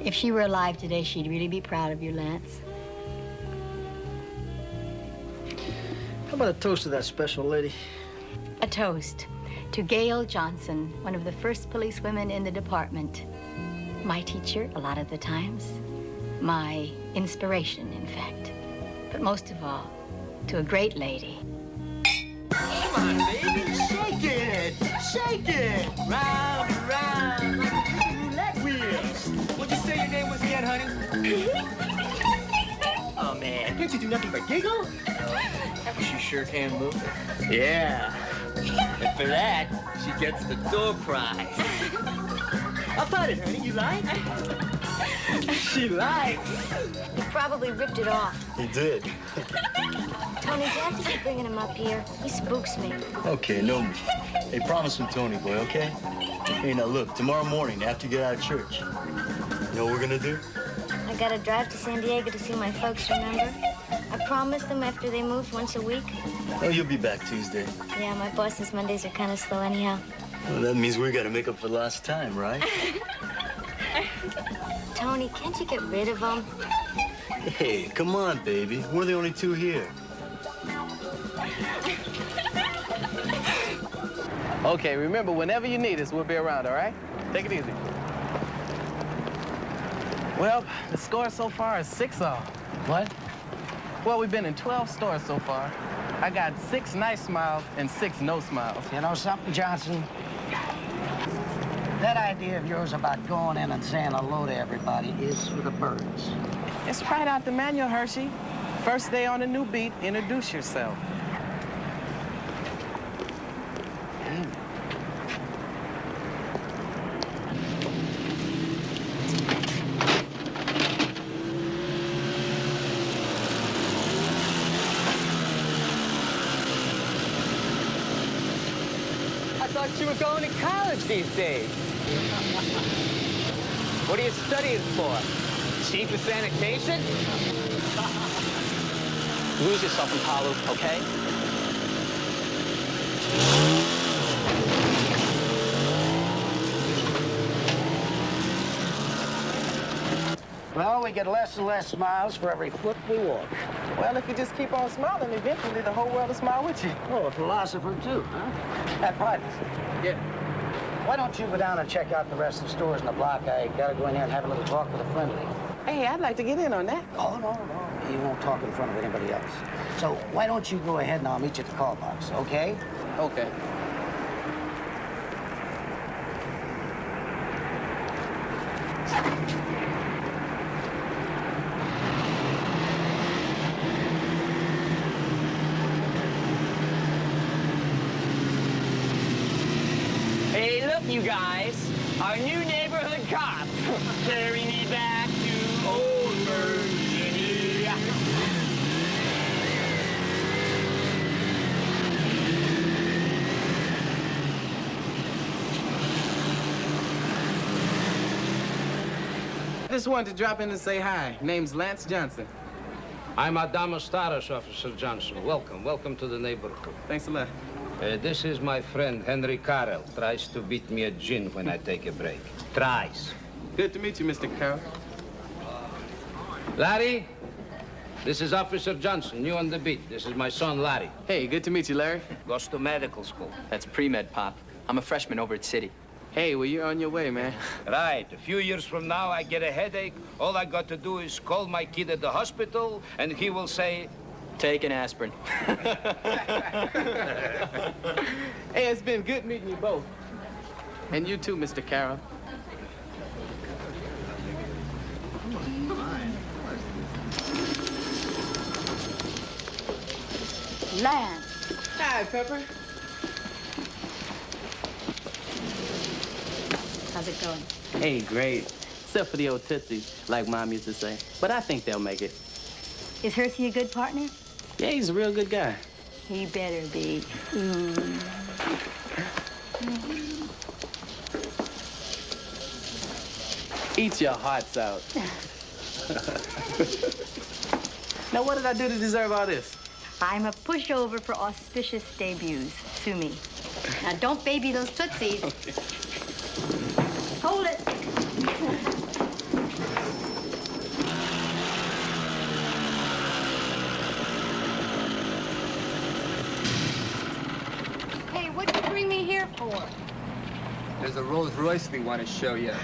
If she were alive today, she'd really be proud of you, Lance. How about a toast to that special lady? A toast to Gail Johnson, one of the first policewomen in the department. My teacher, a lot of the times. My inspiration, in fact. But most of all, to a great lady. Come on, baby, shake it! Shake it! Round and round, like a living roulette wheel. What'd you say your name was again, honey? Oh, man, can't you do nothing but giggle? She sure can move. Yeah. And for that, she gets the door prize. How about it, honey? You like? She likes. He probably ripped it off. He did. Tony, do you have to keep bringing him up here? He spooks me. Okay, no. Hey, promise him Tony, boy, okay? Hey, now look, tomorrow morning after you get out of church, you know what we're gonna do? I gotta drive to San Diego to see my folks, remember? I promised them after they moved once a week. Oh, you'll be back Tuesday. Yeah, my boss's Mondays are kind of slow anyhow. Well, that means we gotta make up for lost time, right? Tony, can't you get rid of him? Hey, come on, baby. We're the only two here. Okay, remember, whenever you need us, we'll be around, all right? Take it easy. Well, the score so far is 6-all. What? Well, we've been in 12 stores so far. I got 6 nice smiles and 6 no smiles. You know something, Johnson? That idea of yours about going in and saying hello to everybody is for the birds. It's right out the manual, Hershey. First day on a new beat, introduce yourself. I thought you were going to college these days. What are you studying for? Chief of sanitation? Lose yourself in Palu, okay? Well, we get less and less smiles for every foot we walk. Well, if you just keep on smiling, eventually the whole world will smile with you. Oh, a philosopher, too, huh? That right. Yeah. Why don't you go down and check out the rest of the stores in the block? I gotta go in there and have a little talk with a friendly. Hey, I'd like to get in on that. Oh, no. You won't talk in front of anybody else. So why don't you go ahead and I'll meet you at the call box, okay? Okay. Hey, look, you guys. Our new neighborhood cop. Carry me back to old Virginia. I just wanted to drop in and say hi. Name's Lance Johnson. I'm Adamus Taras, Officer Johnson. Welcome to the neighborhood. Thanks a lot. This is my friend, Henry Carrell. Tries to beat me at gin when I take a break. Tries. Good to meet you, Mr. Carroll. Larry, this is Officer Johnson, new on the beat. This is my son, Larry. Hey, good to meet you, Larry. Goes to medical school. That's pre-med, Pop. I'm a freshman over at City. Hey, well, you're on your way, man. Right. A few years from now, I get a headache. All I got to do is call my kid at the hospital, and he will say, take an aspirin. Hey, it's been good meeting you both. And you too, Mr. Carroll. Lance. Hi, Pepper. How's it going? Hey, great. Except for the old Tootsies, like Mom used to say. But I think they'll make it. Is Hersey a good partner? Yeah, he's a real good guy. He better be. Eat your hearts out. Now, what did I do to deserve all this? I'm a pushover for auspicious debuts. Sue me. Now, don't baby those Tootsies. Okay. Hold it. Hey, what'd you bring me here for? There's a Rolls Royce we want to show you.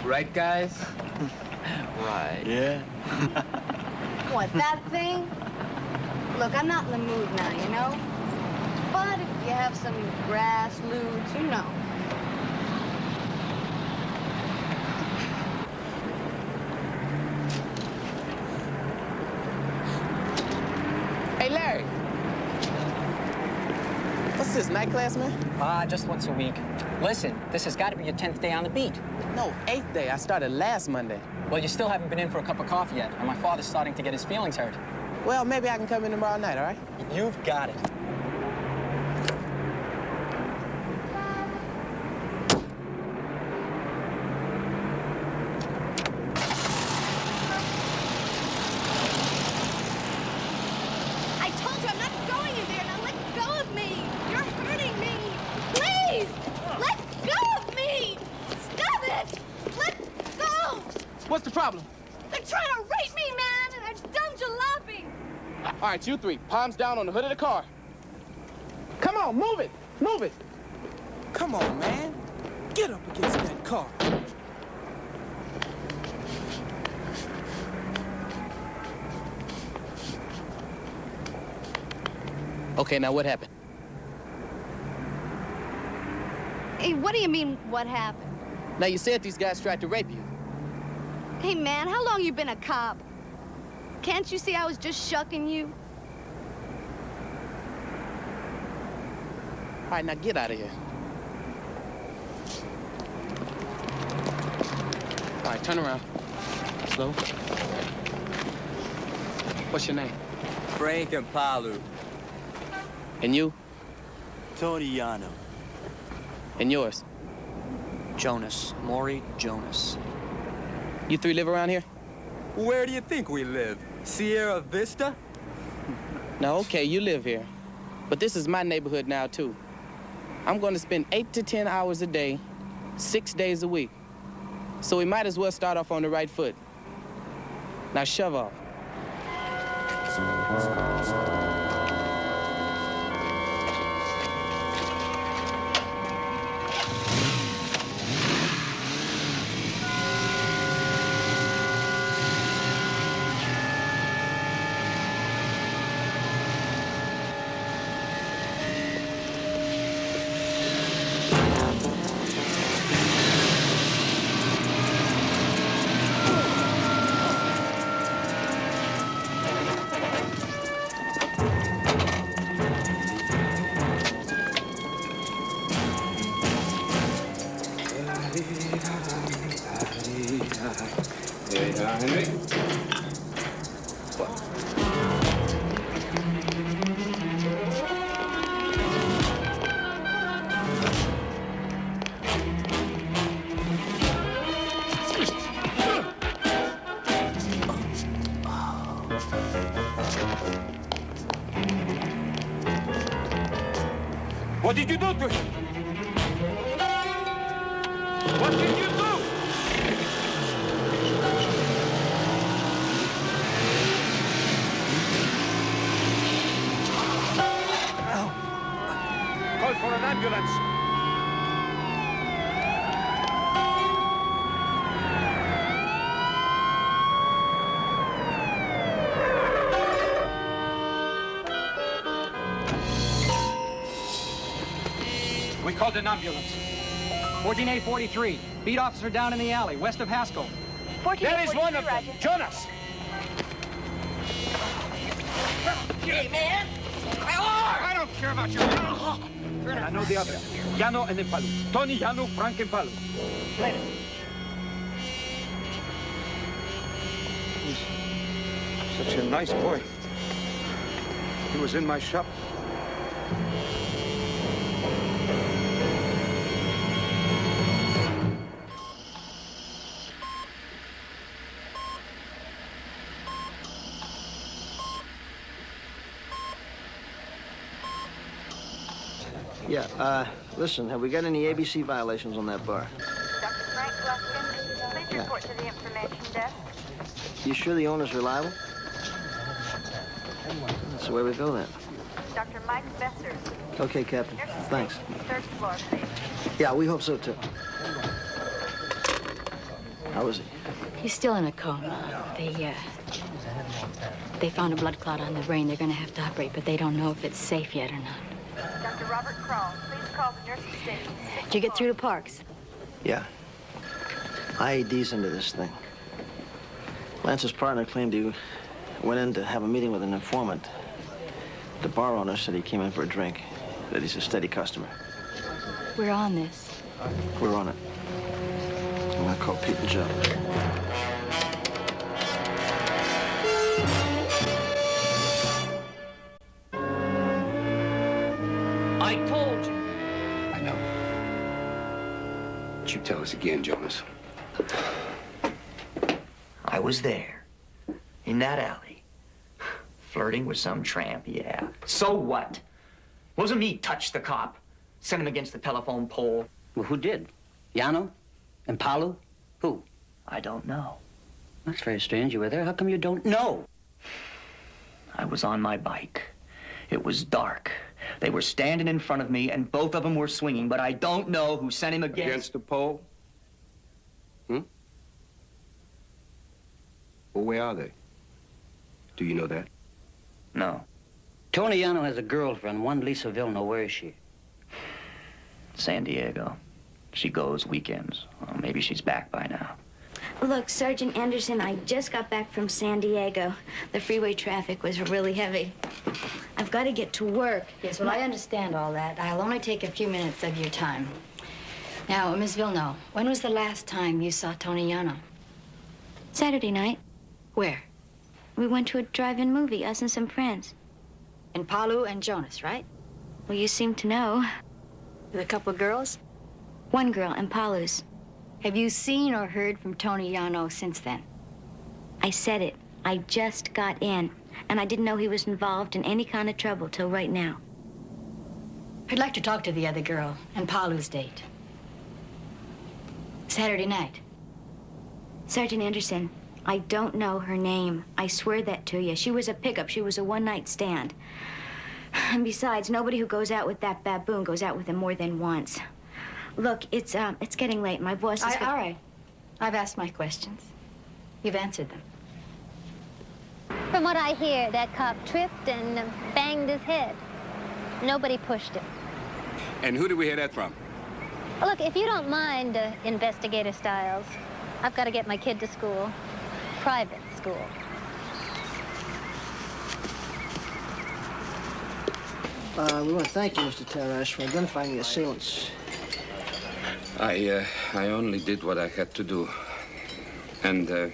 Right, guys? Right. Yeah. What, that thing? Look, I'm not in the mood now, you know? But if you have some grass lewds, you know. Hey, Larry. What's this, night class, man? Just once a week. Listen, this has got to be your 10th day on the beat. No, 8th day. I started last Monday. Well, you still haven't been in for a cup of coffee yet, and my father's starting to get his feelings hurt. Well, maybe I can come in tomorrow night, all right? You've got it. I told you I'm not going in there. Now let go of me. You're hurting me. Please, let go of me. Stop it. Let go. What's the problem? They're trying to rape me, man, and they're dumb jalopy. All right, you three, palms down on the hood of the car. Come on, move it, move it. Come on, man. Get up against that car. Okay, now what happened? Hey, what do you mean, what happened? Now, you said these guys tried to rape you. Hey, man, how long you been a cop? Can't you see I was just shucking you? All right, now get out of here. All right, turn around. Slow. What's your name? Frank and Palu. And you? Tony Yano. And yours? Jonas. Maury Jonas. You three live around here? Where do you think we live? Sierra Vista? Now, okay, you live here, but this is my neighborhood now, too. I'm going to spend 8 to 10 hours a day, 6 days a week. So we might as well start off on the right foot. Now, shove off. Henry. What did you do to him? What did you do? Call for an ambulance. We called an ambulance. 14A43. Beat officer down in the alley, west of Haskell. There is one of them. Jonas! Hey, man! I don't care about you. I know the other. Yano and Impalu. Tony Yano, Frank Impalu. He's such a nice boy. He was in my shop. Yeah, listen, have we got any ABC violations on that bar? Dr. Frank Luskin, please report to the information desk. You sure the owner's reliable? That's the way we go then. Dr. Mike Besser. Okay, Captain. Thanks. Third floor, please. Yeah, we hope so, too. How is he? He's still in a coma. They found a blood clot on the brain. They're going to have to operate, but they don't know if it's safe yet or not. Dr. Robert Kroll, please call the nurse's station. Did you get through to Parks? Yeah. IED's into this thing. Lance's partner claimed he went in to have a meeting with an informant. The bar owner said he came in for a drink, that he's a steady customer. We're on this. We're on it. I'm gonna call Pete and Joe. I told you. I know. But you tell us again, Jonas. I was there, in that alley, flirting with some tramp, yeah. So what? Wasn't me touched the cop, sent him against the telephone pole. Well, who did? Yano? And Palu? Who? I don't know. That's very strange. You were there. How come you don't know? I was on my bike. It was dark. They were standing in front of me, and both of them were swinging, but I don't know who sent him Against the pole? Hmm? Well, where are they? Do you know that? No. Tony Yano has a girlfriend, one Lisa Vilna. Where is she? San Diego. She goes weekends. Well, maybe she's back by now. Look, Sergeant Anderson, I just got back from San Diego. The freeway traffic was really heavy. I've got to get to work. Yes, well, I understand all that. I'll only take a few minutes of your time. Now, Miss Vilno, when was the last time you saw Tony Yano? Saturday night. Where? We went to a drive-in movie, us and some friends. And Palu and Jonas, right? Well, you seem to know. With a couple of girls? One girl, and Palu's. Have you seen or heard from Tony Yano since then? I said it. I just got in, and I didn't know he was involved in any kind of trouble till right now. I'd like to talk to the other girl and Paulu's date. Saturday night. Sergeant Anderson, I don't know her name. I swear that to you. She was a pickup. She was a one-night stand. And besides, nobody who goes out with that baboon goes out with him more than once. Look, it's getting late. My boss is... All right. I've asked my questions. You've answered them. From what I hear, that cop tripped and banged his head. Nobody pushed him. And who did we hear that from? Look, if you don't mind, Investigator Stiles, I've got to get my kid to school. Private school. We want to thank you, Mr. Tarash, for identifying the assailants. I only did what I had to do. And,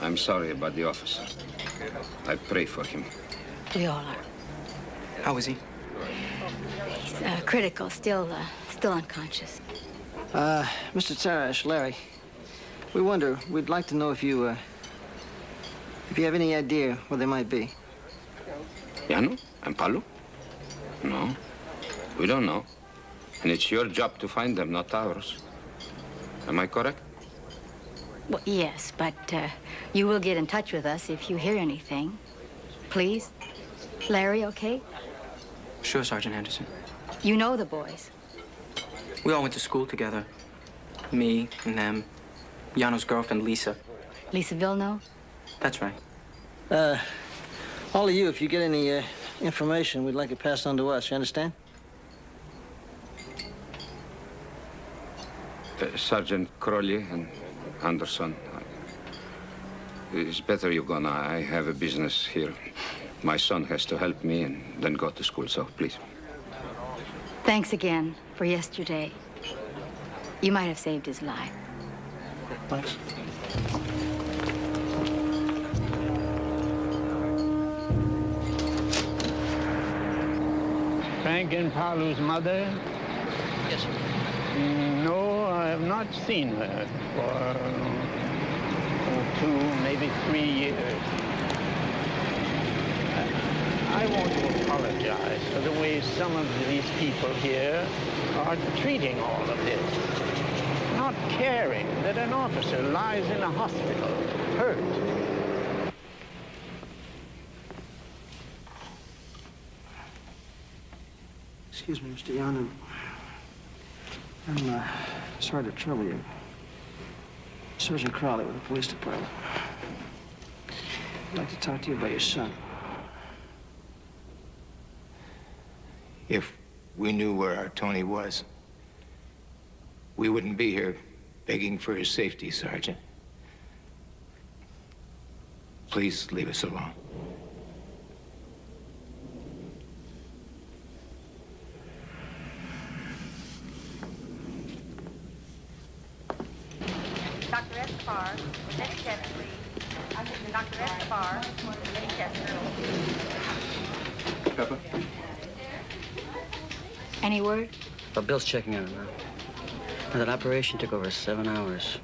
I'm sorry about the officer. I pray for him. We all are. How is he? He's critical, still unconscious. Mr. Tarash, Larry, we'd like to know if you have any idea where they might be. Jano and Paolo? No, we don't know. And it's your job to find them, not ours. Am I correct? Well, yes, but you will get in touch with us if you hear anything. Please? Larry, okay? Sure, Sergeant Anderson. You know the boys. We all went to school together. Me and them. Jano's girlfriend, Lisa. Lisa Villeneuve? That's right. All of you, if you get any information, we'd like it passed on to us. You understand? Sergeant Crowley and Anderson, it's better you go now. I have a business here. My son has to help me and then go to school, so please. Thanks again for yesterday. You might have saved his life. Thanks. Frank and Paulu's mother? Yes, sir. No, I have not seen her for 2, maybe 3 years. I want to apologize for the way some of these people here are treating all of this. Not caring that an officer lies in a hospital, hurt. Excuse me, Mr. Young. I'm sorry to trouble you. Sergeant Crowley with the police department. I'd like to talk to you about your son. If we knew where our Tony was, we wouldn't be here begging for his safety, Sergeant. Please leave us alone. Dr. Escobar, next test, please. Dr. Escobar, next test, Pepper? Any word? Well, Bill's checking on it now. That operation took over 7 hours.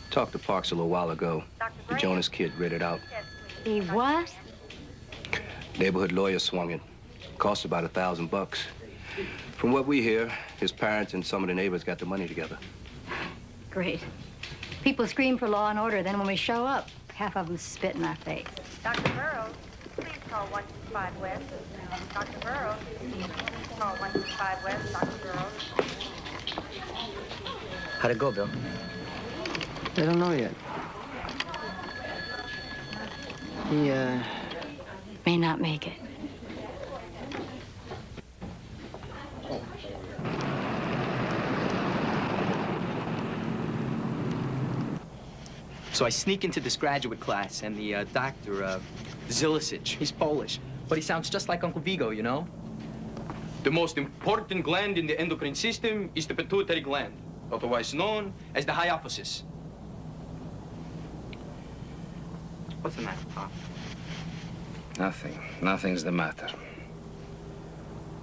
Talked to Parks a little while ago. The Jonas kid read it out. He what? Neighborhood lawyer swung it. Cost about $1,000. From what we hear, his parents and some of the neighbors got the money together. Great. People scream for law and order, then when we show up, half of them spit in our face. Dr. Burroughs, please call 125 West. Dr. Burroughs, please call 125 West. Dr. Burroughs. How'd it go, Bill? They don't know yet. He, may not make it. So I sneak into this graduate class, and the doctor, Zilicic, he's Polish, but he sounds just like Uncle Vigo, you know? The most important gland in the endocrine system is the pituitary gland, otherwise known as the hypophysis. What's the matter, Pop? Nothing. Nothing's the matter.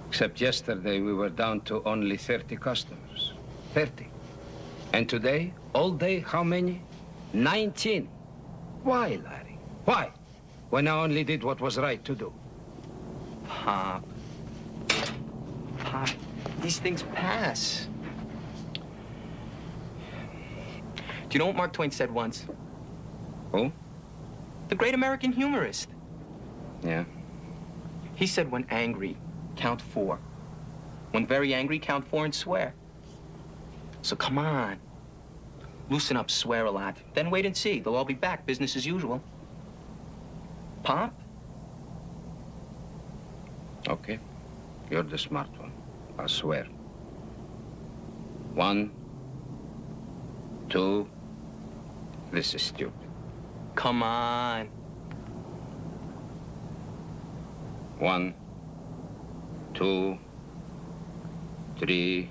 Except yesterday we were down to only 30 customers. 30. And today, all day, how many? 19. Why, Larry? Why? When I only did what was right to do. Pop. Pop, these things pass. Do you know what Mark Twain said once? Who? The great American humorist. Yeah. He said, when angry, count 4. When very angry, count 4 and swear. So come on. Loosen up, swear a lot. Then wait and see. They'll all be back, business as usual. Pop? Okay. You're the smart one. I'll swear. 1, 2. This is stupid. Come on. 1, 2, 3,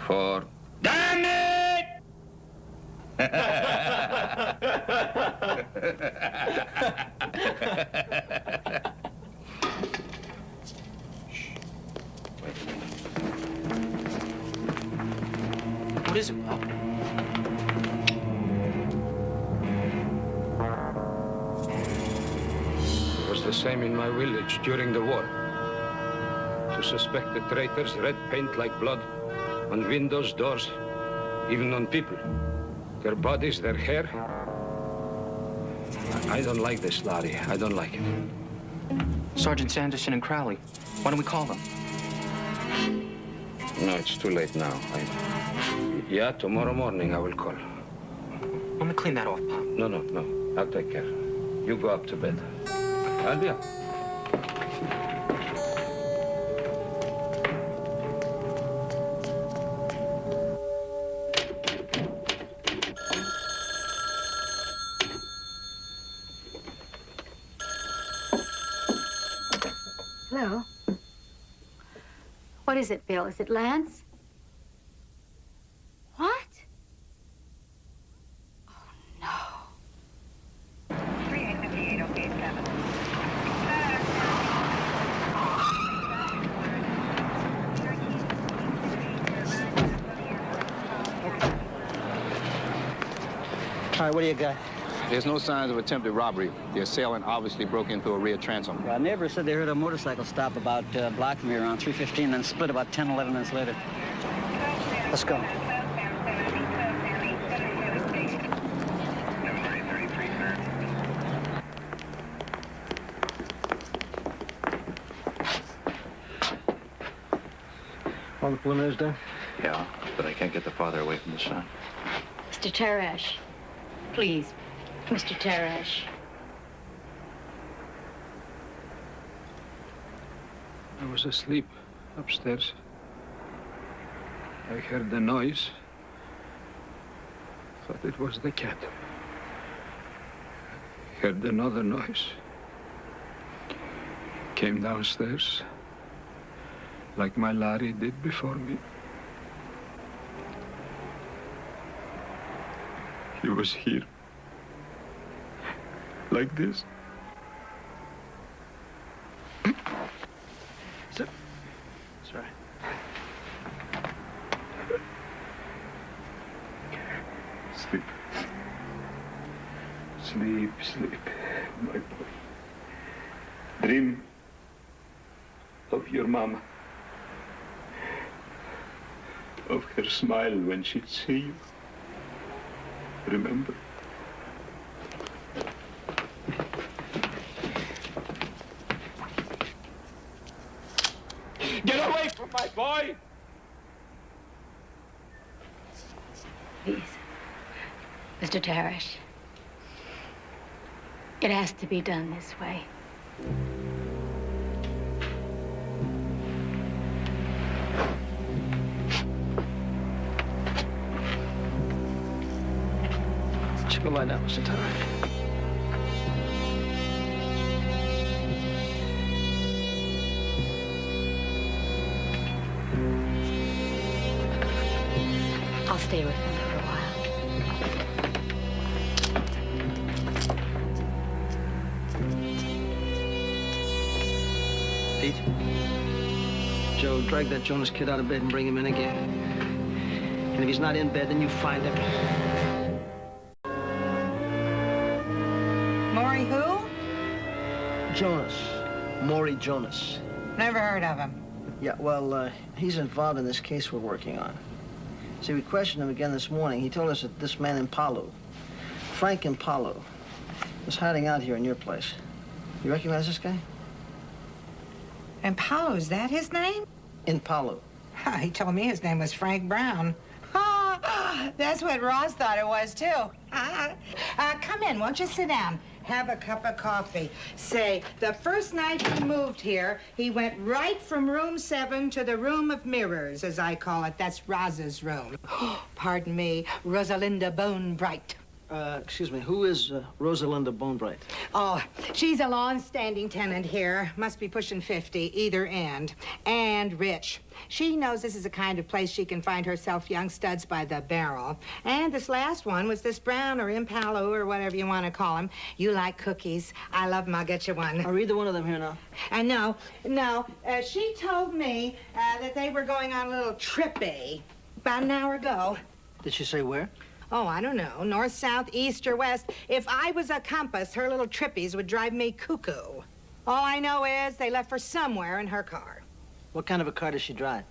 4. Damn it! What is it, Pop? It was the same in my village during the war. To suspect the traitors, red paint like blood on windows, doors, even on people. Their bodies, their hair. I don't like this, Larry. I don't like it. Sergeant Sanderson and Crowley. Why don't we call them? No, it's too late now. Yeah, tomorrow morning I will call. Let me clean that off, Pop. No, no, no. I'll take care. You go up to bed. I'll be up. Hello? What is it, Bill? Is it Lance? What? Oh, no. 3858, okay, 7. All right, what do you got? There's no signs of attempted robbery. The assailant obviously broke in through a rear transom. Well, neighbors said they heard a motorcycle stop about a block from here around 3:15, then split about 10, 11 minutes later. Let's go. All the preliminaries done? Yeah, but I can't get the father away from the son. Mr. Tarash, please. Mr. Tarash. I was asleep upstairs. I heard the noise. Thought it was the cat. Heard another noise. Came downstairs, like my Larry did before me. He was here. Like this. That's right. Sleep. Sleep, sleep, my boy. Dream of your mama. Of her smile when she'd see you. Remember? Get away from my boy! Please. Mr. Tarash. It has to be done this way. Just go lie down, Mr. Tarash. I'll stay with him for a while. Pete? Joe, drag that Jonas kid out of bed and bring him in again. And if he's not in bed, then you find him. Jonas. Maury Jonas. Never heard of him. Yeah, well, he's involved in this case we're working on. See, we questioned him again this morning. He told us that this man Impalo, Frank Impalo, was hiding out here in your place. You recognize this guy? Impalo, is that his name? Impalo. He told me his name was Frank Brown. That's what Ross thought it was, too. Come in, won't you sit down? Have a cup of coffee. Say, the first night he moved here, he went right from room 7 to the room of mirrors, as I call it. That's Roz's room. Pardon me, Rosalinda Bonebright. Excuse me, who is Rosalinda Bonebright? Oh, she's a long-standing tenant here. Must be pushing 50, either end. And rich. She knows this is the kind of place she can find herself young studs by the barrel. And this last one was this Brown or Impalo or whatever you want to call him. You like cookies. I love them. I'll get you one. I'll read the one of them here now. No. She told me that they were going on a little trippy about an hour ago. Did she say where? Oh, I don't know. North, south, east, or west. If I was a compass, her little trippies would drive me cuckoo. All I know is they left for somewhere in her car. What kind of a car does she drive?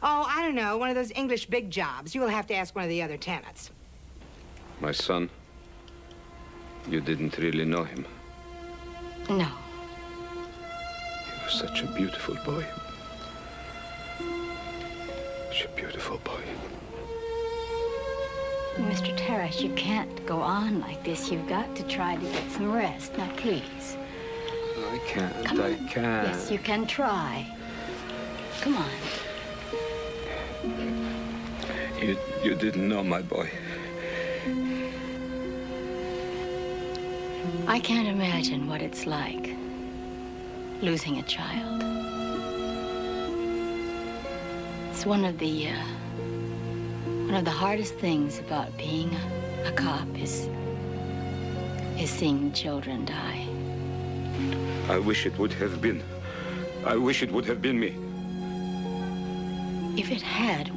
Oh, I don't know. One of those English big jobs. You will have to ask one of the other tenants. My son, you didn't really know him. No. He was such a beautiful boy. Such a beautiful boy. Mr. Terrace, you can't go on like this. You've got to try to get some rest. Now, please. I can't. Come I on. can't. Yes, you can try. Come on. You didn't know my boy. I can't imagine what it's like losing a child. It's one of the hardest things about being a cop is seeing children die. I wish it would have been. I wish it would have been me. If it had,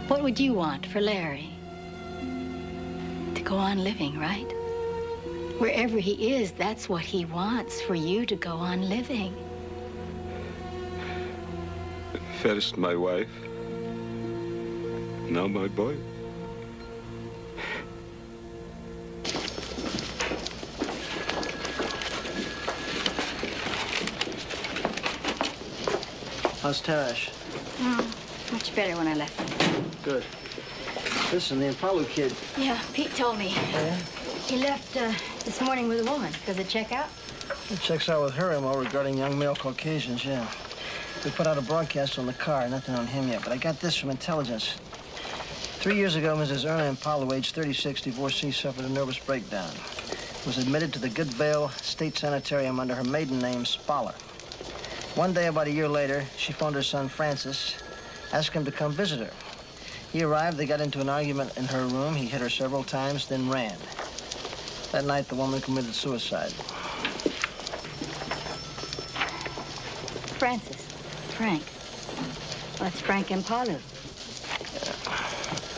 what would you want for Larry? To go on living, right? Wherever he is, that's what he wants, for you to go on living. First my wife, now my boy. How's Tarash? Much better when I left him. Good. Listen, the Impalo kid. Yeah, Pete told me. Oh, yeah? He left this morning with a woman. Does it check out? It checks out with her, Mo, regarding young male Caucasians, yeah. We put out a broadcast on the car, nothing on him yet, but I got this from intelligence. 3 years ago, Mrs. Erna Impalo, age 36, divorcee, suffered a nervous breakdown. Was admitted to the Goodvale State Sanitarium under her maiden name, Spoller. One day, about a year later, she phoned her son, Francis, asked him to come visit her. He arrived, they got into an argument in her room. He hit her several times, then ran. That night, the woman committed suicide. Frank. Well, that's Frank Impalo.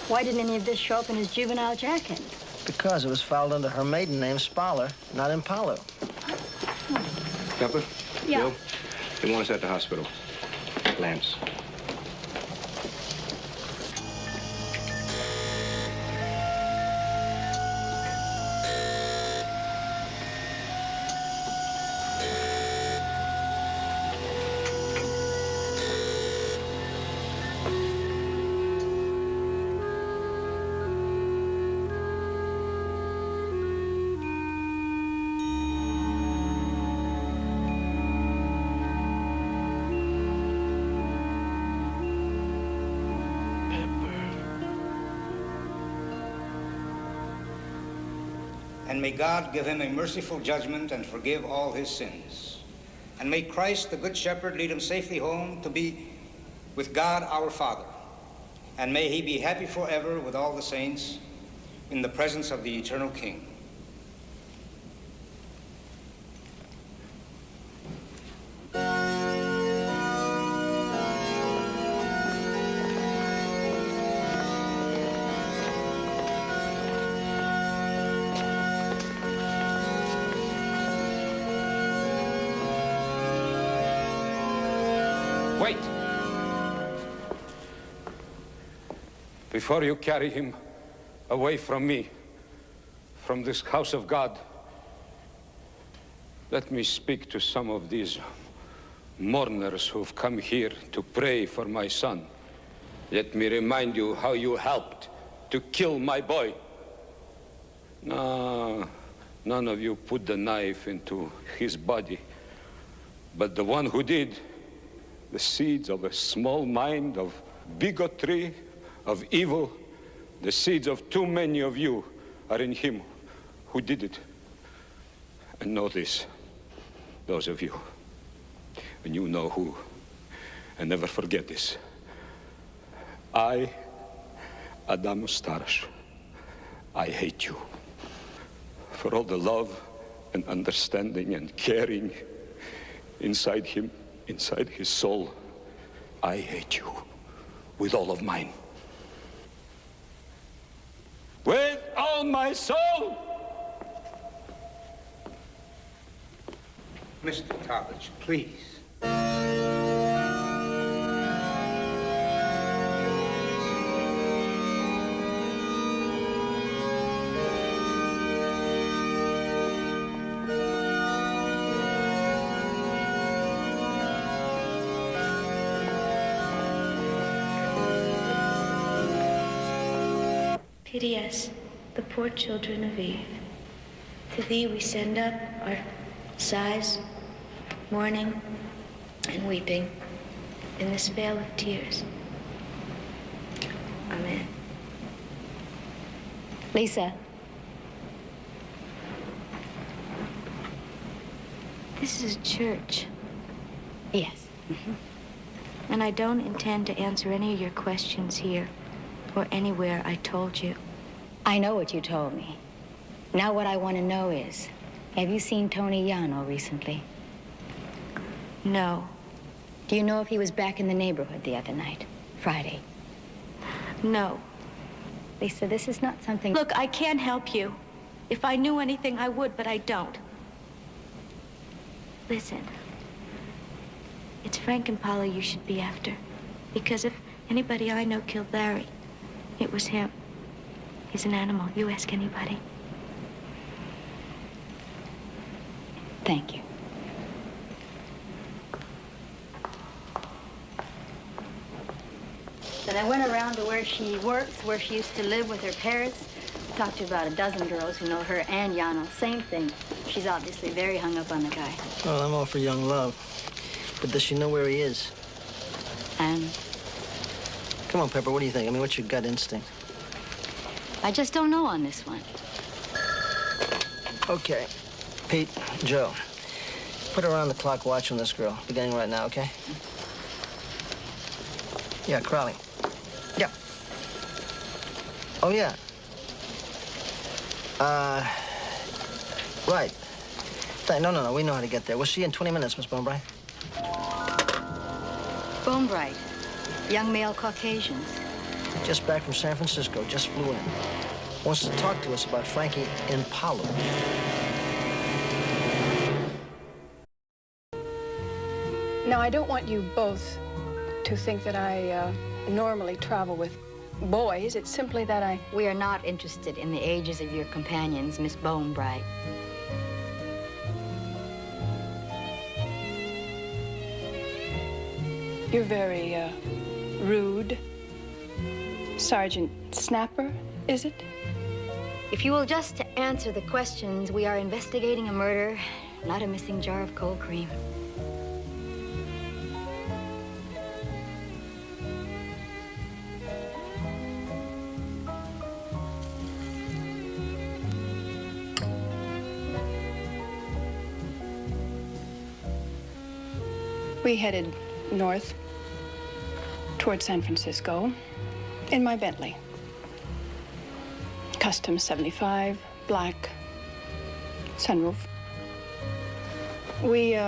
Why didn't any of this show up in his juvenile jacket? Because it was filed under her maiden name, Spoller, not Impalo. Pepper? Yeah. Bill? They want us at the hospital. Lance. And may God give him a merciful judgment and forgive all his sins. And may Christ, the Good Shepherd, lead him safely home to be with God our Father. And may he be happy forever with all the saints in the presence of the eternal King. Wait! Before you carry him away from me, from this house of God, let me speak to some of these mourners who've come here to pray for my son. Let me remind you how you helped to kill my boy. No, none of you put the knife into his body. But the one who did, the seeds of a small mind of bigotry, of evil, the seeds of too many of you are in him who did it. And know this, those of you, and you know who, and never forget this. I, Adam Starash, I hate you for all the love and understanding and caring inside him, inside his soul. I hate you with all of mine. With all my soul! Mr. Talbot, please. Pity us, the poor children of Eve. To thee we send up our sighs, mourning, and weeping in this vale of tears. Amen. Lisa. This is a church. Yes. And I don't intend to answer any of your questions here or anywhere I told you. I know what you told me. Now what I want to know is, have you seen Tony Yano recently? No. Do you know if he was back in the neighborhood the other night, Friday? No. Lisa, this is not something... Look, I can't help you. If I knew anything, I would, but I don't. Listen. It's Frank Impala you should be after. Because if anybody I know killed Larry, it was him. He's an animal. You ask anybody. Thank you. Then I went around to where she works, where she used to live with her parents. Talked to about a dozen girls who know her and Yano. Same thing. She's obviously very hung up on the guy. Well, I'm all for young love. But does she know where he is? And? Come on, Pepper, what do you think? I mean, what's your gut instinct? I just don't know on this one. Okay. Pete, Joe, put around the clock watch on this girl, beginning right now, okay? Yeah, Crowley. Yeah. Oh, yeah. Right. No, we know how to get there. We'll see you in 20 minutes, Miss Bonebright. Bonebright, young male Caucasians. Just back from San Francisco, just flew in. Wants to talk to us about Frankie Impala. Now, I don't want you both to think that I normally travel with boys. It's simply that I... We are not interested in the ages of your companions, Miss Bonebright. You're very, rude. Sergeant Snapper, is it? If you will just answer the questions, we are investigating a murder, not a missing jar of cold cream. We headed north toward San Francisco in my Bentley. Custom 75, black, sunroof. We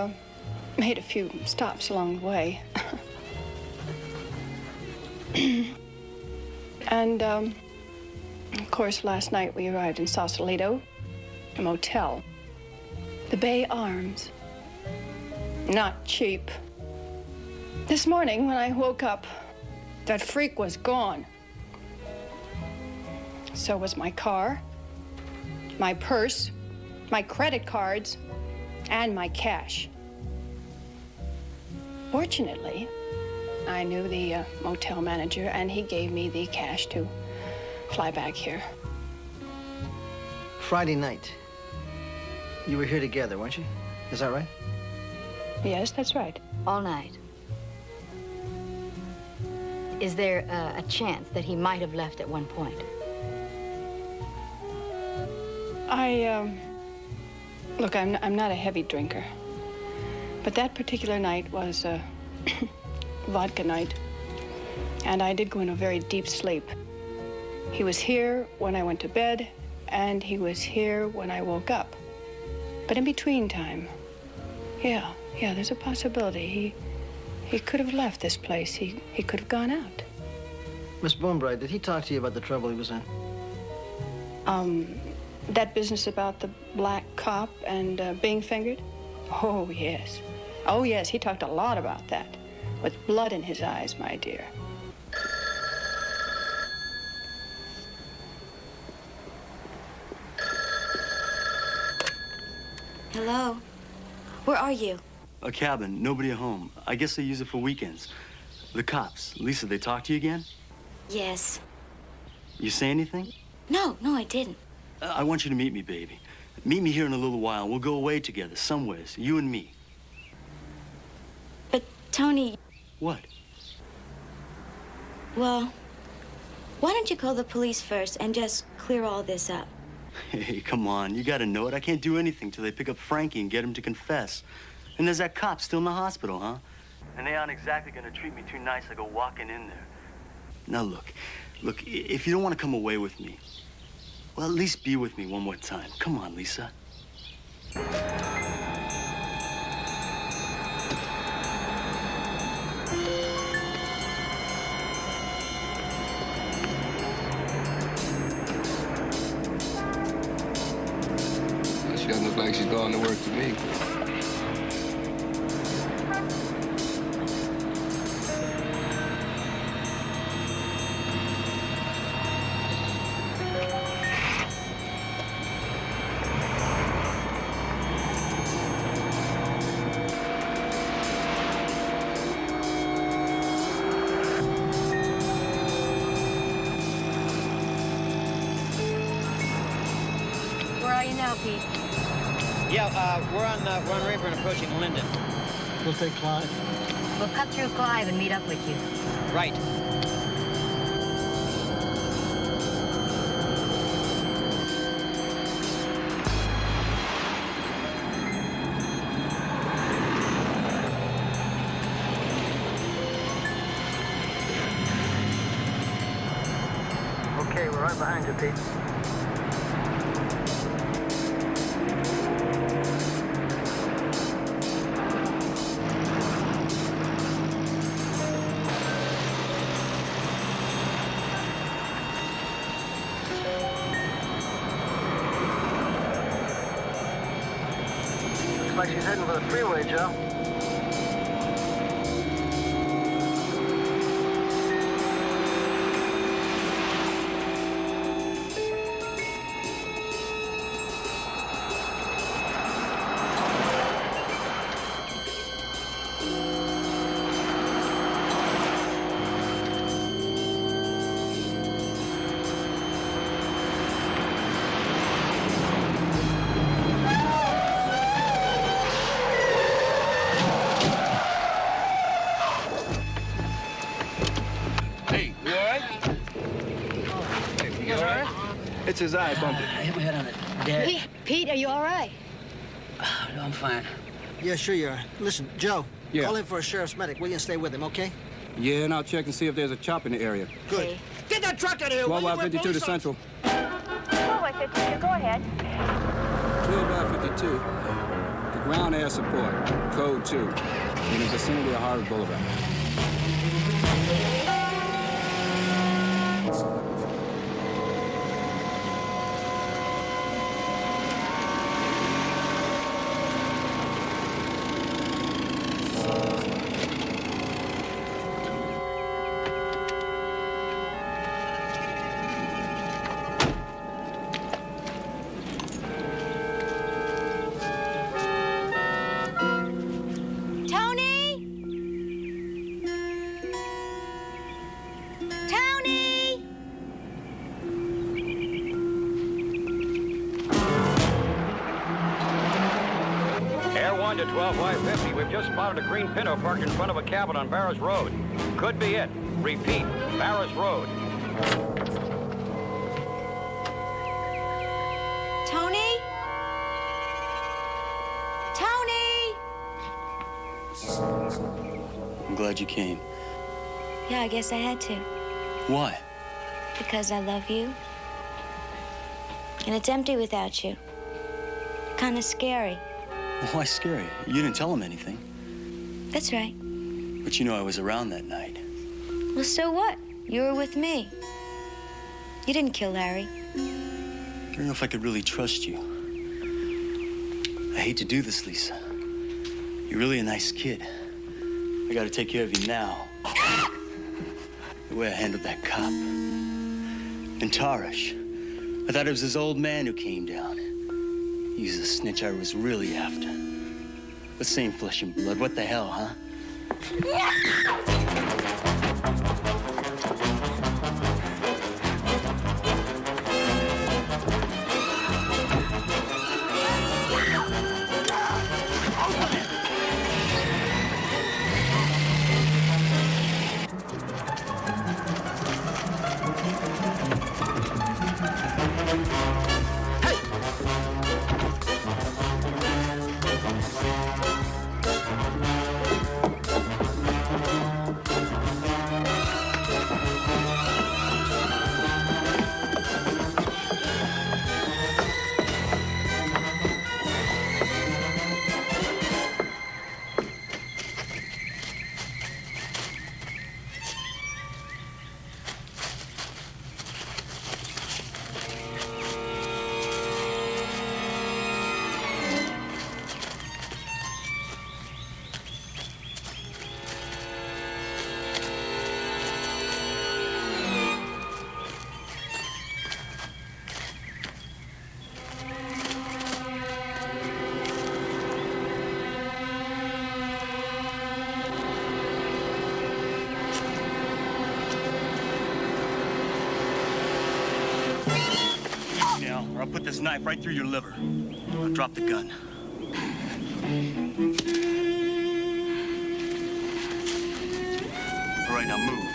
made a few stops along the way. And, of course, last night we arrived in Sausalito, a motel. The Bay Arms. Not cheap. This morning, when I woke up, that freak was gone. So was my car, my purse, my credit cards, and my cash. Fortunately, I knew the motel manager, and he gave me the cash to fly back here. Friday night, you were here together, weren't you? Is that right? Yes, that's right. All night. Is there a chance that he might have left at one point? Look, I'm not a heavy drinker. But that particular night was a vodka night. And I did go into a very deep sleep. He was here when I went to bed, and he was here when I woke up. But in between time, yeah, there's a possibility. He could have left this place. He could have gone out. Miss Boonbright, did he talk to you about the trouble he was in? That business about the black cop and being fingered? Oh, yes. Oh, yes, he talked a lot about that. With blood in his eyes, my dear. Hello? Where are you? A cabin, nobody at home. I guess they use it for weekends. The cops. Lisa, they talk to you again? Yes. You say anything? No, I didn't. I want you to meet me, baby. Meet me here in a little while. We'll go away together, somewheres, you and me. But, Tony... What? Well, why don't you call the police first and just clear all this up? Hey, come on. You gotta know it. I can't do anything till they pick up Frankie and get him to confess. And there's that cop still in the hospital, huh? And they aren't exactly gonna treat me too nice to go walking in there. Now, look, if you don't want to come away with me, well, at least be with me one more time. Come on, Lisa. She doesn't look like she's going to work to me. Where are you now, Pete? Yeah, we're on Rayburn approaching Linden. We'll take Clive. We'll cut through Clive and meet up with you. Right. Okay, we're right behind you, Pete. Looks like she's heading for the freeway, Joe. It's his eye, bumped it. I hit my head on it. Dead. Pete, are you all right? No, I'm fine. Yeah, sure you are. Listen, Joe, Yeah. call in for a sheriff's medic. Will you stay with him, okay? Yeah, and I'll check and see if there's a chop in the area. Good. Get that truck out of here, will 12 you? by We're 52 to police Central. 12 by 52, go ahead. 12 by 52. The ground air support, code 2, in the vicinity of Harvard Boulevard. to 12550. We've just spotted a green Pinto parked in front of a cabin on Barras Road. Could be it. Repeat, Barras Road. Tony? Tony! I'm glad you came. Yeah, I guess I had to. Why? Because I love you. And it's empty without you. Kind of scary. Well, why scary? You didn't tell him anything. That's right. But you know I was around that night. Well, so what? You were with me. You didn't kill Larry. I don't know if I could really trust you. I hate to do this, Lisa. You're really a nice kid. I gotta take care of you now. The way I handled that cop. And Tarish. I thought it was his old man who came down. He's the snitch I was really after. But same flesh and blood. What the hell, huh? Or I'll put this knife right through your liver. I'll drop the gun. All right, now move.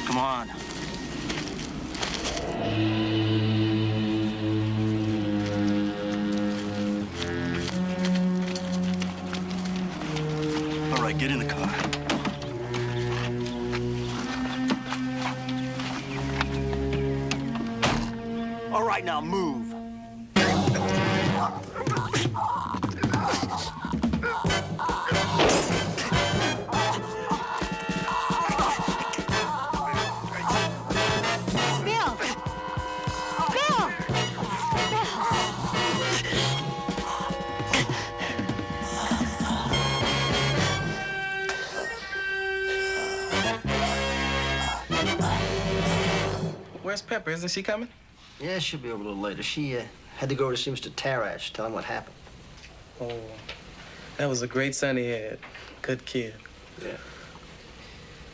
Come on. All right, get in the car. All right, now move. Bill! Bill! Where's Pepper? Isn't she coming? Yeah, she'll be over a little later. She had to go to see Mr. Tarash, tell him what happened. Oh, that was a great son he had. Good kid. Yeah.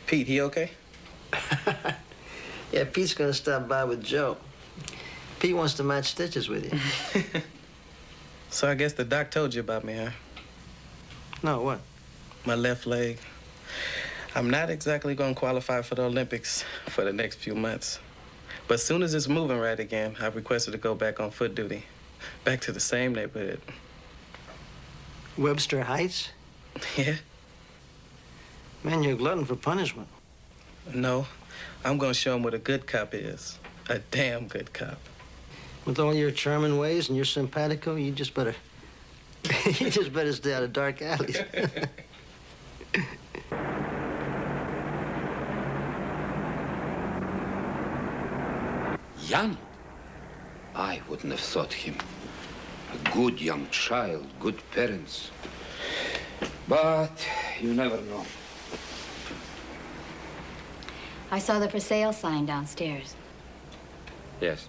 Pete, he okay? Yeah, Pete's gonna stop by with Joe. Pete wants to match stitches with you. So I guess the doc told you about me, huh? No, what? My left leg. I'm not exactly gonna qualify for the Olympics for the next few months. But as soon as it's moving right again, I've requested to go back on foot duty. Back to the same neighborhood. Webster Heights? Yeah. Man, you're a glutton for punishment. No, I'm gonna show him what a good cop is. A damn good cop. With all your charming ways and your simpatico, you just better... you just better stay out of dark alleys. Young? I wouldn't have thought him. A good young child, good parents. But you never know. I saw the for sale sign downstairs. Yes,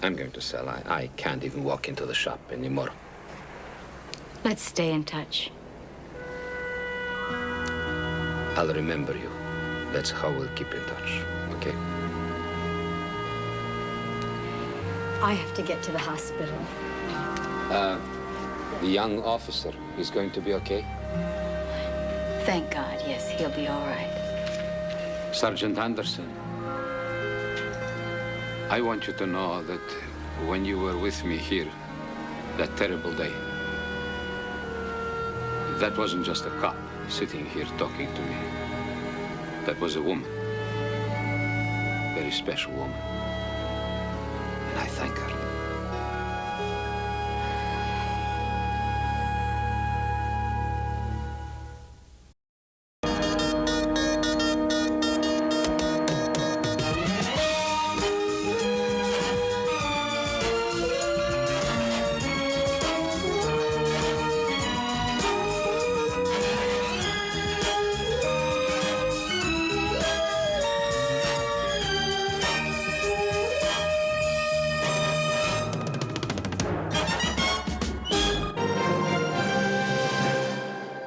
I'm going to sell. I can't even walk into the shop anymore. Let's stay in touch. I'll remember you. That's how we'll keep in touch, okay? I have to get to the hospital. The young officer is going to be okay? Thank God, yes, he'll be all right. Sergeant Anderson, I want you to know that when you were with me here, that terrible day, that wasn't just a cop sitting here talking to me. That was a woman. Very special woman. And I thank her.